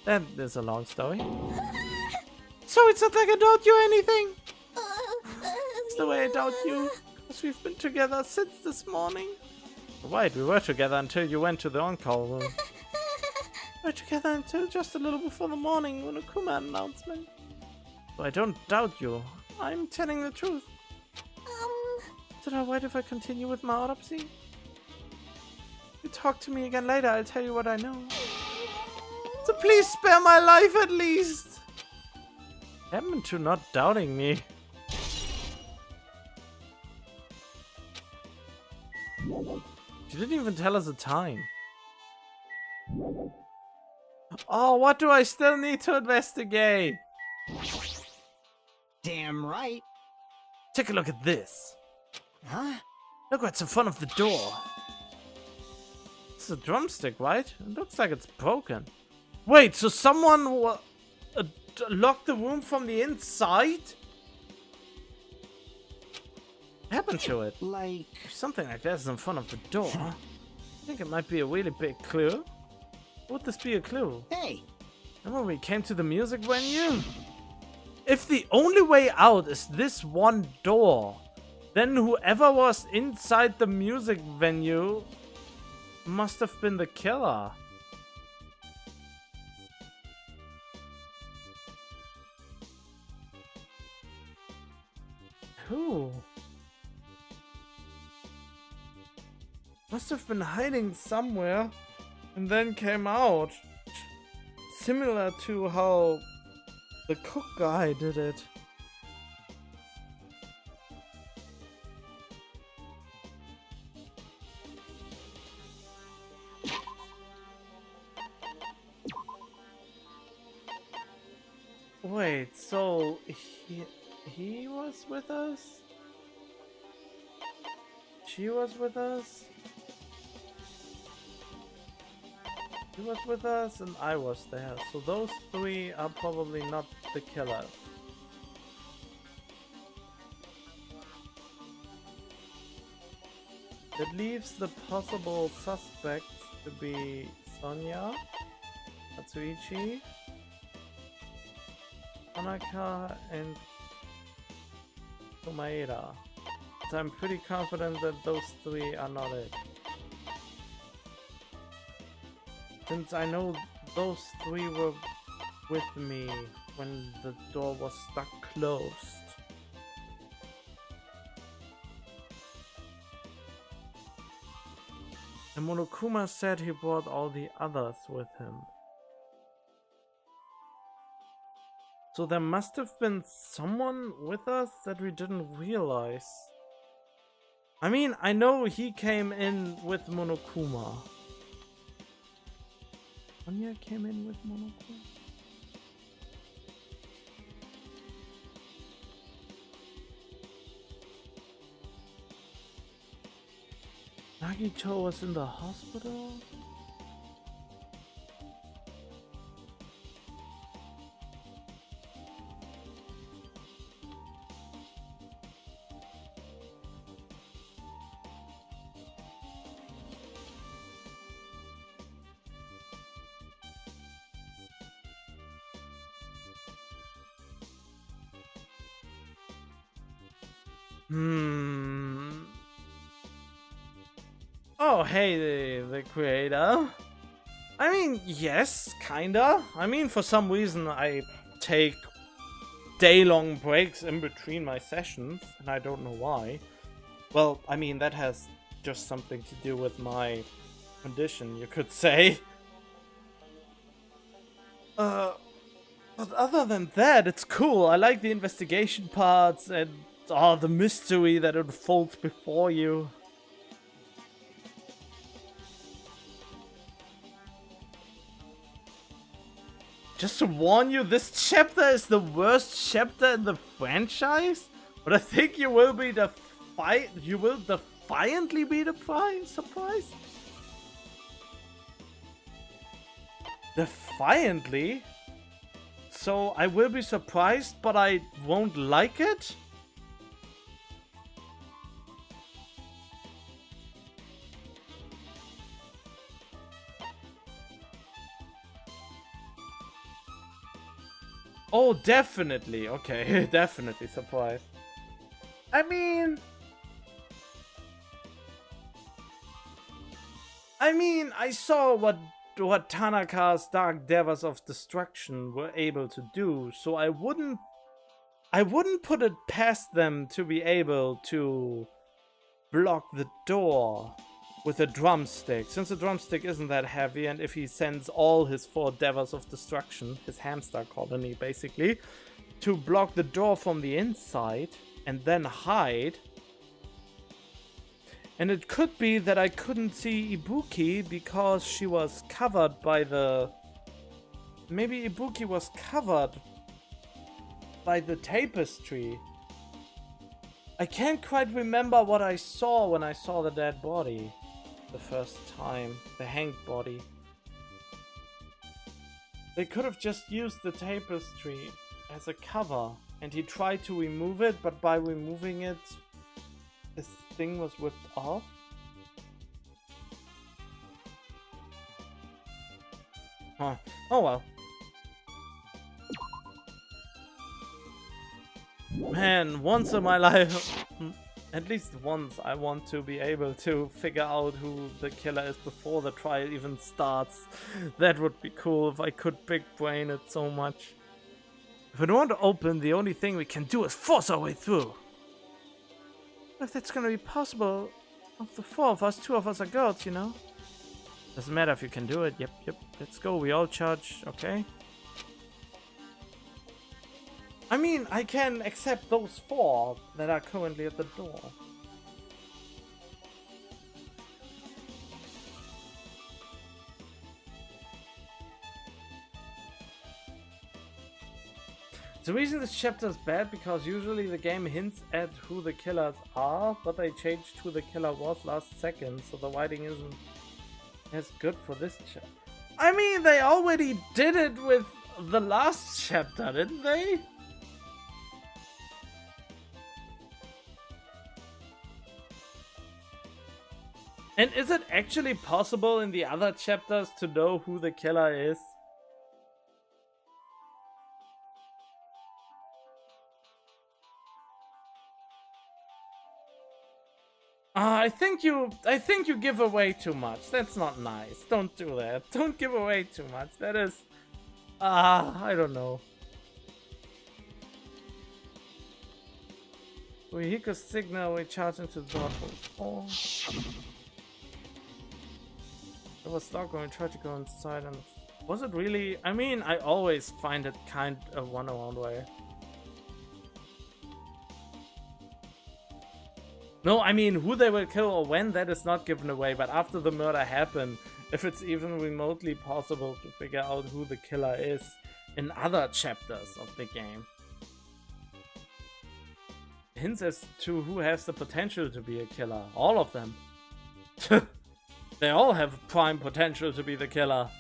That is a long story. So it's not like I doubt you or anything. It's the way I doubt you. Because we've been together since this morning. Right, we were together until you went to the on-call room. We were together until just a little before the morning Monokuma announcement. So I don't doubt you. I'm telling the truth. Is it alright if I continue with my autopsy? If you talk to me again later, I'll tell you what I know. So please spare my life at least. Happened to not doubting me. She didn't even tell us the time. Oh, what do I still need to investigate? Damn right. Take a look at this. Huh? Look what's in front of the door. It's a drumstick, right? It looks like it's broken. Wait, so someone locked the room from the inside? What happened to it? Like... Something like that is in front of the door. I think it might be a really big clue. Would this be a clue? Hey! Remember when we came to the music venue? If the only way out is this one door, then whoever was inside the music venue must have been the killer. Who? Must have been hiding somewhere and then came out. Similar to how the cook guy did it. Wait, so he was with us? She was with us? He was with us and I was there. So those three are probably not the killers. It leaves the possible suspects to be Sonia, Katsuichi, Tanaka, and Tomaeda. So I'm pretty confident that those three are not it. Since I know those three were with me when the door was stuck closed. And Monokuma said he brought all the others with him. So there must have been someone with us that we didn't realize. I mean, I know he came in with Monokuma. Sonia came in with Monokuma. Nagito was in the hospital? Oh, hey, the creator. I mean, yes, kinda. I mean, for some reason I take day-long breaks in between my sessions, and I don't know why. Well, I mean, that has just something to do with my condition, you could say. But other than that, it's cool. I like the investigation parts and the mystery that unfolds before you. Just to warn you, this chapter is the worst chapter in the franchise, but I think you will be defiantly be surprised. Defiantly? So I will be surprised, but I won't like it? Oh, definitely. Okay, definitely surprised. I mean, I saw what Tanaka's Dark Devas of Destruction were able to do, so I wouldn't put it past them to be able to block the door with a drumstick, since the drumstick isn't that heavy, and if he sends all his 4 Devas of Destruction, his hamster colony basically, to block the door from the inside and then hide. And it could be that I couldn't see Ibuki because she was covered by the... Maybe Ibuki was covered by the tapestry. I can't quite remember what I saw when I saw the dead body the first time. The hanged body. They could have just used the tapestry as a cover, and he tried to remove it, but by removing it, his thing was whipped off. Huh. Oh well. Man, once in my life, at least once, I want to be able to figure out who the killer is before the trial even starts. That would be cool if I could big brain it so much. If we don't want to open, the only thing we can do is force our way through. If that's gonna be possible, of the 4 of us, 2 of us are girls, you know? Doesn't matter if you can do it. Yep, let's go. We all charge, okay? I mean, I can accept those 4 that are currently at the door. The reason this chapter is bad because usually the game hints at who the killers are, but they changed who the killer was last second, so the writing isn't as good for this chapter. I mean, they already did it with the last chapter, didn't they? And is it actually possible in the other chapters to know who the killer is? I think you give away too much. That's not nice. Don't do that. Don't give away too much. That is... I don't know. Uhiko's signal, we charge into the door. Oh. It was locked when we tried to go inside, and was it really? I mean, I always find it kind of one-around way. No, I mean, who they will kill or when, that is not given away, but after the murder happened, if it's even remotely possible to figure out who the killer is in other chapters of the game. Hints as to who has the potential to be a killer. All of them. They all have prime potential to be the killer.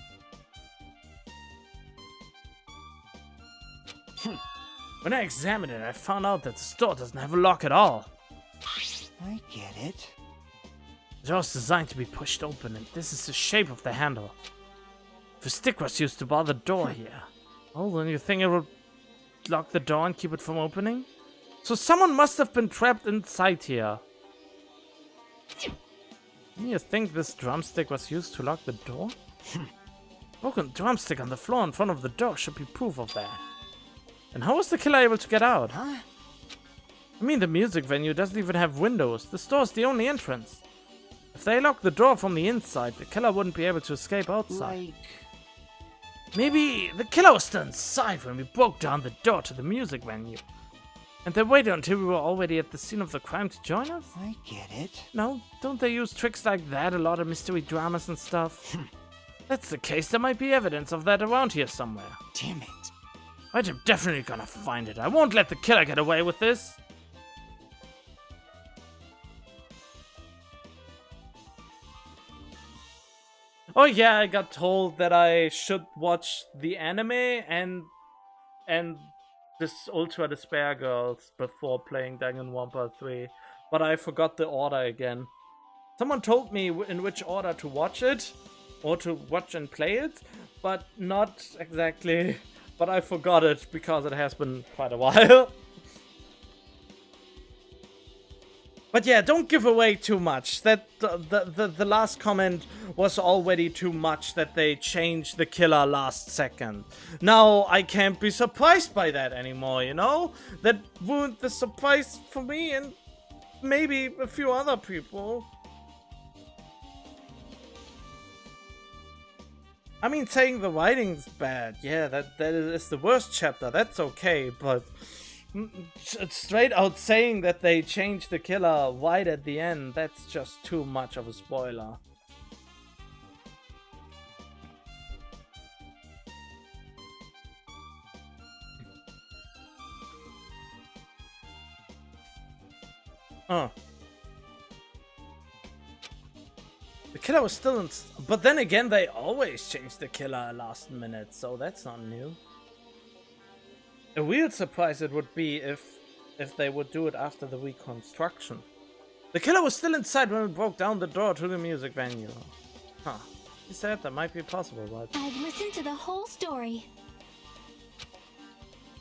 When I examined it, I found out that the store doesn't have a lock at all. I get it. The door is designed to be pushed open, and this is the shape of the handle. If a stick was used to bar the door here, well, then you think it would lock the door and keep it from opening? So someone must have been trapped inside here. You think this drumstick was used to lock the door? Broken drumstick on the floor in front of the door should be proof of that. And how was the killer able to get out? Huh? I mean, the music venue doesn't even have windows. The store's the only entrance. If they locked the door from the inside, the killer wouldn't be able to escape outside. Like... Maybe the killer was still inside when we broke down the door to the music venue. And they waited until we were already at the scene of the crime to join us? I get it. No, don't they use tricks like that a lot of mystery dramas and stuff? If that's the case, there might be evidence of that around here somewhere. Damn it. I'm definitely gonna find it. I won't let the killer get away with this. Oh yeah, I got told that I should watch the anime and this Ultra Despair Girls before playing Danganronpa 3, but I forgot the order again. Someone told me in which order to watch it, or to watch and play it, but not exactly. But I forgot it because it has been quite a while. But yeah, don't give away too much. That the last comment was already too much, that they changed the killer last second. Now I can't be surprised by that anymore, you know? That ruined the surprise for me and maybe a few other people. I mean, saying the writing's bad, yeah, that is the worst chapter, that's okay, but straight out saying that they changed the killer right at the end, that's just too much of a spoiler. Oh. The killer was still in... But then again, they always change the killer last minute, so that's not new. A real surprise it would be if they would do it after the reconstruction. The killer was still inside when we broke down the door to the music venue. Huh. He said that might be possible, but... I've listened to the whole story.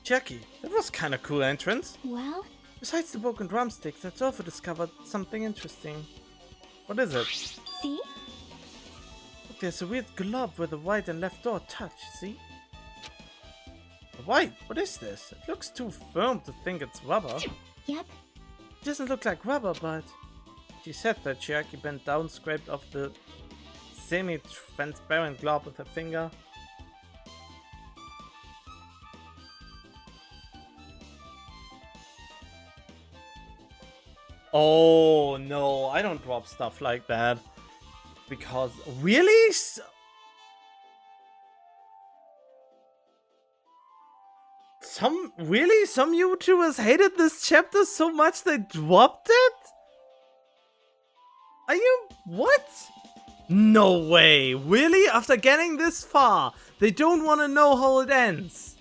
Jackie, that was kinda cool entrance. Well, Besides the broken drumsticks, I also discovered something interesting. What is it? see? Look, there's a weird glob where the right and left door touch, see? White? What is this? It looks too firm to think it's rubber. Yep. It doesn't look like rubber, but... She said that Chiaki bent down, scraped off the semi-transparent glob with her finger. Oh no, I don't drop stuff like that. Because... Really? Some YouTubers hated this chapter so much they dropped it? Are you... What? No way. Really? After getting this far, they don't want to know how it ends.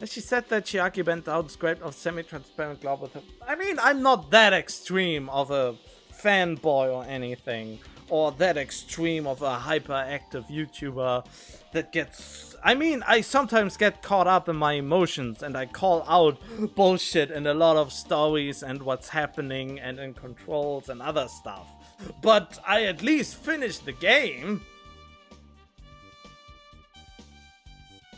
And she said that Chiaki bent out, scraped off semi-transparent glob with her... I mean, I'm not that extreme of a fanboy or anything. Or that extreme of a hyperactive YouTuber that gets... I mean, I sometimes get caught up in my emotions and I call out bullshit in a lot of stories and what's happening and in controls and other stuff. But I at least finished the game.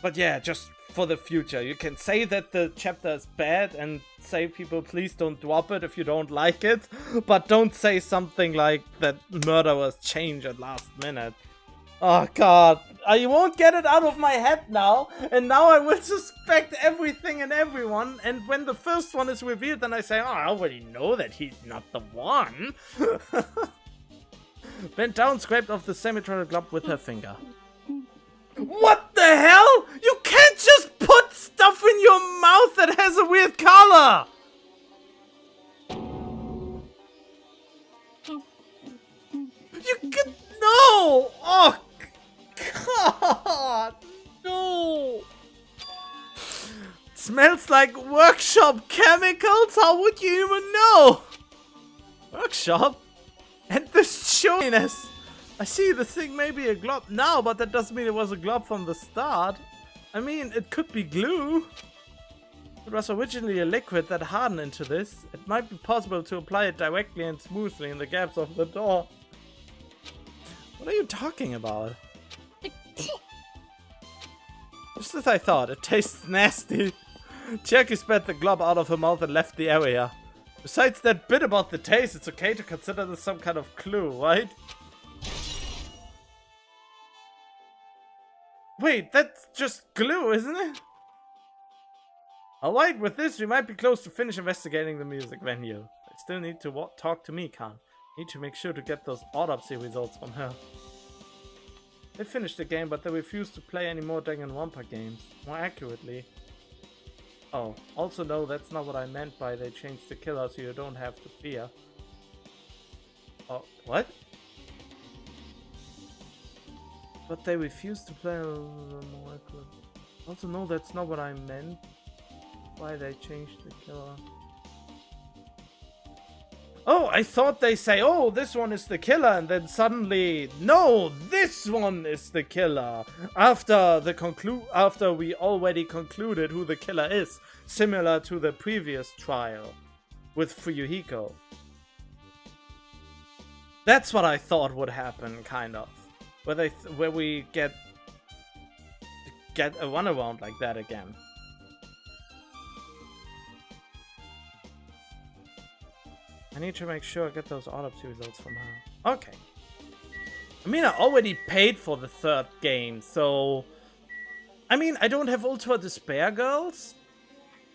But yeah, just for the future, you can say that the chapter is bad and say people please don't drop it if you don't like it, but don't say something like that murderers change at last minute. Oh god, I won't get it out of my head now, and now I will suspect everything and everyone, and when the first one is revealed then I say, oh, I already know that he's not the one. Bent down, scraped off the semi-transparent glob with her finger. What the hell? You can't just put stuff in your mouth that has a weird color! You can... No! Oh, God! No! It smells like workshop chemicals? How would you even know? Workshop? And this showiness! I see the thing may be a glob now, but that doesn't mean it was a glob from the start. I mean, it could be glue. It was originally a liquid that hardened into this. It might be possible to apply it directly and smoothly in the gaps of the door. What are you talking about? Just as I thought, it tastes nasty. Chiaki spat the glob out of her mouth and left the area. Besides that bit about the taste, it's okay to consider this some kind of clue, right? Wait, that's just glue, isn't it? Alright, with this we might be close to finish investigating the music venue. I still need to talk to Mikan. Need to make sure to get those autopsy results from her. They finished the game, but they refused to play any more Danganronpa games. More accurately. Oh, also no, that's not what I meant by they changed the killer so you don't have to fear. Oh, what? But they refuse to play more. Also, no, that's not what I meant. Why they changed the killer. Oh, I thought they say, oh, this one is the killer, and then suddenly, no, this one is the killer. After we already concluded who the killer is, similar to the previous trial with Fuyuhiko. That's what I thought would happen, kind of, where we get a runaround like that again. I need to make sure I get those autopsy results from her. Okay. I mean, I already paid for the third game, so... I mean, I don't have Ultra Despair Girls.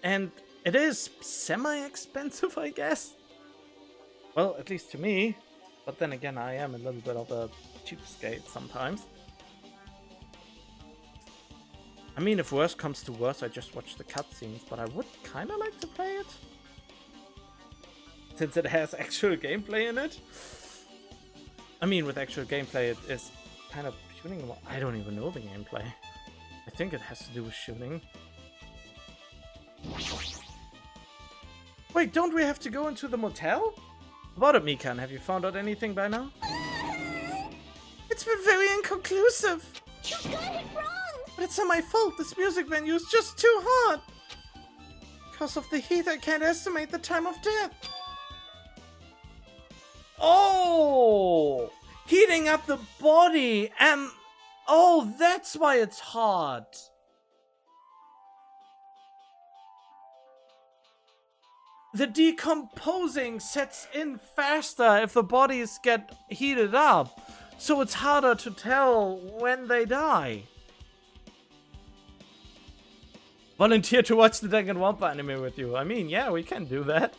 And it is semi-expensive, I guess. Well, at least to me. But then again, I am a little bit of a cheapskate sometimes. I mean, if worse comes to worse, I just watch the cutscenes, but I would kind of like to play it. Since it has actual gameplay in it. I mean, with actual gameplay, it is kind of shooting. I don't even know the gameplay. I think it has to do with shooting. Wait, don't we have to go into the motel? About it, Mikan, have you found out anything by now? It's been very inconclusive. You got it wrong! But it's not my fault. This music venue is just too hot. Because of the heat, I can't estimate the time of death. Oh! Heating up the body and... Oh, that's why it's hot. The decomposing sets in faster if the bodies get heated up. So it's harder to tell when they die. Volunteer to watch the Danganronpa anime with you. I mean, yeah, we can do that.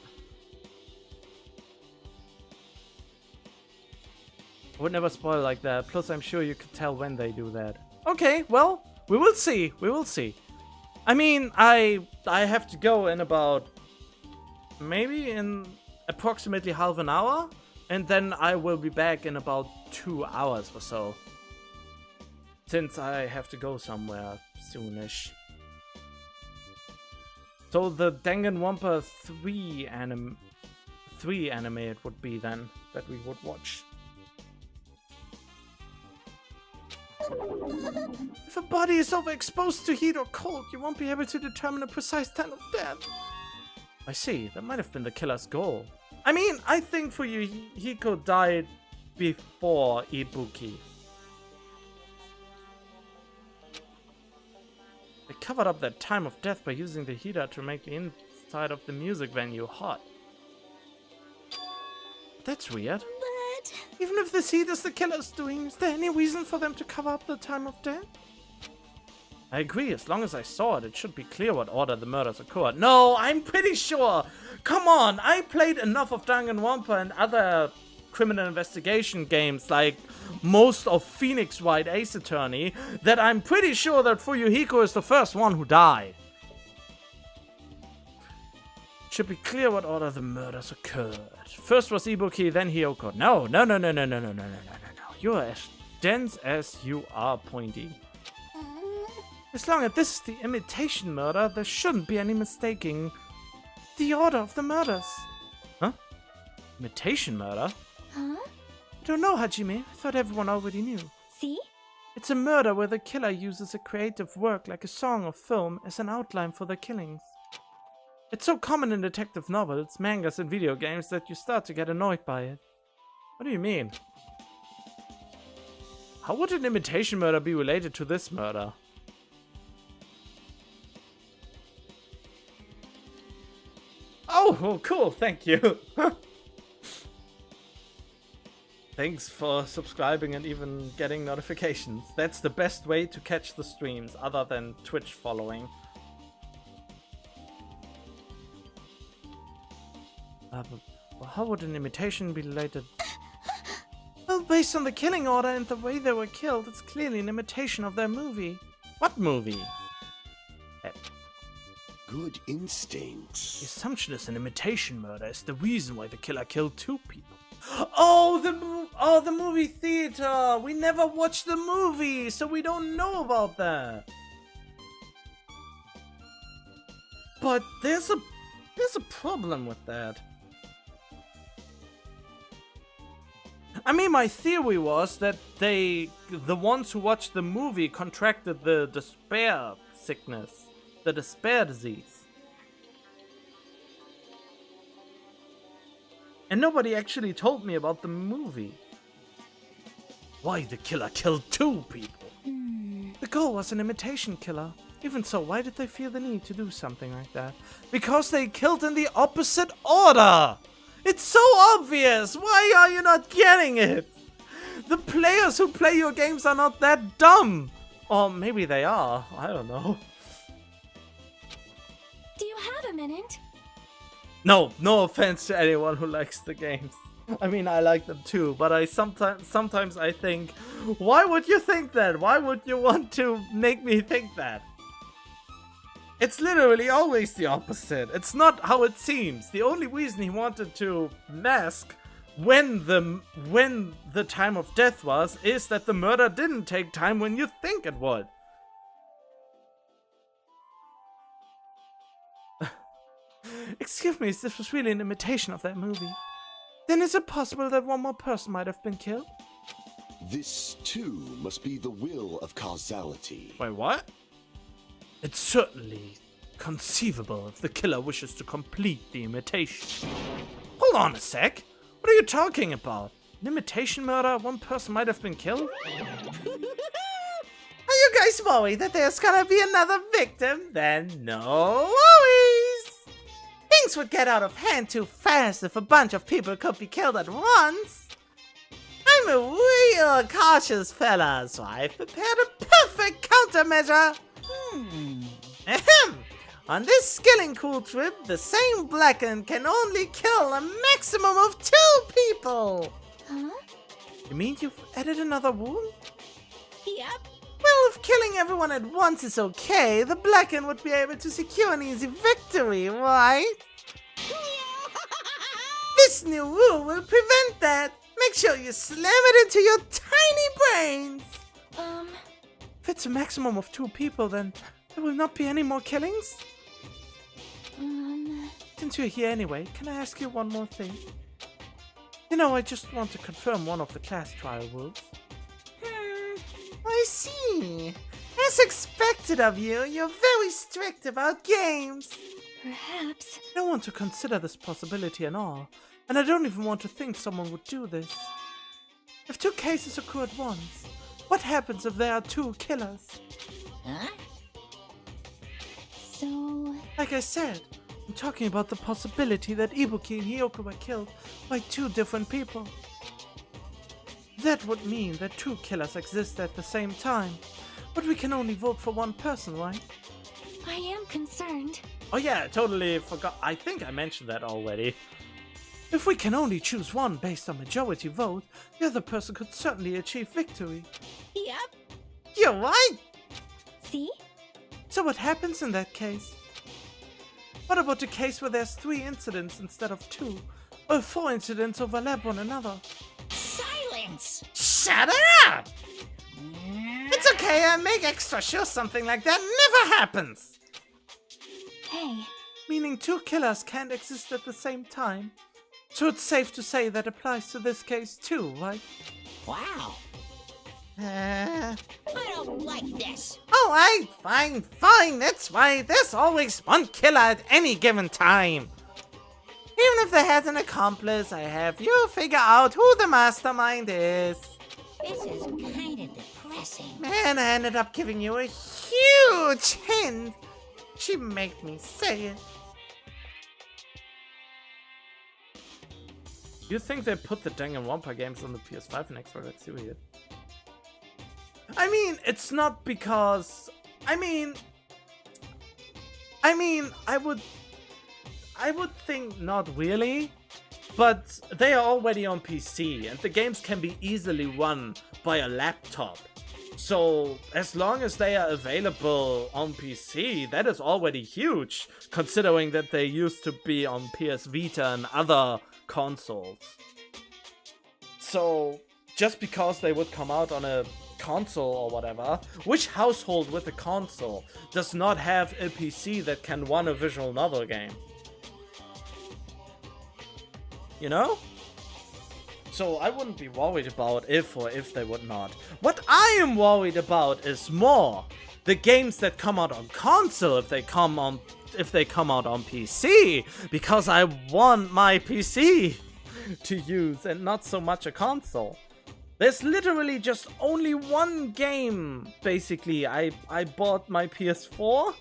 I would never spoil like that. Plus, I'm sure you could tell when they do that. Okay, well, we will see. We will see. I mean, I have to go in about... maybe in approximately half an hour. And then I will be back in about 2 hours or so. Since I have to go somewhere soonish. So the Danganronpa 3 anime it would be then that we would watch. If a body is overexposed to heat or cold, you won't be able to determine a precise time of death. I see, that might have been the killer's goal. I mean, I think Fuyuhiko died before Ibuki. They covered up that time of death by using the heater to make the inside of the music venue hot. That's weird. But... Even if this heat is the killer's doing, is there any reason for them to cover up the time of death? I agree, as long as I saw it, it should be clear what order the murders occurred. No, I'm pretty sure! Come on, I played enough of Danganronpa and other criminal investigation games, like most of Phoenix Wright Ace Attorney, that I'm pretty sure that Fuyuhiko is the first one who died. It should be clear what order the murders occurred. First was Ibuki, then Hyoko. No. You're as dense as you are pointy. As long as this is the imitation murder, there shouldn't be any mistaking the order of the murders. Huh? Imitation murder? Huh? I don't know, Hajime. I thought everyone already knew. See? It's a murder where the killer uses a creative work like a song or film as an outline for their killings. It's so common in detective novels, mangas, and video games that you start to get annoyed by it. What do you mean? How would an imitation murder be related to this murder? Oh, cool, thank you. Thanks for subscribing and even getting notifications. That's the best way to catch the streams, other than Twitch following. But how would an imitation be related? Well, based on the killing order and the way they were killed, it's clearly an imitation of their movie. What movie? Good The instincts. assumption is an imitation murder is the reason why the killer killed two people. Oh, the movie theater. We never watched the movie, so we don't know about that. But there's a problem with that. I mean, my theory was that the ones who watched the movie contracted the despair sickness, the despair disease. And nobody actually told me about the movie. Why the killer killed 2 people? The goal was an imitation killer. Even so, why did they feel the need to do something like that? Because they killed in the opposite order! It's so obvious! Why are you not getting it? The players who play your games are not that dumb! Or maybe they are, I don't know. Do you have a minute? No offense to anyone who likes the games. I mean, I like them too, but I sometimes I think, why would you think that? Why would you want to make me think that? It's literally always the opposite. It's not how it seems. The only reason he wanted to mask when the time of death was is that the murder didn't take time when you think it would. Excuse me, this was really an imitation of that movie. Then is it possible that one more person might have been killed? This, too, must be the will of causality. Wait, what? It's certainly conceivable if the killer wishes to complete the imitation. Hold on a sec. What are you talking about? An imitation murder? One person might have been killed? Are you guys worried that there's gonna be another victim? Then no worries! Things would get out of hand too fast if a bunch of people could be killed at once. I'm a real cautious fella, so I've prepared a perfect countermeasure. Ahem! On this skilling cool trip, the same Blackened can only kill a maximum of 2 people. Huh? You mean you've added another wound? Yep. Well, if killing everyone at once is okay, the Blackened would be able to secure an easy victory, right? This new rule will prevent that. Make sure you slam it into your tiny brains. If it's a maximum of 2 people, then there will not be any more killings? Since you're here anyway, can I ask you one more thing? You know, I just want to confirm one of the class trial rules. I see. As expected of you, you're very strict about games. Perhaps. I don't want to consider this possibility at all, and I don't even want to think someone would do this. If 2 cases occur at once, what happens if there are 2 killers? Huh? So... Like I said, I'm talking about the possibility that Ibuki and Hiyoko were killed by 2 different people. That would mean that 2 killers exist at the same time, but we can only vote for 1 person, right? I am concerned. Oh yeah, I totally forgot. I think I mentioned that already. If we can only choose 1 based on majority vote, the other person could certainly achieve victory. Yep. You're right! See? So what happens in that case? What about the case where there's 3 incidents instead of 2? Or 4 incidents overlap one another? Silence. Shut up! It's okay, I make extra sure something like that never happens! Hey, Meaning 2 killers can't exist at the same time. So it's safe to say that applies to this case too, right? Wow. Uh... I don't like this. Alright, fine, that's right. There's always 1 killer at any given time. Even if they had an accomplice, I have you figure out who the mastermind is. This is kind of depressing. Man, I ended up giving you a huge hint. She made me say it. You think they put the Danganronpa games on the PS5 and Xbox Series? I mean, it's not because... I would think not really, but they are already on PC and the games can be easily run by a laptop. So as long as they are available on PC, that is already huge, considering that they used to be on PS Vita and other consoles. So, just because they would come out on a console or whatever, which household with a console does not have a PC that can run a visual novel game? You know? So I wouldn't be worried about if they would not. What I am worried about is more the games that come out on console if they come out on PC, because I want my PC to use and not so much a console. There's literally just only one game, basically. I bought my PS4,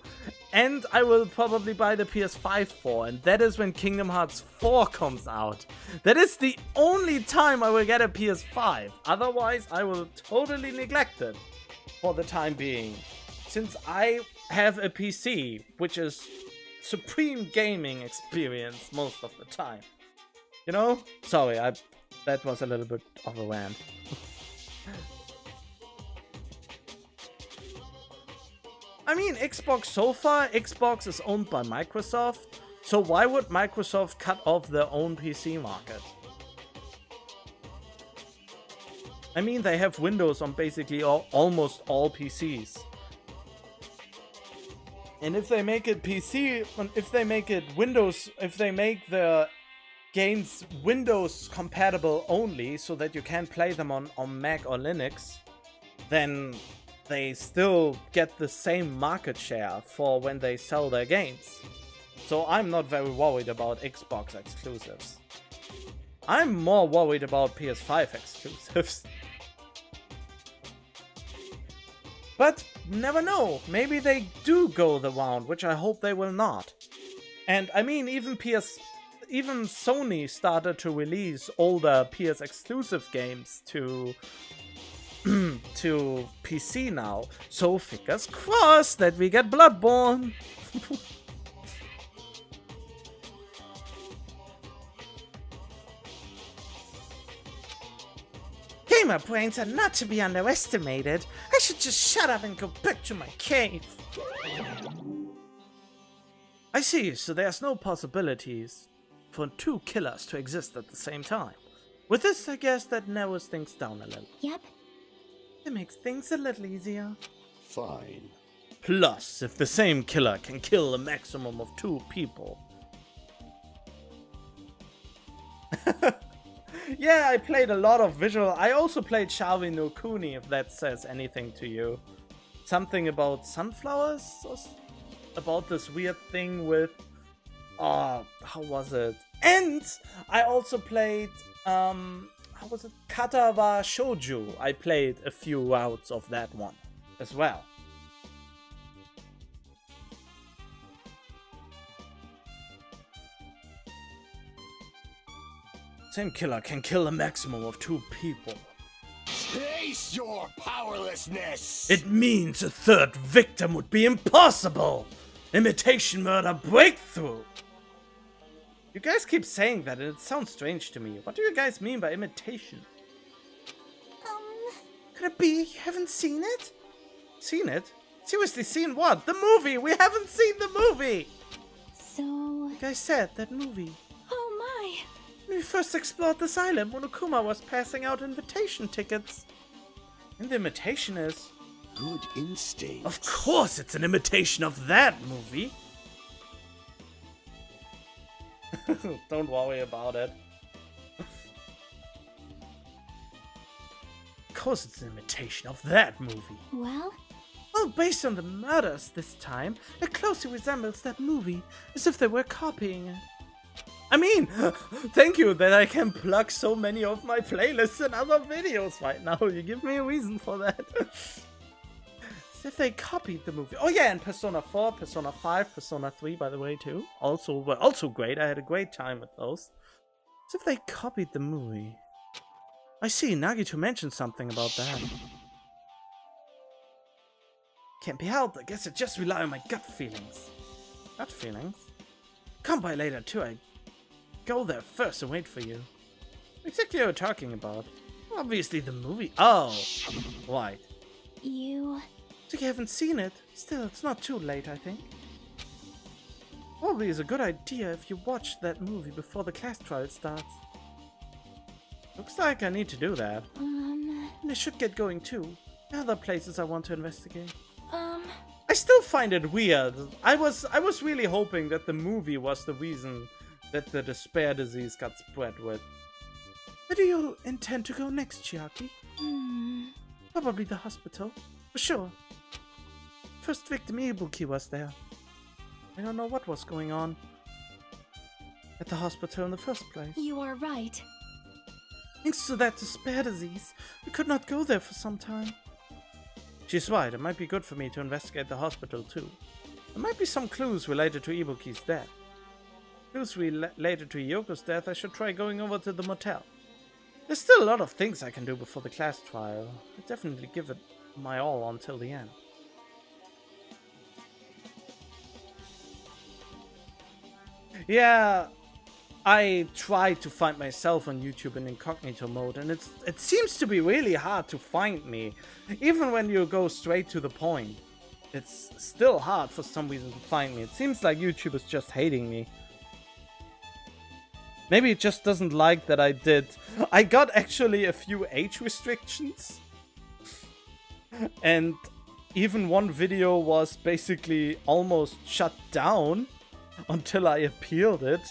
and I will probably buy the PS5 for, and that is when Kingdom Hearts 4 comes out. That is the only time I will get a PS5. Otherwise, I will totally neglect it for the time being. Since I have a PC, which is supreme gaming experience most of the time. You know? Sorry, that was a little bit of a rant. I mean, Xbox so far, Xbox is owned by Microsoft, so why would Microsoft cut off their own PC market? I mean, they have Windows on basically almost all PCs. And if they make it PC, if they make it Windows, if they make the games Windows compatible only so that you can play them on Mac or Linux, then they still get the same market share for when they sell their games. So I'm not very worried about Xbox exclusives. I'm more worried about PS5 exclusives. But never know, maybe they do go the round, which I hope they will not. And I mean, even Sony started to release older PS exclusive games to PC now. So fingers crossed that we get Bloodborne. Gamer brains are not to be underestimated. I should just shut up and go back to my cave. I see, so there's no possibilities for two killers to exist at the same time. With this, I guess that narrows things down a little. Yep. It makes things a little easier. Fine. Plus, if the same killer can kill a maximum of 2 people. Yeah, I played a lot of visual. I also played Shawi no Kuni, if that says anything to you. Something about sunflowers? Or about this weird thing with... how was it? And I also played... how was it? Kata wa Shouju. I played a few rounds of that one as well. Same killer can kill a maximum of 2 people. Taste your powerlessness! It means a third victim would be impossible! Imitation murder breakthrough! You guys keep saying that and it sounds strange to me. What do you guys mean by imitation? Could it be you haven't seen it? Seen it? Seriously, seen what? The movie! We haven't seen the movie! So... Like I said, that movie. Oh my! When we first explored this island, Monokuma was passing out invitation tickets. And the imitation is... Good instinct. Of course it's an imitation of that movie! Don't worry about it. Of course it's an imitation of that movie. Well? Well, based on the murders this time, it closely resembles that movie, as if they were copying it. I mean, thank you that I can plug so many of my playlists and other videos right now. You give me a reason for that. As if they copied the movie. Oh yeah, and Persona 4, Persona 5, Persona 3, by the way, too. Were also great. I had a great time with those. As if they copied the movie. I see, Nagito mentioned something about that. Can't be helped. I guess I just rely on my gut feelings. Gut feelings? Come by later, too. I go there first and wait for you. What exactly are you talking about? Obviously the movie. Oh, right. You... So you haven't seen it? Still, it's not too late, I think. Probably is a good idea if you watch that movie before the class trial starts. Looks like I need to do that. And I should get going too. There are other places I want to investigate. I still find it weird. I was really hoping that the movie was the reason that the despair disease got spread with. Where do you intend to go next, Chiaki? Probably the hospital. For sure. First victim Ibuki was there. I don't know what was going on at the hospital in the first place. You are right. Thanks to that despair disease, we could not go there for some time. She's right, it might be good for me to investigate the hospital too. There might be some clues related to Ibuki's death. Clues related to Yoko's death, I should try going over to the motel. There's still a lot of things I can do before the class trial. I'll definitely give it my all until the end. Yeah, I tried to find myself on YouTube in incognito mode, and it seems to be really hard to find me. Even when you go straight to the point, it's still hard for some reason to find me. It seems like YouTube is just hating me. Maybe it just doesn't like that I got actually a few age restrictions. And even one video was basically almost shut down until I appealed it.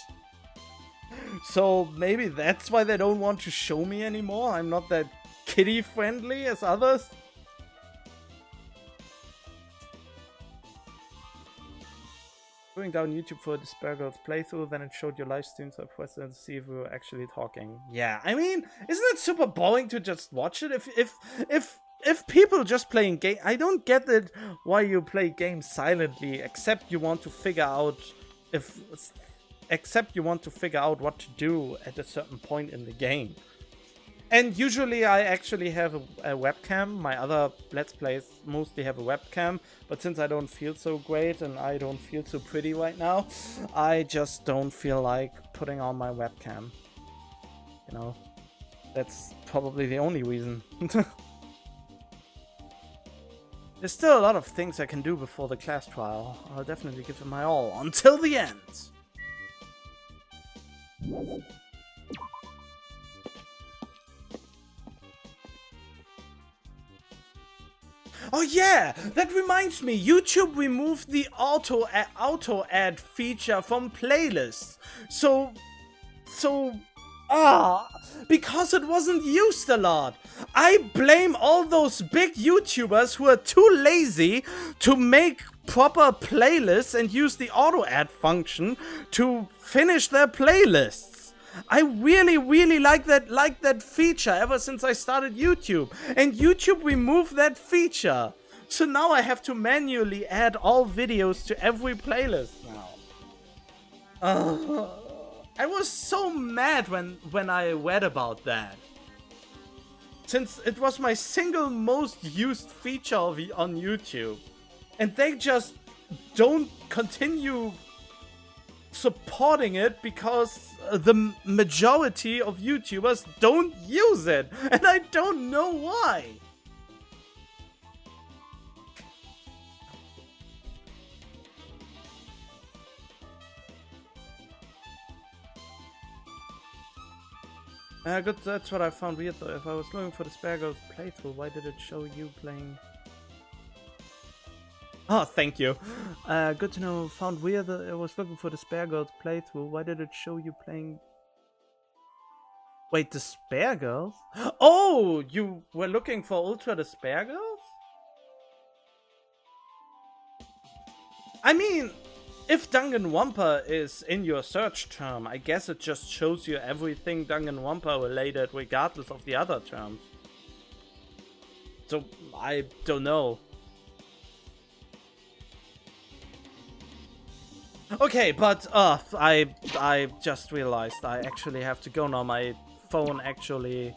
So maybe that's why they don't want to show me anymore. I'm not that kiddie friendly as others. Going down YouTube for a Despair Girls playthrough, then it showed your live stream, so I pressed it to see if we were actually talking. Yeah, I mean, isn't it super boring to just watch it? If people just playing game, I don't get it why you play games silently, except you want to figure out what to do at a certain point in the game. And usually I actually have a webcam. My other Let's Plays mostly have a webcam, but since I don't feel so great and I don't feel so pretty right now, I just don't feel like putting on my webcam. You know, that's probably the only reason. There's still a lot of things I can do before the class trial. I'll definitely give it my all until the end. Oh yeah, that reminds me, YouTube removed the auto ad feature from playlists. Because it wasn't used a lot. I blame all those big YouTubers who are too lazy to make proper playlists and use the auto ad function to finish their playlists. I really like that feature ever since I started YouTube, and YouTube removed that feature. So now I have to manually add all videos to every playlist now. I was so mad when I read about that, since it was my single most used feature on YouTube, and they just don't continue supporting it because the majority of YouTubers don't use it, and I don't know why. Good, that's what I found weird though. If I was looking for the Despair Girls playthrough, why did it show you playing? Oh, thank you. Good to know. Found weird that I was looking for the Despair Girls playthrough. Why did it show you playing? Wait, Despair Girls? Oh, you were looking for Ultra Despair Girls? I mean, if Danganronpa is in your search term, I guess it just shows you everything Danganronpa related regardless of the other terms. So, I don't know. Okay, but I just realized I actually have to go now. My phone actually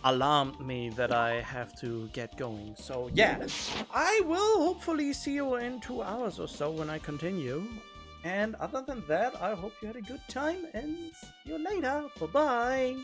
alarmed me that I have to get going. So yeah, I will hopefully see you in 2 hours or so when I continue. And other than that, I hope you had a good time and see you later. Bye bye.